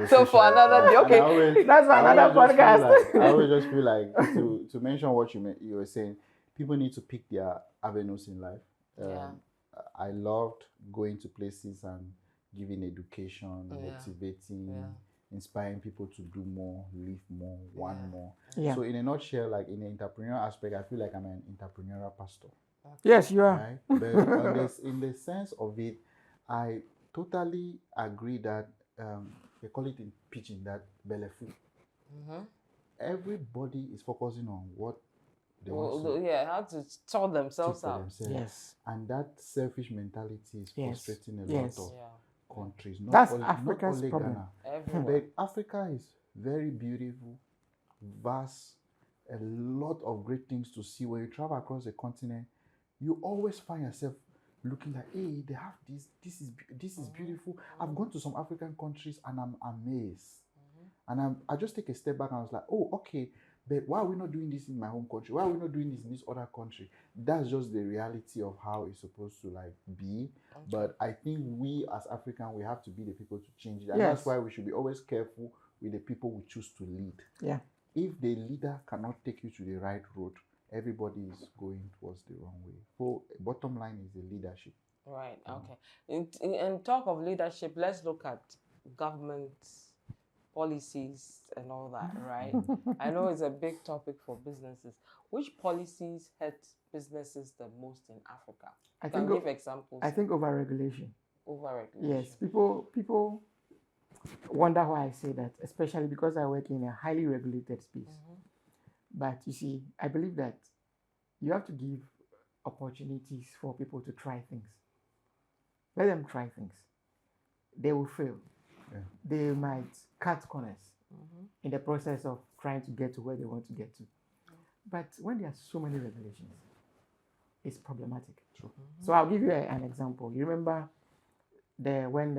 So for another day, that's for another podcast. I always just feel like to mention what you were saying, people need to pick their avenues in life. I loved going to places and giving education, motivating, inspiring people to do more, live more, want more. So in a nutshell, like in the entrepreneurial aspect, I feel like I'm an entrepreneurial pastor. Yes, you are. Right? But in the sense of it, I totally agree that they call it in pitching that belly food. everybody is focusing on what they want to how to sort themselves for out. themselves. Yes. And that selfish mentality is Yes. frustrating a Yes. lot of Yeah. countries. That's Not Africa's only problem. Ghana. Everywhere. But Africa is very beautiful, vast, a lot of great things to see. When you travel across the continent, you always find yourself looking like, hey, they have this. This is beautiful. I've gone to some African countries and I'm amazed. And I just take a step back and I was like, oh, okay, but why are we not doing this in my home country? Why are we not doing this in this other country? That's just the reality of how it's supposed to like be. Okay. But I think we as African, we have to be the people to change it. And that's why we should be always careful with the people we choose to lead. Yeah. If the leader cannot take you to the right road, everybody is going towards the wrong way. So bottom line is the leadership. Right, okay. In talk of leadership, let's look at government policies and all that, right? I know it's a big topic for businesses. Which policies hurt businesses the most in Africa? I can give examples. I think overregulation. Overregulation. Yes, people wonder why I say that, especially because I work in a highly regulated space. But you see, I believe that you have to give opportunities for people to try things. Let them try things. They will fail. Yeah. They might cut corners in the process of trying to get to where they want to get to. But when there are so many regulations, it's problematic. True. So I'll give you an example. You remember when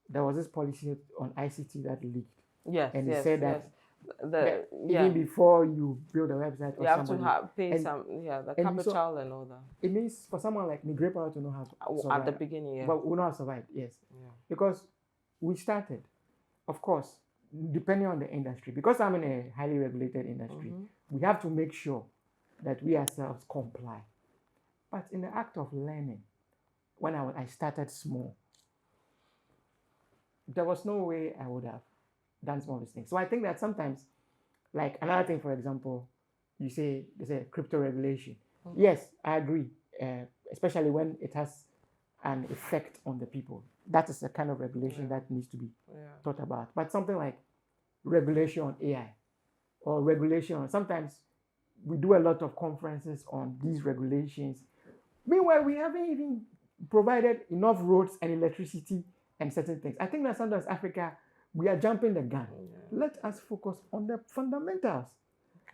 there was this policy on ICT that leaked? Yes. And it said that even before you build a website, you have to pay some, the capital and all that. It means for someone like me, great power to know how to survive. At the beginning, but we know how to survive, yes. Yeah. Because we started, of course, depending on the industry. Because I'm in a highly regulated industry, we have to make sure that we ourselves comply. But in the act of learning, when I started small, there was no way I would have done some of these things. So I think that sometimes, like another thing, for example, there's a crypto regulation. Yes, I agree, especially when it has an effect on the people. That is the kind of regulation that needs to be thought about. But something like regulation on AI or regulation on, sometimes we do a lot of conferences on these regulations. Meanwhile, we haven't even provided enough roads and electricity and certain things. I think that sometimes Africa, we are jumping the gun. Yeah. Let us focus on the fundamentals.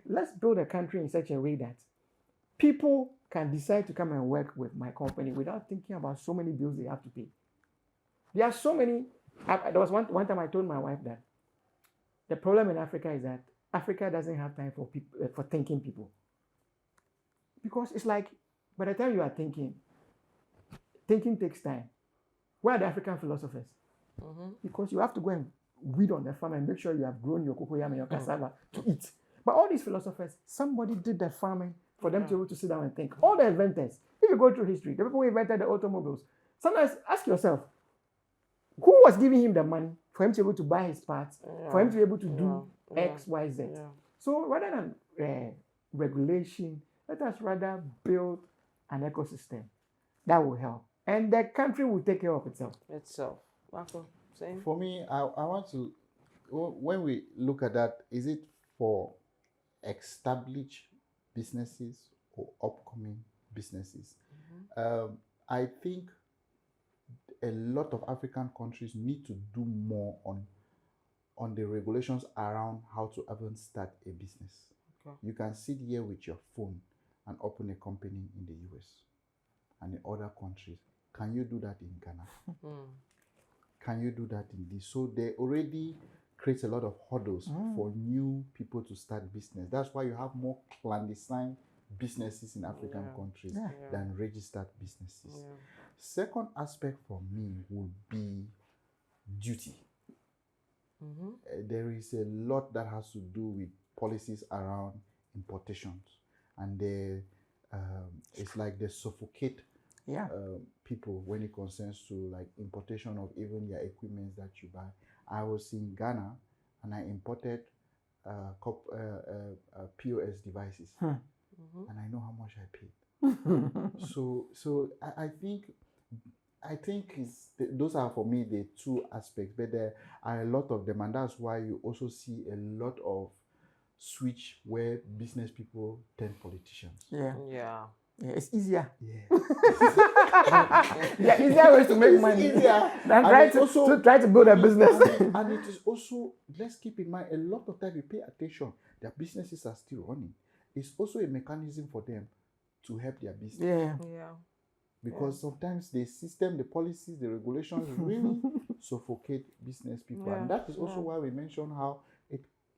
Let's build a country in such a way that people can decide to come and work with my company without thinking about so many bills they have to pay. There are so many. There was one time I told my wife that the problem in Africa is that Africa doesn't have time for people for thinking people. Because it's like by the time you are thinking takes time. Where are the African philosophers? Because you have to go and weed on the farm and make sure you have grown your cocoyam and your cassava to eat. But all these philosophers, somebody did the farming for them to be able to sit down and think. All the inventors, if you go through history, the people who invented the automobiles, sometimes ask yourself, who was giving him the money for him to be able to buy his parts, for him to be able to do X, Y, Z? So rather than regulation, let us rather build an ecosystem that will help. And the country will take care of itself. Bako, same. For me, I want to, when we look at that, is it for established businesses or upcoming businesses? I think a lot of African countries need to do more on the regulations around how to even start a business. Okay. You can sit here with your phone and open a company in the US and in other countries. Can you do that in Ghana? Can you do that in this? So they already create a lot of hurdles for new people to start business. That's why you have more clandestine businesses in African countries than registered businesses. Second aspect for me would be duty. There is a lot that has to do with policies around importations, and it's like they suffocate people when it concerns to like importation of even your equipment that you buy. I was in Ghana and I imported POS devices, and I know how much I paid. So I think I think those are for me the two aspects, but there are a lot of them, and that's why you also see a lot of switch where business people turn politicians. Yeah. Yeah. Yeah, it's easier. Yeah. Yeah, easier ways to make It's money easier. than And try to build a business. and it is also, let's keep in mind, a lot of time you pay attention, their businesses are still running. It's also a mechanism for them to help their business. Yeah. Yeah. Because sometimes the system, the policies, the regulations really suffocate business people. Yeah. And that is also why we mention how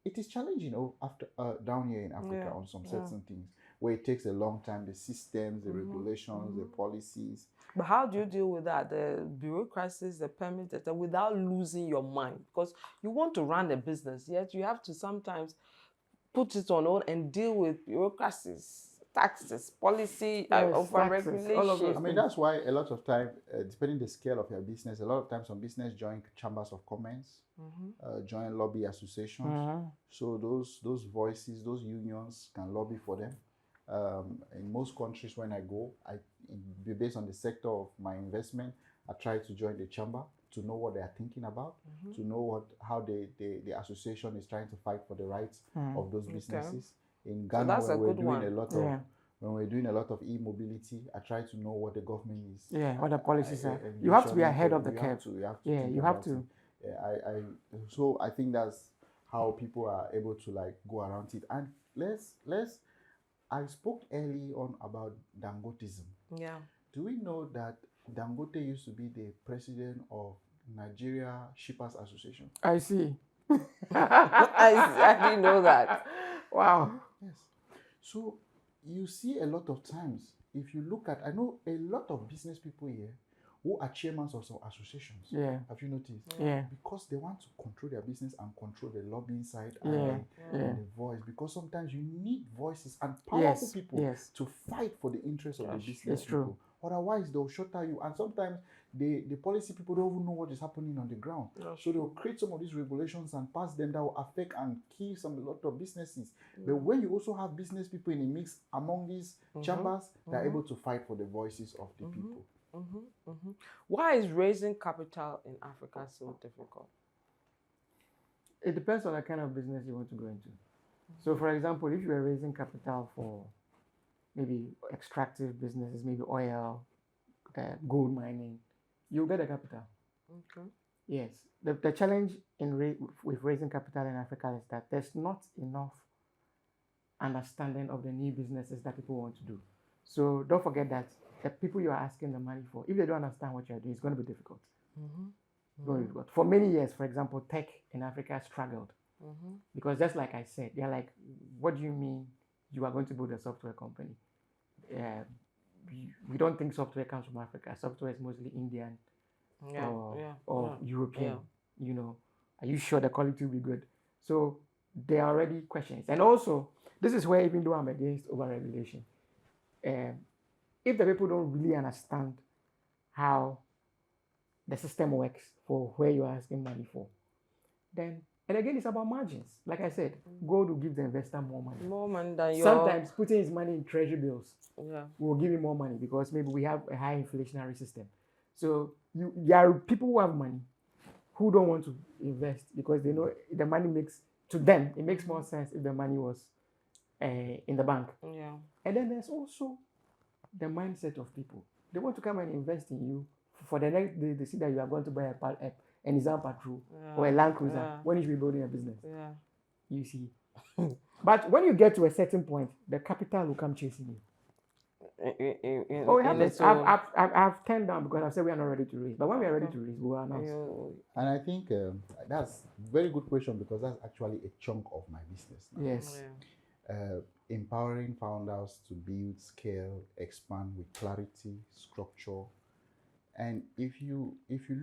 it is challenging after down here in Africa on some certain things, where it takes a long time, the systems, the regulations, the policies. But how do you deal with that? The bureaucracies, the permits, without losing your mind? Because you want to run a business, yet you have to sometimes put it on hold and deal with bureaucracies, taxes, policy, over-regulation. all of those I mean, that's why a lot of time, depending the scale of your business, a lot of times some business join chambers of commerce, join lobby associations. So those voices, those unions can lobby for them. In most countries, when I go, based on the sector of my investment, I try to join the chamber to know what they are thinking about, to know how the association is trying to fight for the rights of those businesses. In Ghana, when we're doing a lot of e-mobility, I try to know what the government is. Yeah, what the policies are. You have to be ahead of the curve. You have to. So I think that's how people are able to like go around it. And I spoke early on about Dangotism. Yeah. Do we know that Dangote used to be the president of Nigeria Shippers Association? I see. I didn't know that. Wow. Yes. So you see a lot of times, if you look at, I know a lot of business people here who are chairmen of some associations. Yeah. Have you noticed? Yeah. Because they want to control their business and control the lobbying side and the voice. Because sometimes you need voices and powerful people to fight for the interests of the business people. True. Otherwise, they'll shutter you. And sometimes the policy people don't even know what is happening on the ground. So they'll create some of these regulations and pass them that will affect and kill a lot of businesses. But when you also have business people in the mix among these chambers, they're able to fight for the voices of the people. Why is raising capital in Africa so difficult? It depends on the kind of business you want to go into. So, for example, if you are raising capital for maybe extractive businesses, maybe oil, gold mining, you'll get a capital. Okay. Yes. The challenge with raising capital in Africa is that there's not enough understanding of the new businesses that people want to do. So don't forget that the people you are asking the money for, if they don't understand what you're doing, it's going to be difficult. It's going to be difficult. For many years, for example, tech in Africa struggled. Because just like I said, they're like, what do you mean you are going to build a software company? We don't think software comes from Africa. Software is mostly Indian or European. You know, are you sure the quality will be good? So there are already questions. And also, this is where, even though I'm against over-regulation, if the people don't really understand how the system works for where you are asking money for, then, and again, it's about margins. Like I said, gold will give the investor more money. More money than your... Sometimes putting his money in treasury bills will give him more money because maybe we have a high inflationary system. So there are people who have money who don't want to invest because they know the money makes, to them, it makes more sense if the money was in the bank. Yeah. And then there's also the mindset of people. They want to come and invest in you for the next day. They see that you are going to buy an Nissan Patrol or a Land Cruiser when you should be building a business. Yeah. You see. But when you get to a certain point, the capital will come chasing you. I've turned down because I said we are not ready to raise. But when we are ready to raise, we will announce. And I think that's a very good question because that's actually a chunk of my business now. Yes. Empowering founders to build, scale, expand with clarity, structure. And if you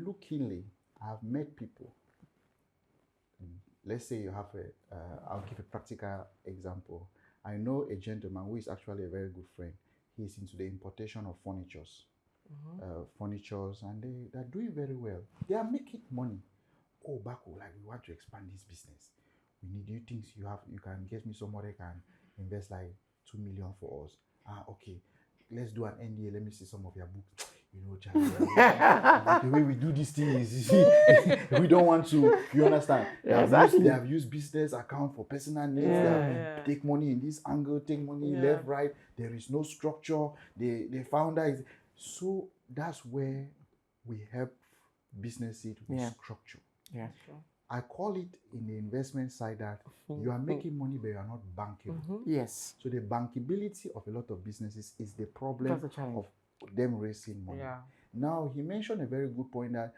look keenly, I've met people. Let's say you have I'll give a practical example. I know a gentleman who is actually a very good friend. He's into the importation of furnitures, and they're doing very well. They are making money. Oh, Bako, like we want to expand this business. We need you things you can get me somebody can invest like 2 million for us. Okay, let's do an NDA. Let me see some of your books. you know, Charlie, the way we do these things, we don't want to, you understand? They have used business account for personal needs. They have take money in this angle, take money left, right. There is no structure. The founder is, so that's where we help businesses with structure. Yeah. I call it in the investment side that you are making money, but you are not bankable. Yes. So the bankability of a lot of businesses is the problem of them raising money. Yeah. Now, he mentioned a very good point that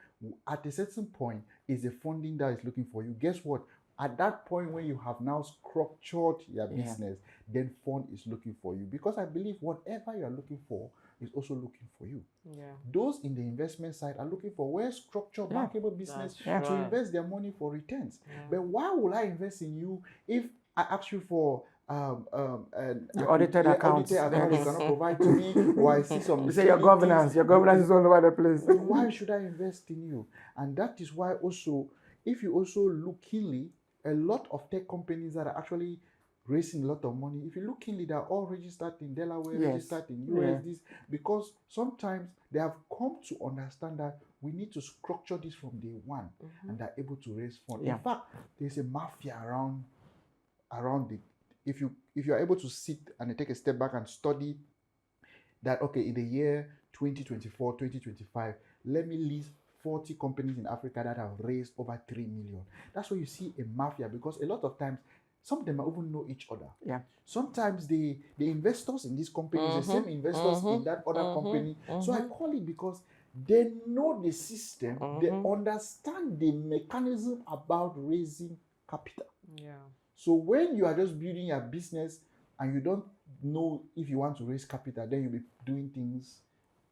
at a certain point is the funding that is looking for you. Guess what? At that point when you have now structured your business, then fund is looking for you. Because I believe whatever you are looking for is also looking for you. Yeah. Those in the investment side are looking for well-structured, bankable business to invest their money for returns. But why would I invest in you if I ask you for the audited accounts? You cannot provide to me, or I see some. You say your governance is all over the place. Why should I invest in you? And that is why also, if you also look keenly, a lot of tech companies that are actually raising a lot of money, if you look keenly, they're all registered in Delaware, registered in US, because sometimes they have come to understand that we need to structure this from day one, and they're able to raise funds. In fact, there's a mafia around the. If you are able to sit and take a step back and study that, okay, in the year 2024, 2025, let me list 40 companies in Africa that have raised over 3 million. That's where you see a mafia, because a lot of times some of them even know each other. Yeah. Sometimes the investors in this company is the same investors in that other company. So I call it because they know the system, they understand the mechanism about raising capital. Yeah. So when you are just building your business and you don't know if you want to raise capital, then you'll be doing things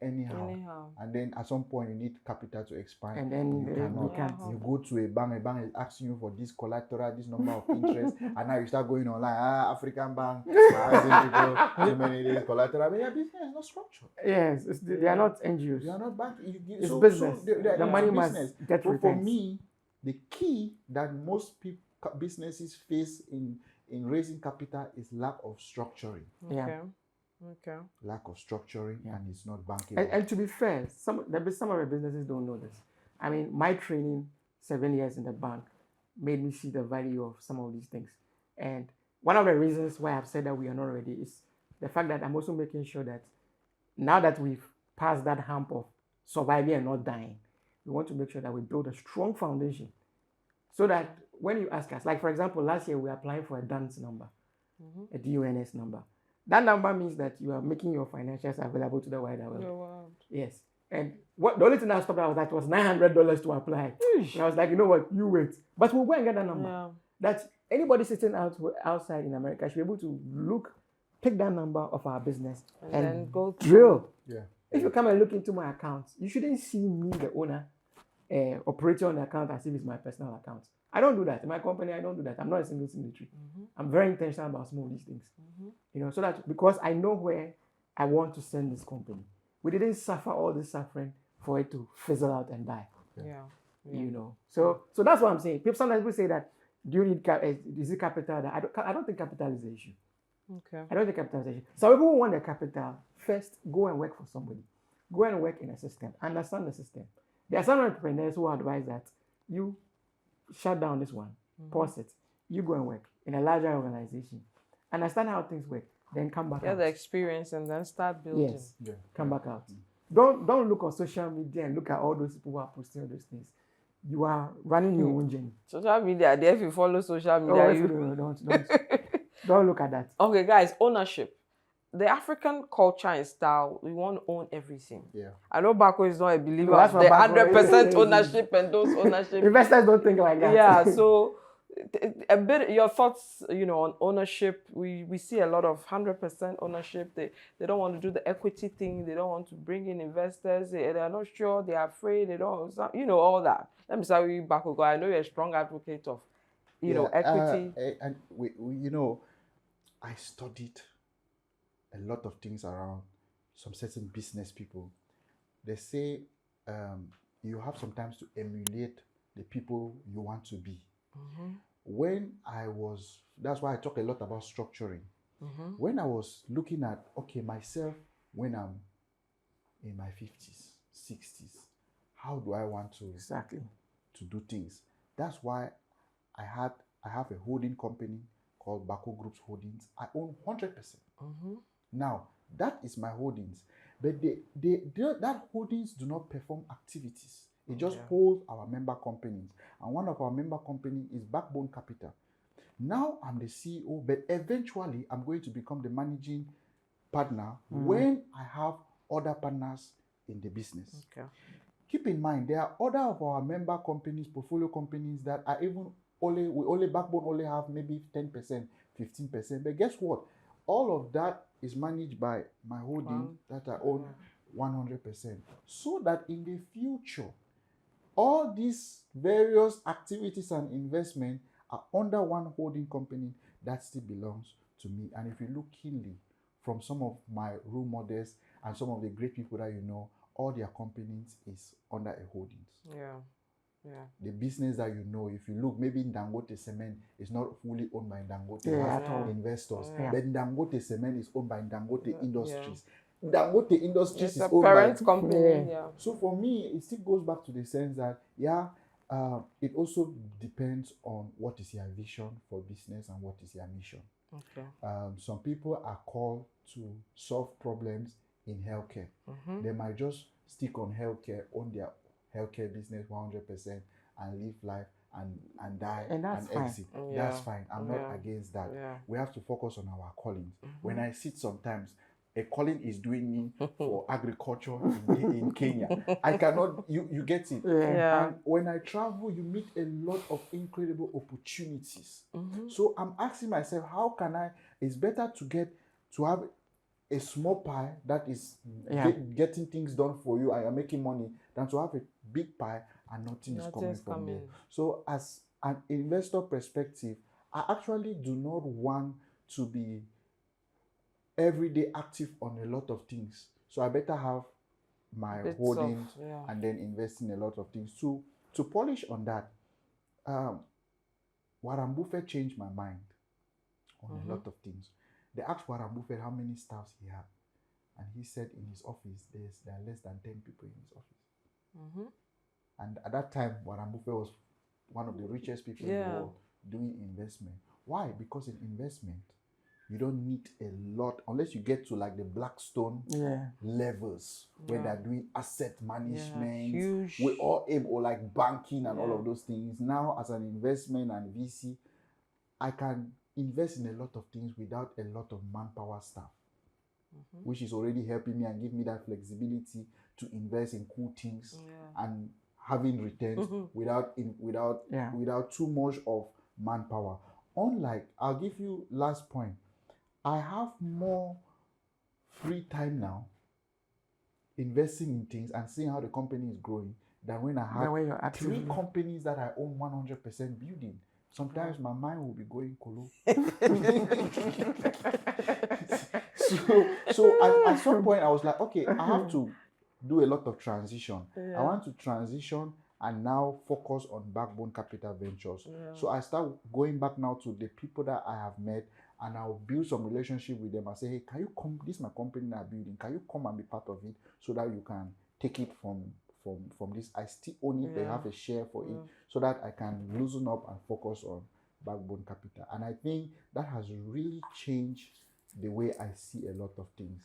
anyhow. And then at some point you need capital to expand. And then you cannot. You go to a bank is asking you for this collateral, this number of interest, and now you start going online. African bank, too many days collateral. But your business is not structured. Yes, they are not NGOs. They are not banking. It's business. The money business. must get returns. For me, the key that most businesses face in raising capital is lack of structuring. Okay. Lack of structuring, and it's not bankable. And to be fair, some of the businesses don't know this. I mean, my training 7 years in the bank made me see the value of some of these things. And one of the reasons why I've said that we are not ready is the fact that I'm also making sure that now that we've passed that hump of surviving and not dying, we want to make sure that we build a strong foundation so that when you ask us, like for example, last year we were applying for a DUNS number, a DUNS number. That number means that you are making your financials available to the wider world. Yes. And the only thing that stopped that was that it was $900 to apply. And I was like, you know what, you wait. But we'll go and get that number. Yeah. That anybody sitting outside in America should be able to pick that number of our business and then go drill. Yeah. If you come and look into my account, you shouldn't see me, the owner, operating on the account as if it's my personal account. I don't do that. In my company, I don't do that. I'm not a single signatory. I'm very intentional about some of these things. You know, so that because I know where I want to send this company. We didn't suffer all this suffering for it to fizzle out and die. Yeah. You know. So that's what I'm saying. Sometimes people say that, do you need is it capital? I don't think capital is the issue. Okay. I don't think capital is the issue. Some people want the capital. First, go and work for somebody. Go and work in a system. Understand the system. There are some entrepreneurs who advise that you shut down this one, pause it. You go and work in a larger organization. Understand how things work. Then come back out. Get the experience and then start building. Yes. Yeah. Come back out. Don't look on social media and look at all those people who are posting all those things. You are running your own journey. Social media, if you follow social media, don't look at that. Okay, guys, ownership. The African culture and style, we want to own everything. Yeah. I know Bako is not a believer of the 100% ownership and those ownership. Investors don't think like that. Yeah, so a bit your thoughts, on ownership. We see a lot of 100% ownership. They don't want to do the equity thing. They don't want to bring in investors. They are not sure. They are afraid. They don't, all that. Let me start with you, Bako. I know you're a strong advocate of, equity. And we I studied a lot of things around some certain business people. They say you have sometimes to emulate the people you want to be. That's why I talk a lot about structuring. When I was looking at, myself when I'm in my 50s, 60s. How do I want to do things? That's why I have a holding company called Bako Groups Holdings. I own 100%. Now, that is my holdings. But that holdings do not perform activities. It just holds our member companies. And one of our member companies is Backbone Capital. Now I'm the CEO, but eventually I'm going to become the managing partner when I have other partners in the business. Okay. Keep in mind, there are other of our member companies, portfolio companies that are even Backbone only have maybe 10%, 15%. But guess what? All of that is managed by my holding that I own 100%. So that in the future, all these various activities and investment are under one holding company that still belongs to me. And if you look keenly from some of my role models and some of the great people that you know, all their companies is under a holdings. The business that you know, if you look, maybe Dangote Cement is not fully owned by Dangote investors, but Dangote Cement is owned by Dangote Industries. Dangote Industries is owned by company. So for me, it still goes back to the sense that it also depends on what is your vision for business and what is your mission. Okay. Some people are called to solve problems in healthcare. They might just stick on healthcare, own their healthcare business 100% and live life and die and exit. That's fine. I'm not against that. We have to focus on our callings. When I sit sometimes, a calling is doing me for agriculture in Kenya. I cannot, you get it. And when I travel, you meet a lot of incredible opportunities. So I'm asking myself, how can it's better to have a small pie that is getting things done for you and you're making money than to have a big pie and nothing is coming from there. So as an investor perspective, I actually do not want to be everyday active on a lot of things. So I better have my holdings and then invest in a lot of things. To polish on that, Warren Buffett changed my mind on a lot of things. They asked Warren Buffett how many staffs he had. And he said in his office, there are less than 10 people in his office. And at that time, Warren Buffett was one of the richest people in the world doing investment. Why? Because in investment, you don't need a lot, unless you get to like the Blackstone levels, where they're doing asset management, we all aim, or like banking and all of those things. Now, as an investment and VC, I can invest in a lot of things without a lot of manpower staff, which is already helping me and give me that flexibility to invest in cool things and having returns without too much of manpower. Unlike, I'll give you last point, I have more free time now investing in things and seeing how the company is growing than when I had 3 companies that I own 100% building. Sometimes my mind will be going colo. so at some point I was like, okay, I have to do a lot of transition. I want to transition and now focus on Backbone Capital Ventures. So I start going back now to the people that I have met, and I'll build some relationship with them. I say, hey, can you come? This is my company that I'm building. Can you come and be part of it so that you can take it from this? I still own it, they have a share for it, so that I can loosen up and focus on Backbone Capital. And I think that has really changed the way I see a lot of things.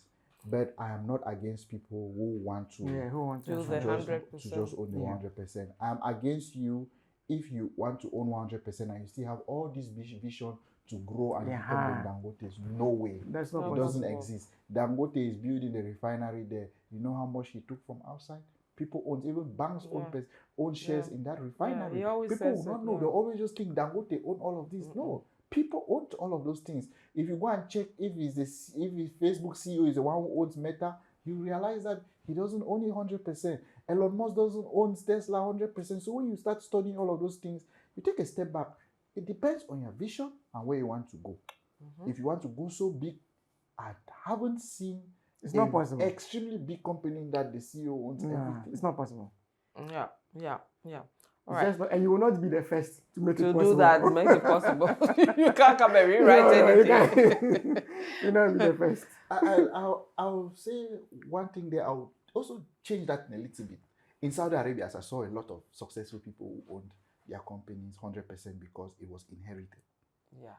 But I am not against people who want to just own the 100%. I'm against you if you want to own 100% and you still have all this vision to grow and become the Dangotes. No way. That's not possible. It doesn't exist. Dangote is building the refinery there. You know how much he took from outside? People own, even banks own shares in that refinery. People will not know. They always just think Dangote own all of this. No. People own all of those things. If you go and check if Facebook CEO is the one who owns Meta, you realize that he doesn't own it 100%. Elon Musk doesn't own Tesla 100%. So when you start studying all of those things, you take a step back. It depends on your vision and where you want to go. If you want to go so big, I haven't seen it's not possible. Extremely big company that the CEO owns everything. It's not possible. Yeah. All right. And you will not be the first to make it possible. To do that, make it possible. You can't come and rewrite anything. You'll not be the first. I'll say one thing there. also change that in a little bit. In Saudi Arabia, as I saw a lot of successful people who owned their companies 100% because it was inherited. Yeah.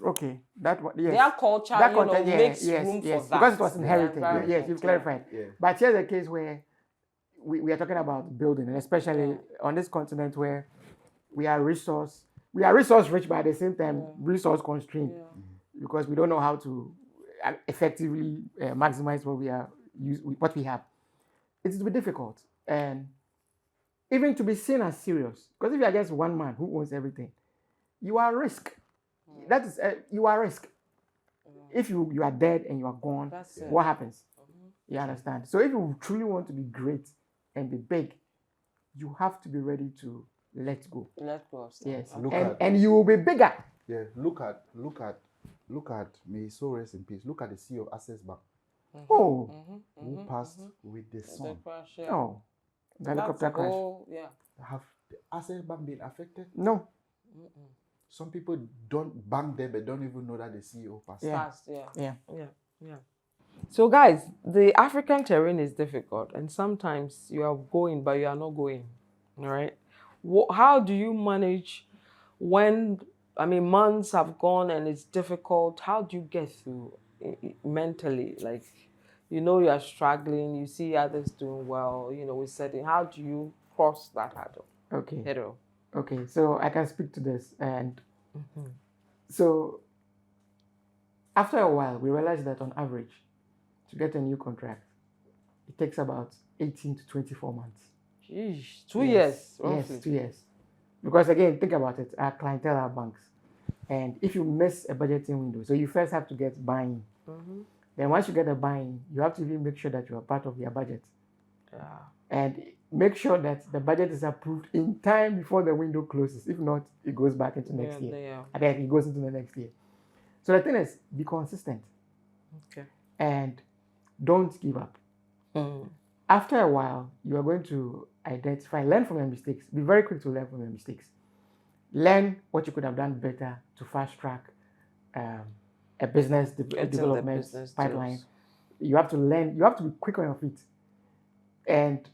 Okay, that one, yes. Their culture, that you know, content, makes room for that. because it was inherited. Yeah. Yes, you've clarified. Yeah. But here's a case where we are talking about building, and especially on this continent where we are resource rich, but at the same time resource constrained, because we don't know how to effectively maximize what we have. It will be difficult, and even to be seen as serious, because if you are just one man who owns everything, you are at risk. That is, you are at risk. If you are dead and you are gone, what happens? You understand? So if you truly want to be great and be big, you have to be ready to let go. Let go. Yes, Okay. and you will be bigger. Yeah, look at. May his soul rest in peace. Look at the CEO of Access Bank, who passed with the son. Oh, the helicopter crash. Yeah. Have the Access Bank been affected? No. Some people don't bank there, but don't even know that the CEO passed. Yeah. So, guys, the African terrain is difficult, and sometimes you are going, but you are not going. All right. How do you manage when, months have gone and it's difficult? How do you get through mentally? Like, you know, you are struggling, you see others doing well, you know, with setting. How do you cross that hurdle? Okay, so I can speak to this. And so after a while, we realized that on average, to get a new contract, it takes about 18 to 24 months. Jeez, 2 years. Roughly. Yes, 2 years. Because again, think about it, our clientele are banks. And if you miss a budgeting window, so you first have to get buy-in. Then once you get a buy-in, you have to even make sure that you are part of your budget. And make sure that the budget is approved in time before the window closes. If not, it goes back into next year. And then it goes into the next year. So the thing is, be consistent. Okay. And don't give up. After a while, you are going to learn from your mistakes. Be very quick to learn from your mistakes. Learn what you could have done better to fast track a business development pipeline. You have to learn, you have to be quick on your feet. And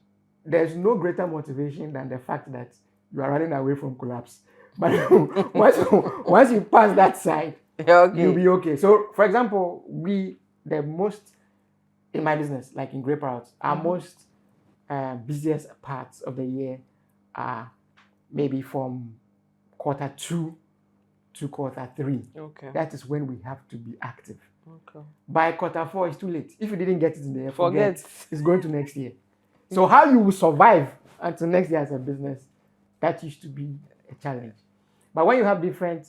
there's no greater motivation than the fact that you are running away from collapse. But once you pass that side, you'll be okay. So, for example, in my business, like in Grey Parrot, our most busiest parts of the year are maybe from Q2 to Q3. Okay. That is when we have to be active. Okay. By Q4, it's too late. If you didn't get it in the year, forget. It's going to next year. So how you will survive until next year as a business, that used to be a challenge. But when you have different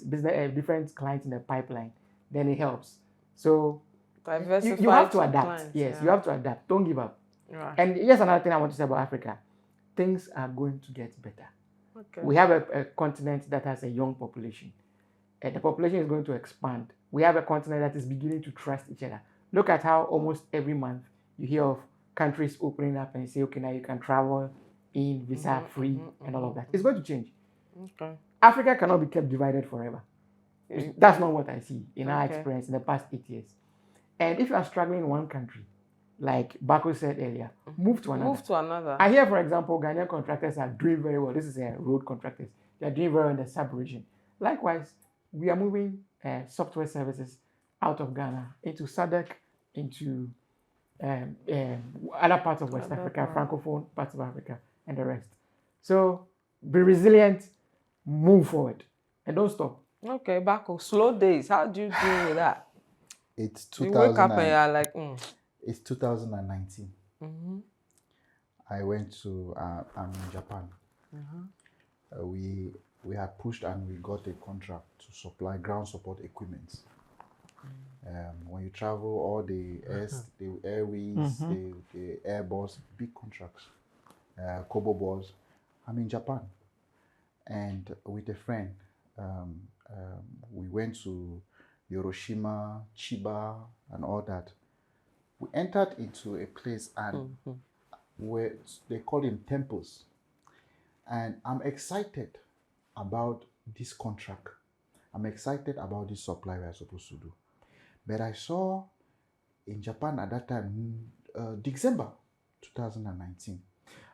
clients in the pipeline, then it helps. So you have to adapt. Clients, yes, you have to adapt. Don't give up. Right. And here's another thing I want to say about Africa. Things are going to get better. Okay. We have a continent that has a young population. And the population is going to expand. We have a continent that is beginning to trust each other. Look at how almost every month you hear of countries opening up and you say, okay, now you can travel in visa free and all of that. It's going to change. Okay. Africa cannot be kept divided forever. That's not what I see in our experience in the past 8 years. And if you are struggling in one country, like Bako said earlier, move to another. I hear, for example, Ghanaian contractors are doing very well. This is road contractors. They are doing very well in the sub-region. Likewise, we are moving software services out of Ghana into SADC, into other parts of West Africa, Francophone parts of Africa, and the rest. So be resilient, move forward, and don't stop. Okay, Bako, slow days. How do you deal with that? It's You wake up and you're like, It's 2019. I went to, I'm in Japan. We had pushed and we got a contract to supply ground support equipment. When you travel, all the airways, the airbus, big contracts, Kobo balls. I'm in Japan, and with a friend, we went to Hiroshima, Chiba, and all that. We entered into a place and where they call them temples, and I'm excited about this contract. I'm excited about this supply we're supposed to do. But I saw in Japan at that time, December, 2019,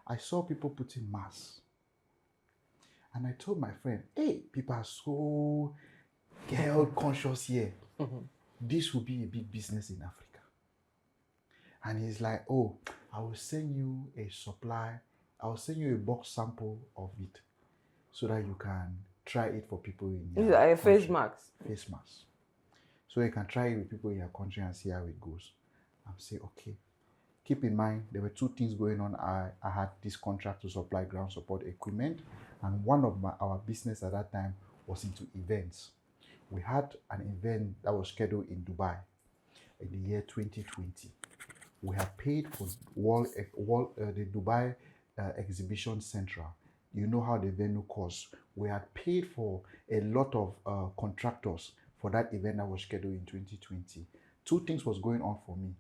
I saw people putting masks. And I told my friend, hey, people are so health conscious here. This will be a big business in Africa. And he's like, oh, I will send you a supply. I will send you a box sample of it so that you can try it for people in your These are face country. masks. Face masks. So you can try it with people in your country and see how it goes. I'm saying, okay. Keep in mind, there were two things going on. I had this contract to supply ground support equipment, and one of our business at that time was into events. We had an event that was scheduled in Dubai in the year 2020. We had paid for the Dubai Exhibition Central. You know how the venue costs. We had paid for a lot of contractors for that event that was scheduled in 2020. Two things was going on for me.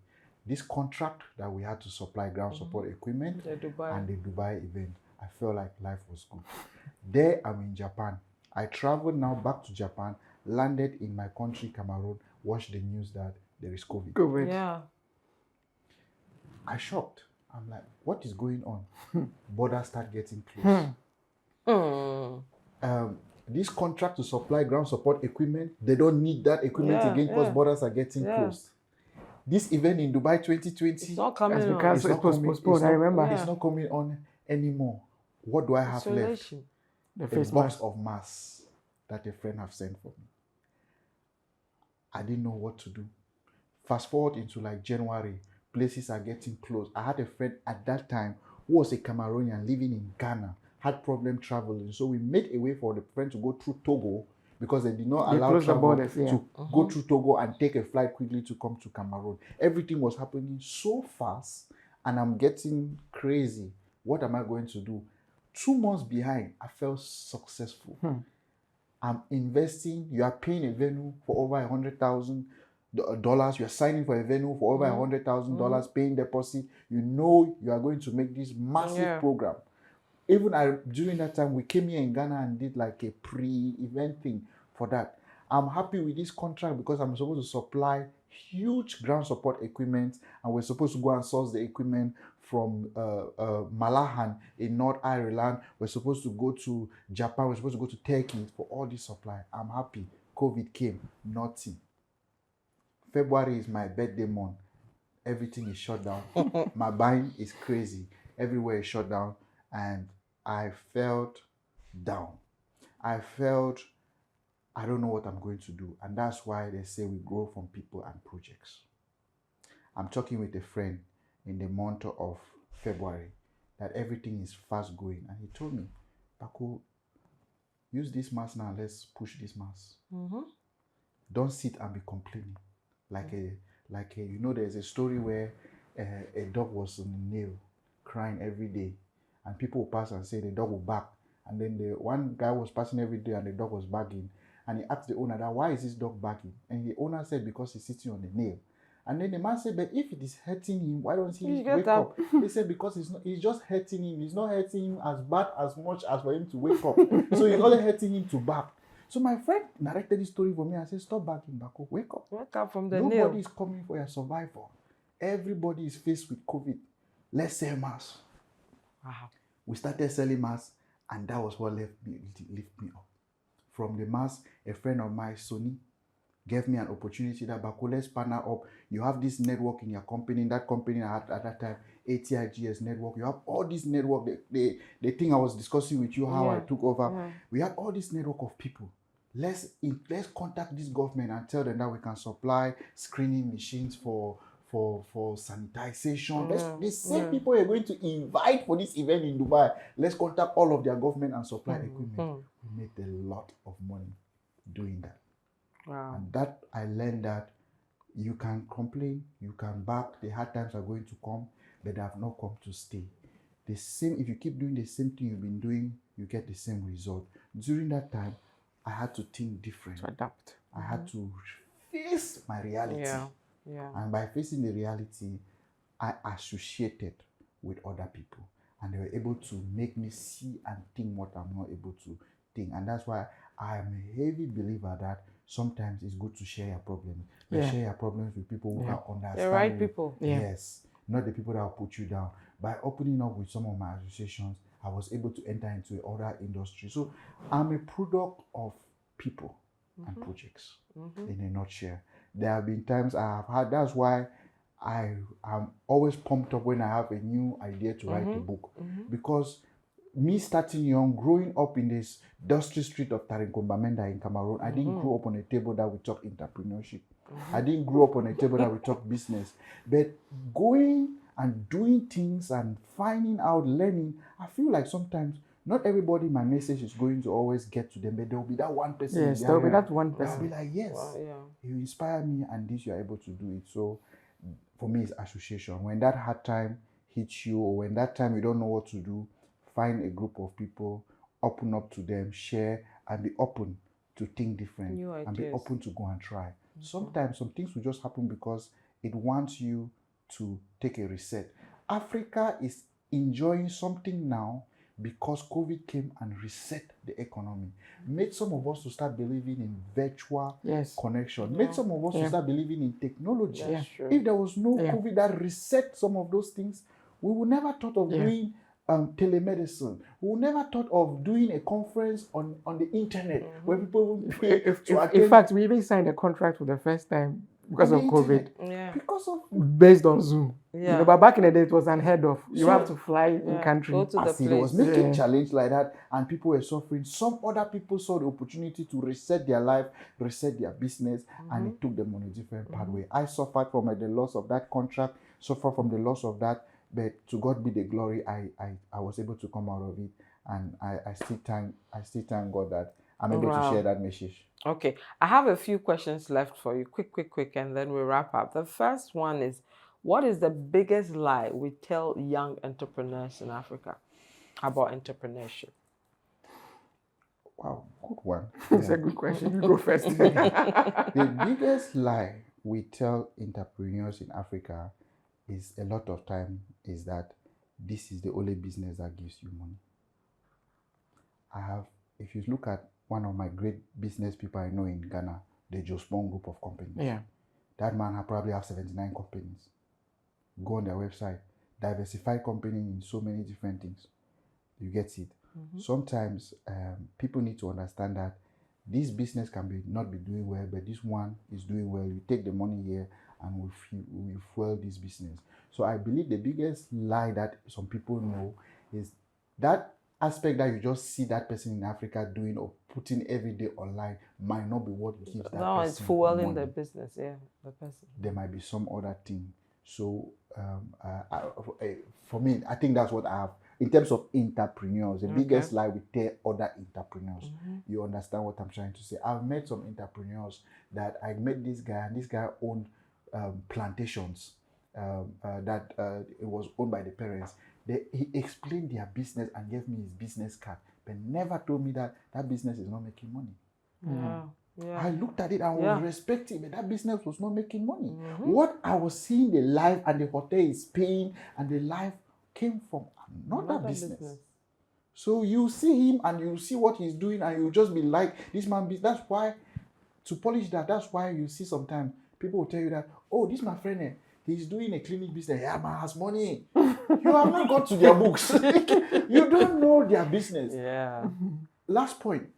This contract that we had to supply ground support equipment and the Dubai event. I felt like life was good. There I'm in Japan. I traveled now back to Japan, landed in my country, Cameroon, watched the news that there is COVID. Yeah. I shocked. I'm like, what is going on? Borders start getting closed. This contract to supply ground support equipment, they don't need that equipment again because borders are getting closed. This event in Dubai 2020, it's not coming on. Because it was postponed, I remember. It's not coming on anymore. What do I have left? The A face box mask. of masks that a friend have sent for me. I didn't know what to do. Fast forward into like January, places are getting closed. I had a friend at that time who was a Cameroonian living in Ghana, had problem traveling. So we made a way for the friend to go through Togo because they did not allow closed the travel borders, to go through Togo and take a flight quickly to come to Cameroon. Everything was happening so fast and I'm getting crazy. What am I going to do? 2 months behind, I felt successful. I'm investing. You are paying a venue for over $100,000. You are signing for a venue for over $100,000, paying deposit. You know you are going to make this massive program. Even during that time, we came here in Ghana and did like a pre-event thing for that. I'm happy with this contract because I'm supposed to supply huge ground support equipment, and we're supposed to go and source the equipment from Malahan in North Ireland. We're supposed to go to Japan. We're supposed to go to Turkey for all this supply. I'm happy. COVID came, nothing. February is my birthday month. Everything is shut down. My buying is crazy. Everywhere is shut down. And I felt down. I felt, I don't know what I'm going to do. And that's why they say we grow from people and projects. I'm talking with a friend in the month of February that everything is fast going. And he told me, Bako, use this mask now. Let's push this mask. Don't sit and be complaining. Like a, you know, there's a story where a dog was on a nail, crying every day, and people will pass and say the dog will bark, and then the one guy was passing every day and the dog was barking, and he asked the owner that why is this dog barking, and the owner said because he's sitting on the nail, and then the man said, but if it is hurting him, why don't he wake up? They said because it's just hurting him. It's not hurting him as bad as much as for him to wake up. So it's only hurting him to bark. So my friend narrated this story for me and said, stop barking, Bako, wake up. Wake up from the nail. Nobody is coming for your survival. Everybody is faced with COVID. Let's sell masks. Wow. We started selling masks, and that was what lift me up. From the mask, a friend of mine, Sony, gave me an opportunity that Bako, let's partner up. You have this network in your company. That company I had at that time, ATIGS network. You have all this network. The thing I was discussing with you, how I took over. We had all this network of people. Let's contact this government and tell them that we can supply screening machines for sanitization. The same people are going to invite for this event in Dubai. Let's contact all of their government and supply equipment. We made a lot of money doing that. Wow. And that I learned that you can complain, you can back. The hard times are going to come, but they have not come to stay. The same, if you keep doing the same thing you've been doing, you get the same result. During that time, I had to think different. To adapt. I had to face my reality. And by facing the reality, I associated with other people. And they were able to make me see and think what I'm not able to think. And that's why I am a heavy believer that sometimes it's good to share your problems. Share your problems with people who can understand. The right people. Yes. not the people that will put you down. By opening up with some of my associations, I was able to enter into other industry. So I'm a product of people and projects in a nutshell. There have been times I have had, that's why I am always pumped up when I have a new idea to write a book. Because me starting young, growing up in this dusty street of Tarinkombamenda in Cameroon, I didn't grow up on a table that we talk entrepreneurship. I didn't grow up on a table that we talk business. But going and doing things and finding out, learning, I feel like sometimes not everybody my message is going to always get to them, but there will be that one person. Yes, there will be that one person. I'll be like, yes, you inspire me and this, you're able to do it. So for me, it's association. When that hard time hits you, or when that time you don't know what to do, find a group of people, open up to them, share, and be open to think different, and be open to go and try. Sometimes some things will just happen because it wants you to take a reset. Africa is enjoying something now because COVID came and reset the economy. Made some of us to start believing in virtual connection. Made some of us to start believing in technology. If there was no COVID that reset some of those things, we would never thought of doing telemedicine. We would never thought of doing a conference on the internet where people will pay to attend. In fact, we even signed a contract for the first time because of COVID. Because of based on Zoom. You know, but back in the day, it was unheard of. You have to fly in country. Go to the As it was making challenge like that, and people were suffering. Some other people saw the opportunity to reset their life, reset their business, and it took them on a different pathway. I suffered from the loss of that contract, suffered from the loss of that, but to God be the glory. I was able to come out of it, and I still thank God that I'm able to share that message. Okay, I have a few questions left for you. Quick, and then we wrap up. The first one is, what is the biggest lie we tell young entrepreneurs in Africa about entrepreneurship? Wow, good one. It's a good question. You go first. The biggest lie we tell entrepreneurs in Africa is a lot of time is that this is the only business that gives you money. If you look at one of my great business people I know in Ghana, the Joe Small group of companies. Yeah. That man probably have 79 companies. Go on their website, diversified company in so many different things. You get it. Sometimes people need to understand that this business can not be doing well, but this one is doing well. You take the money here and we fuel this business. So I believe the biggest lie that some people know is that aspect that you just see that person in Africa doing or putting every day online might not be what gives that person. No, it's fueling the business, the person. There might be some other thing. So for me, I think that's what I have. In terms of entrepreneurs, the biggest lie we tell other entrepreneurs. You understand what I'm trying to say? I've met some entrepreneurs that I met this guy, and this guy owned plantations that it was owned by the parents. He explained their business and gave me his business card, but never told me that business is not making money. I looked at it and was respecting, but that business was not making money. What I was seeing, the life and the hotel is paying, and the life came from another business. So you see him and you see what he's doing, and you just be like, this man, that's why, to polish that, that's why you see sometimes people will tell you that, oh, this my friend, he's doing a clinic business. Yeah, man has money. You have not got to their books. You don't know their business. Yeah. Last point.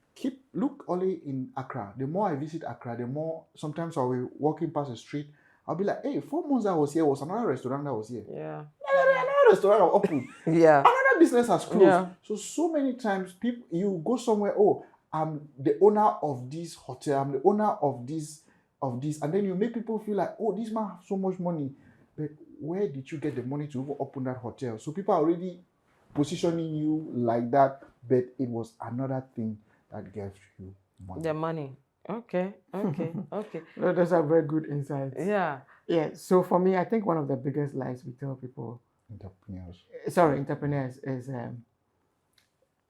Look only in Accra. The more I visit Accra, the more sometimes I'll be walking past the street. I'll be like, hey, 4 months I was here, was another restaurant that was here. Yeah. Another restaurant that opened. Yeah. Another business has closed. Yeah. So many times you go somewhere, oh, I'm the owner of this hotel, I'm the owner of this, and then you make people feel like, oh, this man has so much money. But where did you get the money to even open that hotel? So people are already positioning you like that, but it was another thing that gave you money. The money. Okay. No, those are very good insights. Yeah. So for me, I think one of the biggest lies we tell people, entrepreneurs, is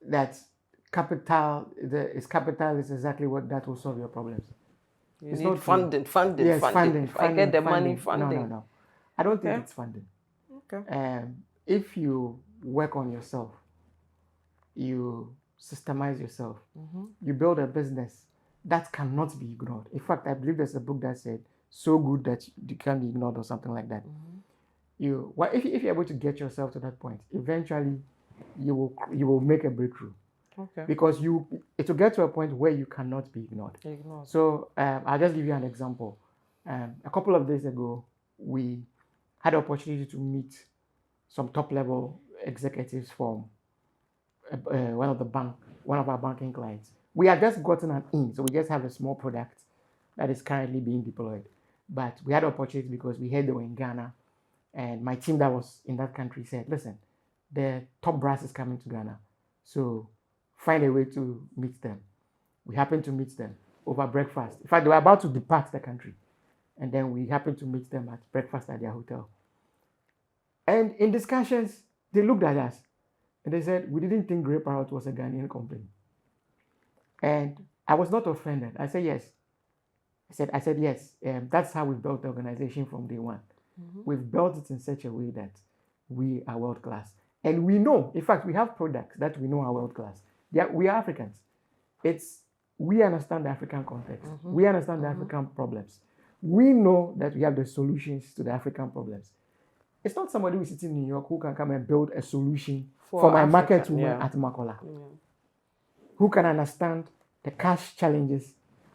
that capital is exactly what that will solve your problems. It's not funding. Yes, funding. I get the money, funding. No. I don't think it's funding. Okay. If you work on yourself, you systemize yourself, you build a business that cannot be ignored. In fact, I believe there's a book that said, so good that you can't be ignored or something like that. if you're able to get yourself to that point, eventually you will make a breakthrough. Okay. Because it will get to a point where you cannot be ignored. So I'll just give you an example. A couple of days ago, we had the opportunity to meet some top-level executives from one of our banking clients. We had just gotten an in, so we just have a small product that is currently being deployed. But we had the opportunity because we heard they were in Ghana, and my team that was in that country said, listen, the top brass is coming to Ghana, so find a way to meet them. We happened to meet them over breakfast. In fact, they were about to depart the country, and then we happened to meet them at breakfast at their hotel. And in discussions, they looked at us and they said, we didn't think Parrot was a Ghanaian company. And I was not offended. I said, yes. I said, yes. That's how we've built the organization from day one. We've built it in such a way that we are world class. And we know, in fact, we have products that we know are world class. Yeah, we are Africans. We understand the African context. We understand the African problems. We know that we have the solutions to the African problems. It's not somebody who's sitting in New York who can come and build a solution for my market woman at Makola. Who can understand the cash challenges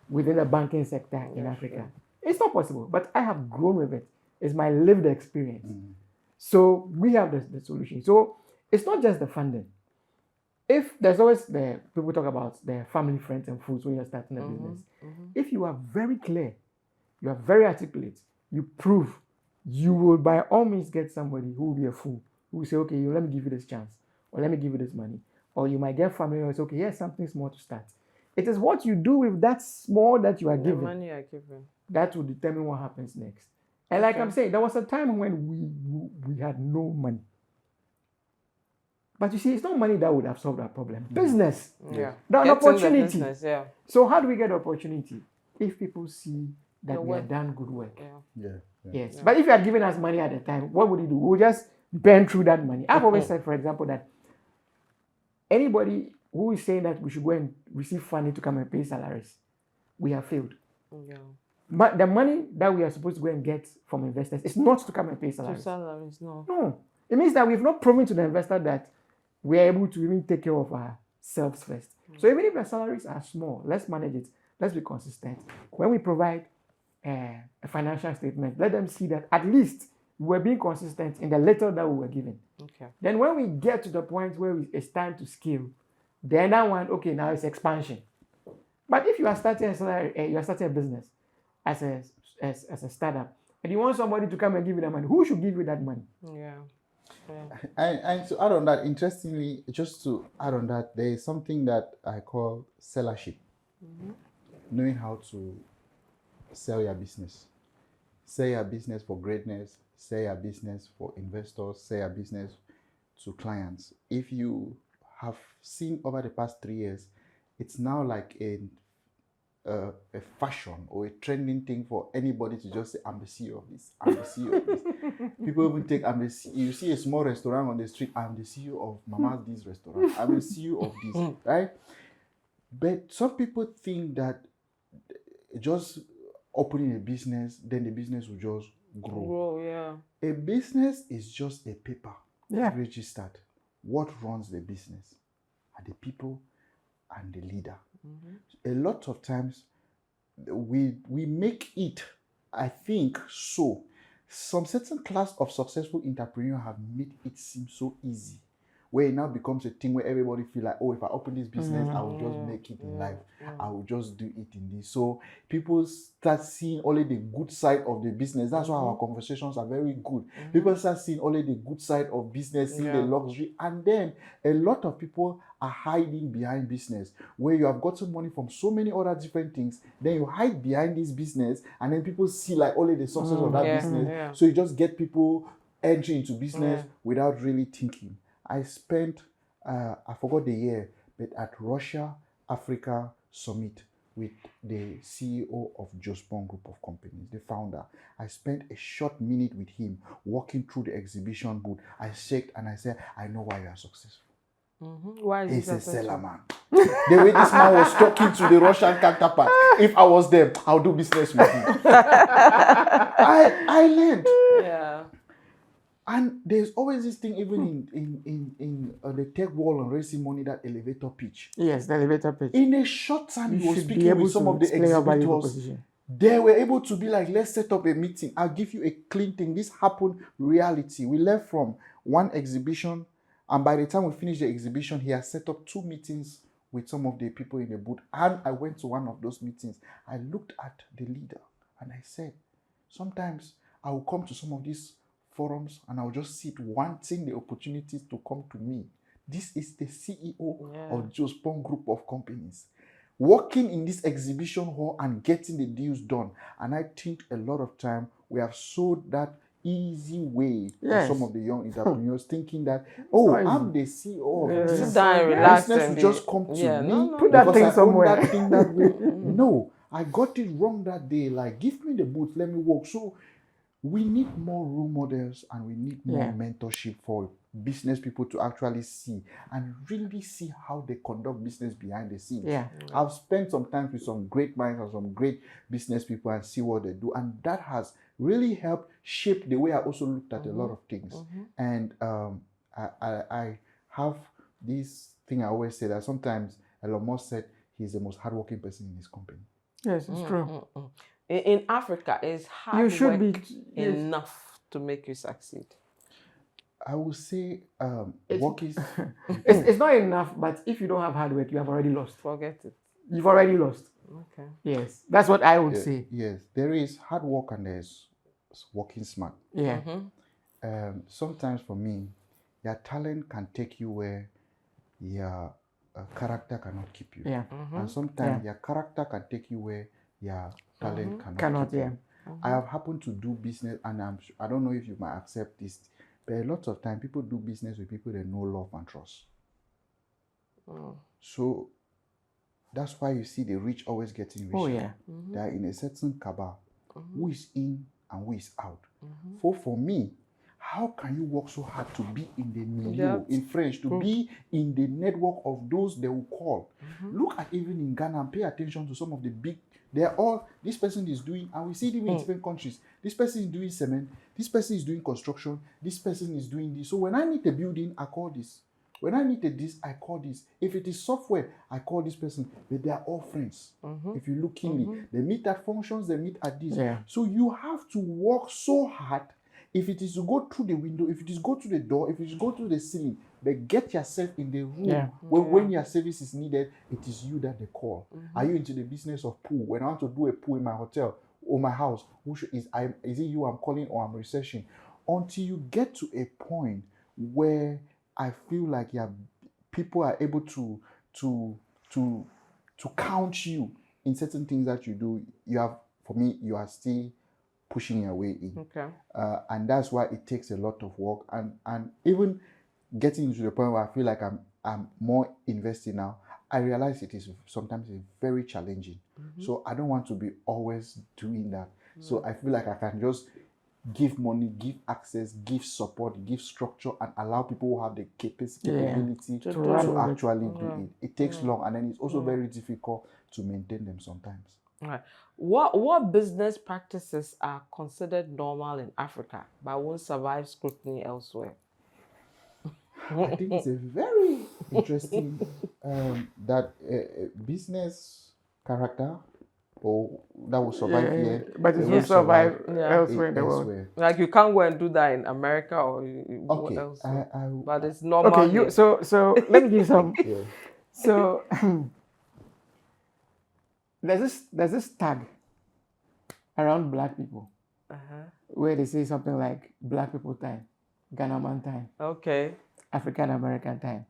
within the banking sector in Africa. It's not possible, but I have grown with it. It's my lived experience. So we have the solution. So it's not just the funding. If there's always people talk about the family, friends, and fools when you're starting a business. If you are very clear, you are very articulate, you prove, you will by all means get somebody who will be a fool, who will say, okay, let me give you this chance, or let me give you this money. Or you might get family who say, okay, here's something small to start. It is what you do with that small that you are given. The money you are given. That will determine what happens next. And like I'm saying, there was a time when we had no money. But you see, it's not money that would have solved our problem. Business. Yeah. An opportunity. Business, yeah. So how do we get the opportunity? If people see that we have done good work. Yes. But if you had given us money at the time, what would you do? We'll just burn through that money. I've always said, for example, that anybody who is saying that we should go and receive funding to come and pay salaries, we have failed. But the money that we are supposed to go and get from investors is not to come and pay salaries. No. It means that we've not proven to the investor that we are able to even take care of ourselves first. So even if the salaries are small, let's manage it. Let's be consistent. When we provide a financial statement, let them see that at least we're being consistent in the little that we were given. Then when we get to the point where it's time to scale, then that one, okay, now it's expansion. But if you are starting a business as a startup, and you want somebody to come and give you that money, who should give you that money? And to add on that, interestingly, just to add on that, there is something that I call sellership. Knowing how to sell your business. Sell your business for greatness, sell your business for investors, sell your business to clients. If you have seen over the past 3 years, it's now like a fashion or a trending thing for anybody to just say, I'm the CEO of this, I'm the CEO of this. People even take, you see a small restaurant on the street, I'm the CEO of Mama's this restaurant, I'm the CEO of this, right? But some people think that just opening a business, then the business will just grow. A business is just a paper registered. What runs the business are the people and the leader. A lot of times we make it, I think, so. Some certain class of successful entrepreneurs have made it seem so easy, where it now becomes a thing where everybody feel like, oh, if I open this business, I will just make it in life. I will just do it in this. So people start seeing only the good side of the business. That's why our conversations are very good. People start seeing only the good side of business, seeing the luxury. And then a lot of people are hiding behind business, where you have gotten money from so many other different things. Then you hide behind this business, and then people see like only the success of that business. So you just get people entering into business without really thinking. I spent, I forgot the year, but at Russia, Africa Summit with the CEO of Jospon Group of Companies, the founder. I spent a short minute with him walking through the exhibition booth. I checked and I said, I know why you are successful. Why is He's a seller, man. The way this man was talking to the Russian counterpart, if I was them, I'll do business with him. I learned. And there's always this thing, even in the tech world and raising money, that elevator pitch. Yes, the elevator pitch. In a short time, you were should be speaking able with some to of the explain your value exhibitors. proposition. They were able to be like, let's set up a meeting. I'll give you a clean thing. This happened reality. We left from one exhibition, and by the time we finished the exhibition, he has set up 2 meetings with some of the people in the booth. And I went to one of those meetings. I looked at the leader and I said, sometimes I will come to some of these forums and I will just sit wanting the opportunities to come to me. This is the CEO of Jospon Group of Companies, working in this exhibition hall and getting the deals done. And I think a lot of time we have sold that easy way to some of the young entrepreneurs, thinking that, oh, I'm the CEO of this. Sit down and relax. Business will just come to me. Put that thing somewhere. That thing that way. No, I got it wrong that day. Like, give me the booth, let me work. So we need more role models and we need more mentorship for business people to actually see and really see how they conduct business behind the scenes. I've spent some time with some great minds and some great business people and see what they do, and that has really helped shape the way I also looked at a lot of things. And I have this thing I always say, that sometimes Elon Musk said he's the most hardworking person in his company. Yes, it's true. In Africa, is hard work enough to make you succeed? I would say work is... it's not enough, but if you don't have hard work, you have already lost. Forget it. You've already lost. Okay. Yes, that's what I would say. Yes, there is hard work and there's working smart. Yeah. Sometimes for me, your talent can take you where your character cannot keep you. Yeah. And sometimes your character can take you where your talent cannot keep you. I have happened to do business, and I don't know if you might accept this, but a lot of time people do business with people they know, love, and trust. So that's why you see the rich always getting richer. Oh yeah. They are in a certain cabal. Who is in and who is out? For me, how can you work so hard to be in the milieu, in French, to be in the network of those they will call? Look at even in Ghana and pay attention to some of the big, they're all, this person is doing, and we see it even in different countries. This person is doing cement, this person is doing construction, this person is doing this. So when I need a building, I call this. When I need this, I call this. If it is software, I call this person. But they are all friends. If you look keenly, they meet at functions, they meet at this. So you have to work so hard. If it is to go through the window, if it is go to the door, if it is go to the ceiling, but get yourself in the room where when your service is needed, it is you that they call. Are you into the business of pool? When I want to do a pool in my hotel or my house, is it you I'm calling or I'm researching? Until you get to a point where I feel like people are able to count you in certain things that you do. For me, you are still pushing your way in. And that's why it takes a lot of work. And even getting to the point where I feel like I'm more invested now, I realize it is sometimes very challenging. So I don't want to be always doing that. So I feel like I can just give money, give access, give support, give structure, and allow people who have the capability to actually do it. It takes long, and then it's also very difficult to maintain them sometimes. Right. What business practices are considered normal in Africa but won't survive scrutiny elsewhere? I think it's a very interesting that business character or that will survive here, but it will survive elsewhere in the world. Like you can't go and do that in America or what else. But it's normal. Okay, so let me give you some. So there's this tag around black people where they say something like black people time, Ghana man time, African American time.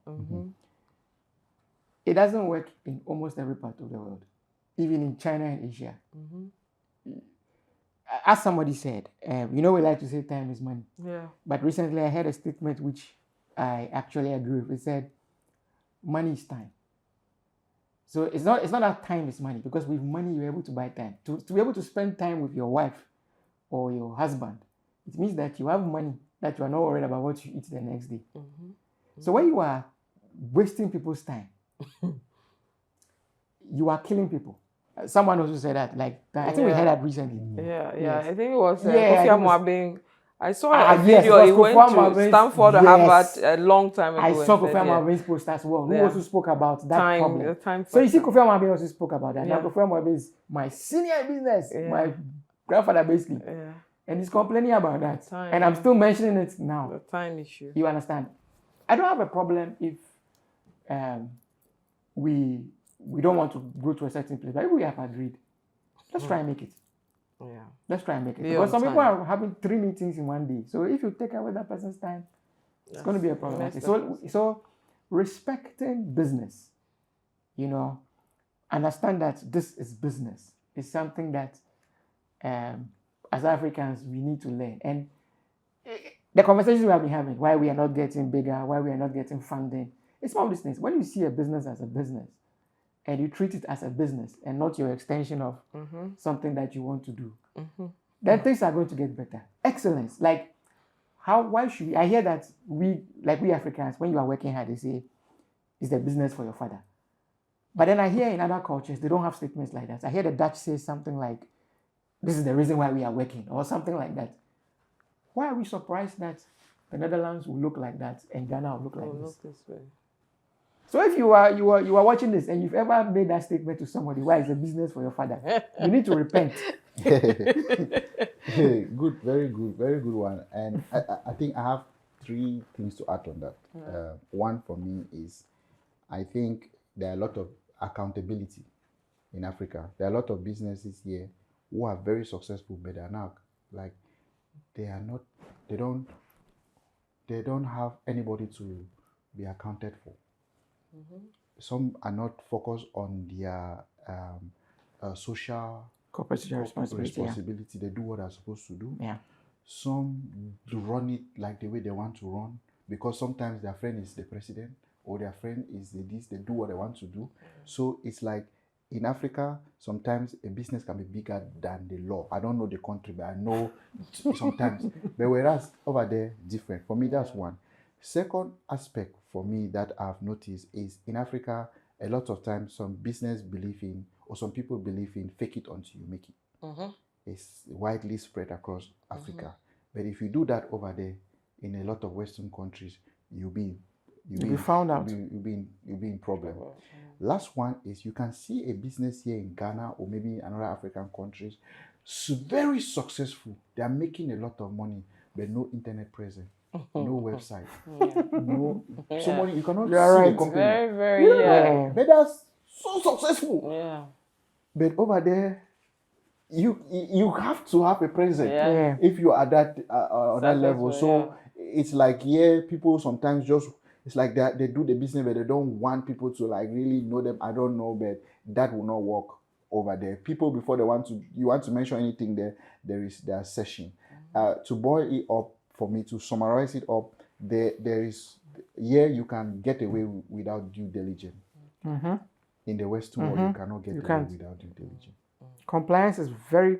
It doesn't work in almost every part of the world, even in China and Asia. As somebody said, we like to say time is money. But recently I heard a statement which I actually agree with. It said, money is time. So it's not that time is money, because with money you're able to buy time. To be able to spend time with your wife or your husband, it means that you have money, that you are not worried about what you eat the next day. So when you are wasting people's time, you are killing people. Someone also said that, I think we heard that recently. I think it was Kofi Amwabing I saw a video. He went to Stanford or Harvard a long time ago. I saw Kofi Amabe's post as well. Who also spoke about that problem. So you see, Kofi Amabe also spoke about that. Now Kofi Amabe is my senior in business, my grandfather basically, and he's complaining about that. And I'm still mentioning it now. The time issue. You understand? I don't have a problem if we don't want to go to a certain place, but if we have agreed, let's try and make it. Yeah. Let's try and make it. Because some people are having 3 meetings in one day. So if you take away that person's time, it's going to be a problem. So respecting business, you know, understand that this is business. It's something that as Africans, we need to learn. And the conversations we have been having, why we are not getting bigger, why we are not getting funding, it's all these things. When you see a business as a business, and you treat it as a business and not your extension of something that you want to do, then things are going to get better. Excellence. Like, why should we? I hear that we Africans, when you are working hard, they say, it's the business for your father. But then I hear in other cultures, they don't have statements like that. I hear the Dutch say something like, this is the reason why we are working, or something like that. Why are we surprised that the Netherlands will look like that and Ghana will look like this way? So if you are watching this and you've ever made that statement to somebody, why is a business for your father? You need to repent. Good, very good one. And I think I have 3 things to add on that. One for me is, I think there are a lot of accountability in Africa. There are a lot of businesses here who are very successful, but they are not like they don't have anybody to be accounted for. Some are not focused on their social corporate responsibility. They do what they're supposed to do. Yeah. Some do run it like the way they want to run, because sometimes their friend is the president or their friend is this. They do what they want to do. So it's like in Africa, sometimes a business can be bigger than the law. I don't know the country, but I know sometimes. But whereas over there, different. For me, that's one. Second aspect for me that I've noticed is in Africa, a lot of times some business believe in, or some people believe in, fake it until you make it. It's widely spread across Africa. But if you do that over there, in a lot of Western countries, you'll be found out. You'll be in problem. Last one is, you can see a business here in Ghana or maybe another African countries, very successful. They are making a lot of money, but no internet presence. No website. No somebody you cannot see the company. Very But that's so successful. Yeah. But over there, you have to have a presence if you are that on that level. So it's like people sometimes just, it's like that they do the business, but they don't want people to like really know them. I don't know, but that will not work over there. People, before you want to mention anything there is their session. To boil it up, for me, to summarize it up, there is you can get away without due diligence. In the Western world, you cannot get away without due diligence. Compliance is very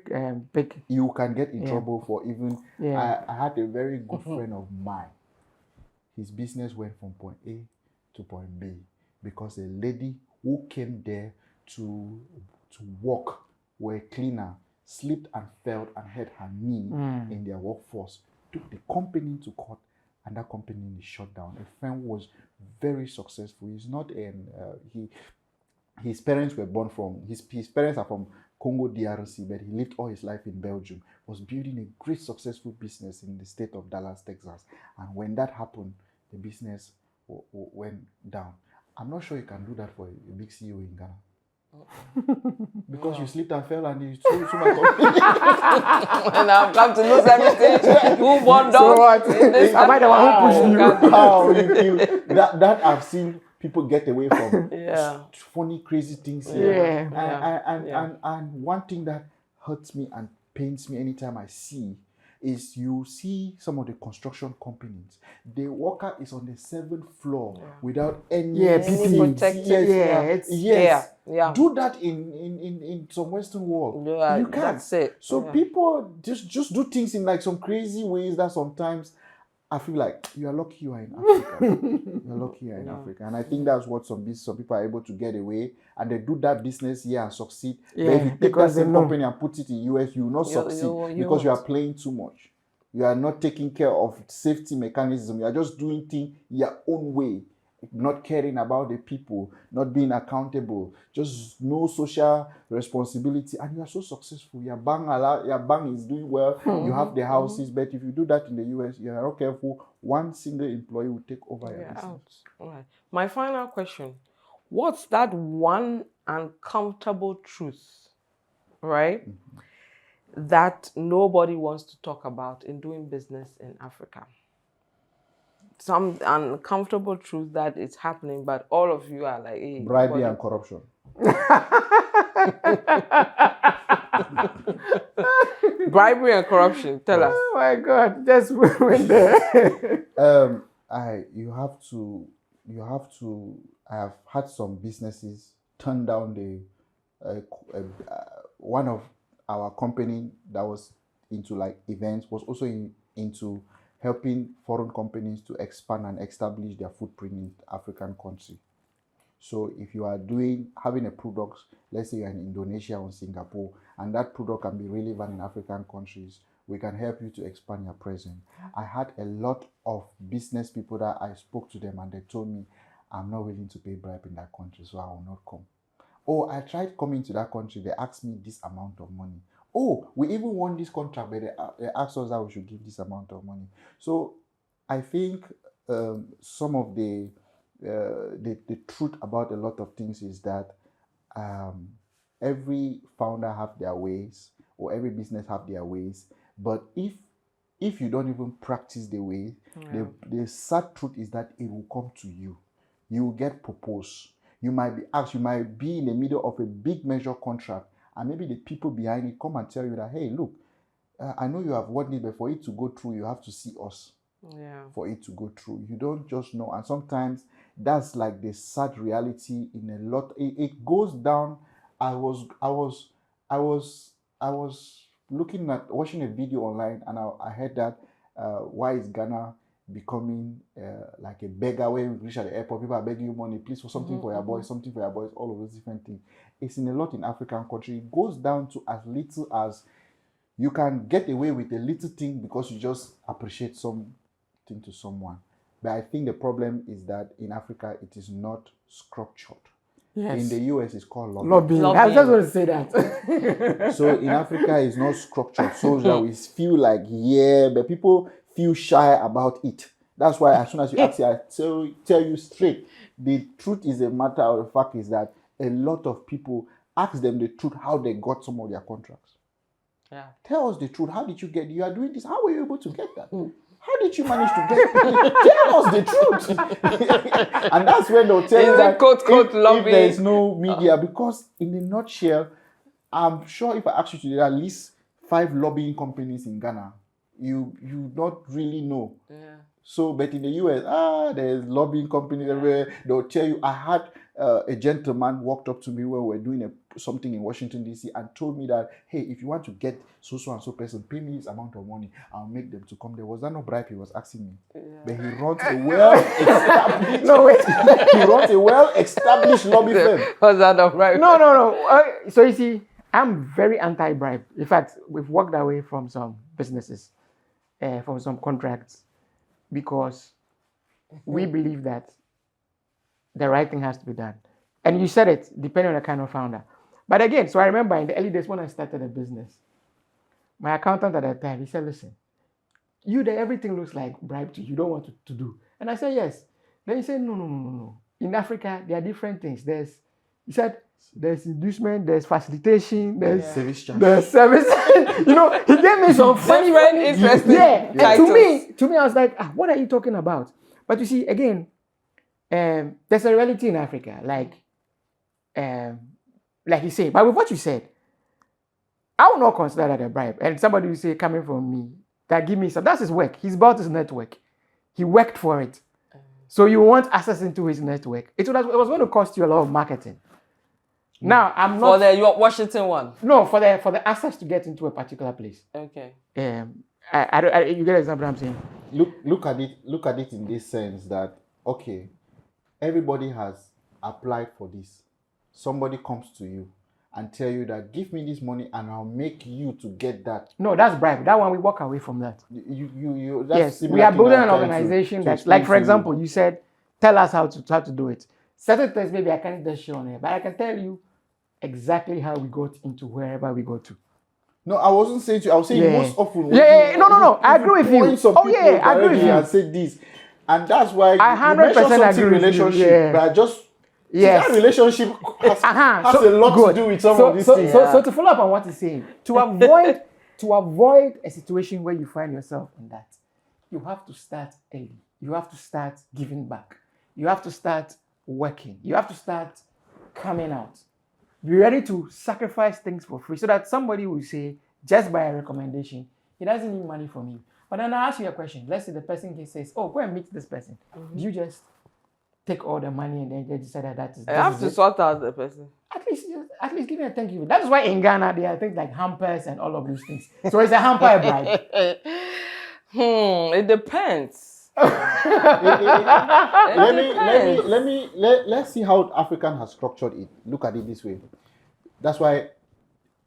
big. You can get in trouble for even. I had a very good friend of mine. His business went from point A to point B because a lady who came there to work, were a cleaner, slipped and fell and hurt her knee in their workforce, took the company to court, and that company is shut down. The firm was very successful. He's not his parents were born from, his parents are from Congo DRC, but he lived all his life in Belgium, was building a great successful business in the state of Dallas, Texas. And when that happened, the business went down. I'm not sure you can do that for a big CEO in Ghana. Because you slipped and fell and you threw so much. And I've come to lose everything. Who won down? So what? Am I the one who pushed you? How you feel? That I've seen people get away from funny, crazy things here. And one thing that hurts me and pains me anytime I see is you see some of the construction companies. The worker is on the 7th floor without any protected. Do that in some Western world. You can't. That's it. So people just do things in like some crazy ways that sometimes I feel like you are lucky you are in Africa. You're lucky you are in Africa. And I think that's what some people are able to get away. And they do that business here and succeed. But if you take that same company and put it in US, you will not succeed because you are playing too much. You are not taking care of safety mechanism. You are just doing things your own way, not caring about the people, not being accountable, just no social responsibility, and you are so successful. Your bank is doing well. You have the houses, but if you do that in the US, you are not careful. One single employee will take over your business. All right. My final question: what's that one uncomfortable truth, right, that nobody wants to talk about in doing business in Africa? Some uncomfortable truth that is happening, but all of you are like, hey, Bribery and corruption. Bribery and corruption. Tell us. Oh my God! Just went there. I have had some businesses turn down one of our company that was into like events was also into helping foreign companies to expand and establish their footprint in African country. So if you are having a product, let's say you're in Indonesia or Singapore, and that product can be relevant in African countries, we can help you to expand your presence. I had a lot of business people that I spoke to them and they told me, I'm not willing to pay bribe in that country, so I will not come. Oh, I tried coming to that country, they asked me this amount of money. Oh, we even won this contract, but they asked us that we should give this amount of money. So I think some of the truth about a lot of things is that every founder have their ways, or every business have their ways. But if you don't even practice the way, the sad truth is that it will come to you. You will get proposed. You might be asked, you might be in the middle of a big major contract, and maybe the people behind it come and tell you that, hey, look, I know you have won it, but for it to go through, you have to see us. Yeah. For it to go through. You don't just know. And sometimes that's like the sad reality in a lot. It goes down. I was watching a video online, and I heard that why is Ghana becoming like a beggar? When we reach at the airport, people are begging you money, please, for something for your boys, something for your boys, all of those different things. It's in a lot in African country. It goes down to as little as you can get away with a little thing because you just appreciate something to someone. But I think the problem is that in Africa it is not structured. Yes. In the US it's called lobbying. I was just going to say that. So in Africa it's not structured, so that we feel like, but people feel shy about it. That's why as soon as you ask me, I tell you straight. The truth is, a matter of the fact is that a lot of people ask them the truth how they got some of their contracts. Yeah. Tell us the truth. How did you get? You are doing this. How were you able to get that? How did you manage to get it? Tell us the truth. And that's when they'll tell you that if there is no media, because in a nutshell, I'm sure if I ask you to do at least 5 lobbying companies in Ghana, you don't really know. Yeah. So, but in the US, there's lobbying companies everywhere. They'll tell you. I had a gentleman walked up to me when we were doing something in Washington, D.C. and told me that, hey, if you want to get so and so person, pay me this amount of money. I'll make them to come. There was that no bribe he was asking me. Yeah. But he runs a well-established lobby firm. Was that no bribe? No. So you see, I'm very anti-bribe. In fact, we've walked away from some businesses, from some contracts, because we believe that the right thing has to be done. And you said it, depending on the kind of founder. But again, so I remember in the early days when I started a business, my accountant at that time, he said, listen, everything looks like bribe to you. You don't want to do. And I said, yes. Then he said, no. In Africa, there are different things. He said, there's inducement, there's facilitation, there's service charge. There's service. He gave me some funny, interesting. Yeah. To me, I was like, what are you talking about? But you see, again, there's a reality in Africa, like you say. But with what you said, I will not consider that a bribe. And somebody will say, coming from me, that give me some. That's his work. He's built his network. He worked for it. So you want access into his network. It was going to cost you a lot of marketing. Now, I'm not... For the Washington one? No, for the access to get into a particular place. Okay. You get the example I'm saying? Look at it in this sense that, okay, everybody has applied for this. Somebody comes to you and tell you that give me this money and I'll make you to get that. No, that's bribe. That one we walk away from that. That's Yes, similar we are thing building I'm an trying organization to that, explain like for to you. example, you said, tell us how to do it. Certain things maybe I can't just show on here, but I can tell you exactly how we got into wherever we go to. No, I wasn't saying to you. I was saying most often. No. I agree with you. Oh yeah, I agree with you. And say this, and that's why I 100% agree with you. Yeah. But I just yes, that relationship has a lot to do with some of these things. So to follow up on what he's saying, to avoid a situation where you find yourself in that, you have to start early. You have to start giving back. You have to start working. You have to start coming out. Be ready to sacrifice things for free so that somebody will say, just by a recommendation, he doesn't need money from you. But then I ask you a question. Let's say the person says, oh, go and meet this person. Do you just take all the money and then they decide that is... I have to sort out the person. At least give me a thank you. That's why in Ghana, there are things like hampers and all of those things. So it's a hamper a bribe. It depends. Let's see how African has structured it. Look at it this way. That's why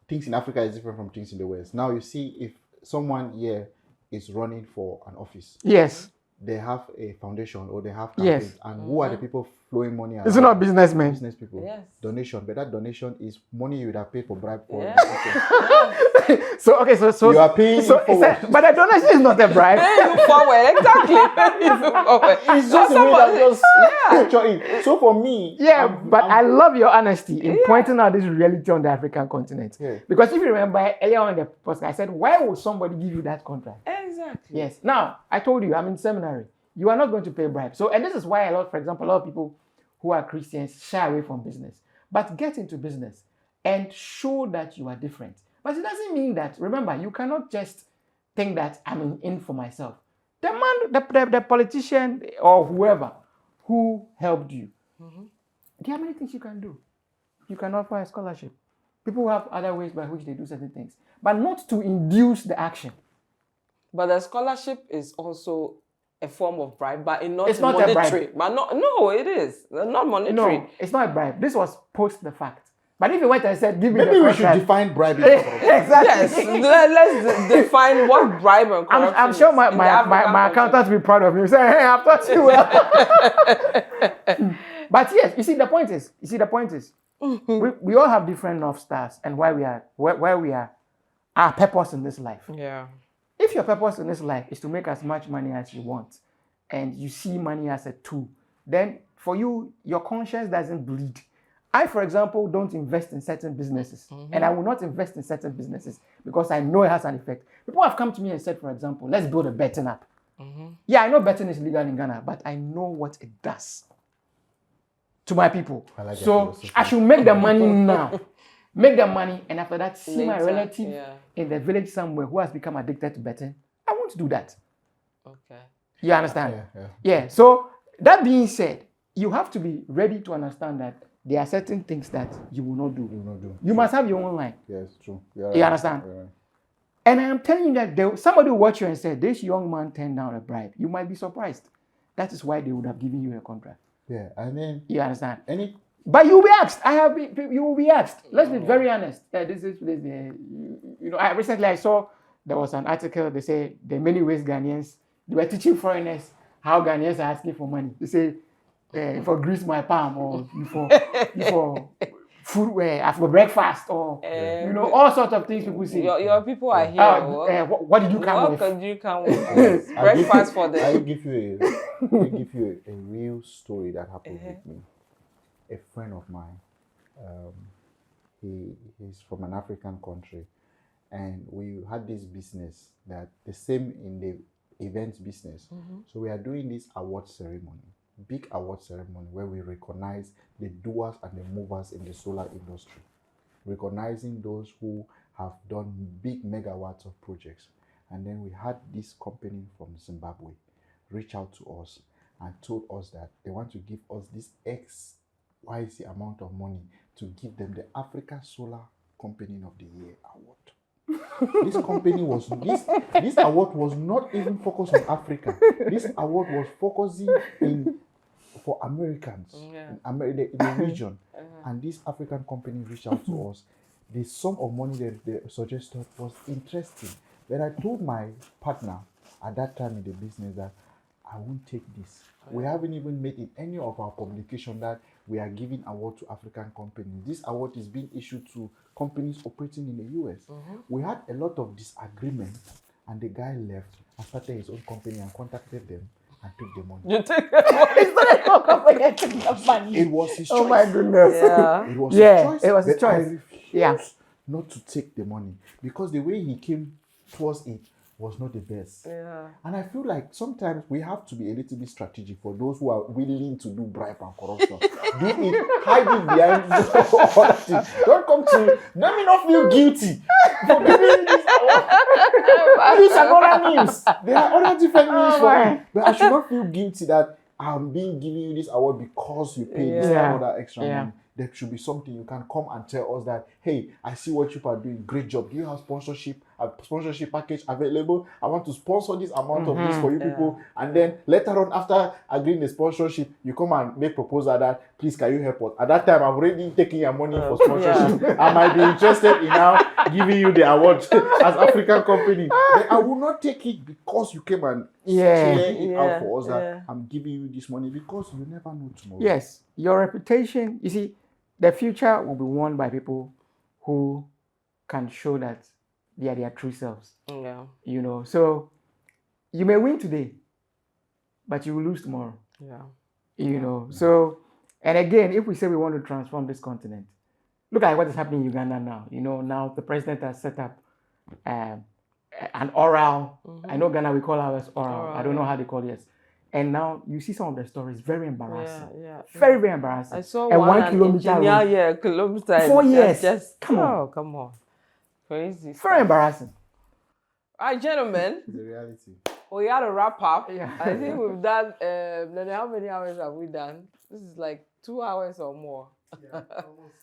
things in Africa is different from things in the West. Now you see if someone here is running for an office. Yes. They have a foundation or they have campaigns. Yes. And who are the people flowing money around? It's not businessmen. Business people. Yes. Donation. But that donation is money you would have paid for bribe for. Yes. So you are paying forward. But the donation is not a bribe. Pay you forward, exactly. Pay you forward. It's just a way that just So for me, I love your honesty in pointing out this reality on the African continent. Yeah. Because if you remember earlier on in the podcast, I said, why would somebody give you that contract? Exactly. Yes. Now I told you I'm in seminary. You are not going to pay bribes. So, and this is why for example, a lot of people who are Christians shy away from business. But get into business and show that you are different. But it doesn't mean that, remember, you cannot just think that I'm in for myself. The man, the politician or whoever who helped you, there are many things you can do. You can offer a scholarship. People have other ways by which they do certain things, but not to induce the action. But the scholarship is also a form of bribe, but it's not monetary. But no, it is not monetary. No, it's not a bribe. This was post the fact. But if you went and said, give me maybe the we should define bribery. Exactly. Yes, let's define what bribe and corruption I'm sure my accountant will be proud of me. Say, hey, I've taught you well. But yes, you see, the point is, we all have different North Stars and where we are, our purpose in this life. Yeah. If your purpose in this life is to make as much money as you want, and you see money as a tool, then for you, your conscience doesn't bleed. I, for example, don't invest in certain businesses, and I will not invest in certain businesses because I know it has an effect. People have come to me and said, for example, let's build a betting app. Yeah, I know betting is legal in Ghana, but I know what it does to my people. So I should make the money now. Make the money, and after that, see my relative in the village somewhere who has become addicted to betting. I won't do that. Okay. You understand? Yeah. So that being said, you have to be ready to understand that there are certain things that you will not do. You must have your own line. Yes, true. You understand? Right. And I am telling you that somebody will watch you and say, this young man turned down a bribe. You might be surprised. That is why they would have given you a contract. Yeah, and then... You understand? But you'll be asked. You will be asked. Let's be very honest. Recently I saw there was an article. They say the many ways Ghanaians, they were teaching foreigners how Ghanaians are asking for money. They say, for grease my palm, or for food, for breakfast, or all sorts of things people say. Your people are here. What did you come with? What did you come with? Breakfast for them. I'll give you a real story that happened with me. A friend of mine, he's from an African country, and we had this business that the same in the events business. So we are doing this award ceremony, big award ceremony where we recognize the doers and the movers in the solar industry, recognizing those who have done big megawatts of projects. And then we had this company from Zimbabwe reach out to us and told us that they want to give us this XYZ amount of money to give them the Africa Solar Company of the Year award. This award was not even focused on Africa. This award was focusing in for Americans Yeah. in the region. And this African company reached out to us. The sum of money that they suggested was interesting. But I told my partner at that time in the business that I won't take this. We haven't even made in any of our publication that we are giving award to African companies. This award is being issued to companies operating in the US. We had a lot of disagreement, and the guy left and started his own company and contacted them and took the money. You take the money. It was his choice. Oh my goodness. Yeah. It was his choice. It was his but I choice. refused not to take the money because the way he came towards it was not the best. Yeah. And I feel like sometimes we have to be a little bit strategic for those who are willing to do bribe and corruption. Do it, hide it behind other things. Don't come to me. Let me not feel guilty for giving you this award. Use another means. There are other different means for it. But I should not feel guilty that I'm giving you this award because you paid this other extra money. There should be something you can come and tell us that, hey, I see what you are doing. Great job. Do you have a sponsorship package available? I want to sponsor this amount of this for you people. And then later on, after agreeing the sponsorship, you come and make proposal that, please, can you help us? At that time, I've already taken your money for sponsorship. I might be interested in now giving you the award as African company. But I will not take it because you came and clear it out for us that I'm giving you this money because you never know tomorrow. Yes, your reputation, you see, the future will be won by people who can show that they are their true selves. Yeah. You know, so you may win today, but you will lose tomorrow. Yeah. You know, so, and again, if we say we want to transform this continent, look at what is happening in Uganda now. You know, now the president has set up an oral. I know Ghana, we call ours oral. I don't know how they call it. And now you see some of the stories, very embarrassing. Very, very embarrassing. I saw and one kilometer engineer, kilometer. 4 years. Just, come on. Come on. Crazy. Very embarrassing. All right, gentlemen. It's a reality. We had to wrap up. Yeah. I think we've done, how many hours have we done? This is like 2 hours or more. Yeah, almost.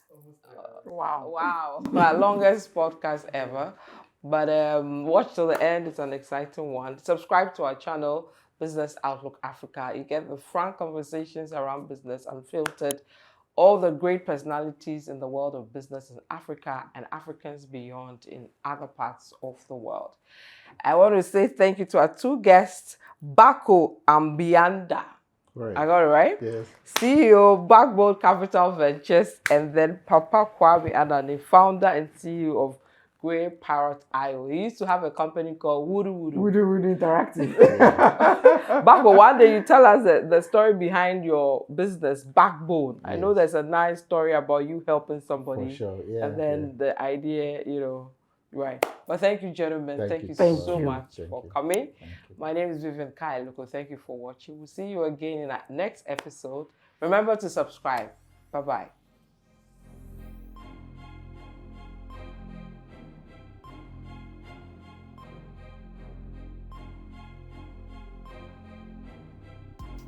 Wow. Our longest podcast ever. But watch till the end. It's an exciting one. Subscribe to our channel, Business Outlook Africa. You get the frank conversations around business, unfiltered, all the great personalities in the world of business in Africa and Africans beyond in other parts of the world. I want to say thank you to our two guests, Bako Ambianda. Right. I got it right? Yes. CEO, Backbone Capital Ventures, and then Papa Kwame Anane, founder and CEO of Parrot IO. He used to have a company called Woody Interactive. Bako, one day you tell us the story behind your business, Backbone. I know there's a nice story about you helping somebody. For sure, yeah. And then the idea, right. But thank you, gentlemen. Thank you so so much Thank for you. coming. My name is Vivian Kai Lokko. Thank you for watching. We'll see you again in our next episode. Remember to subscribe. Bye-bye.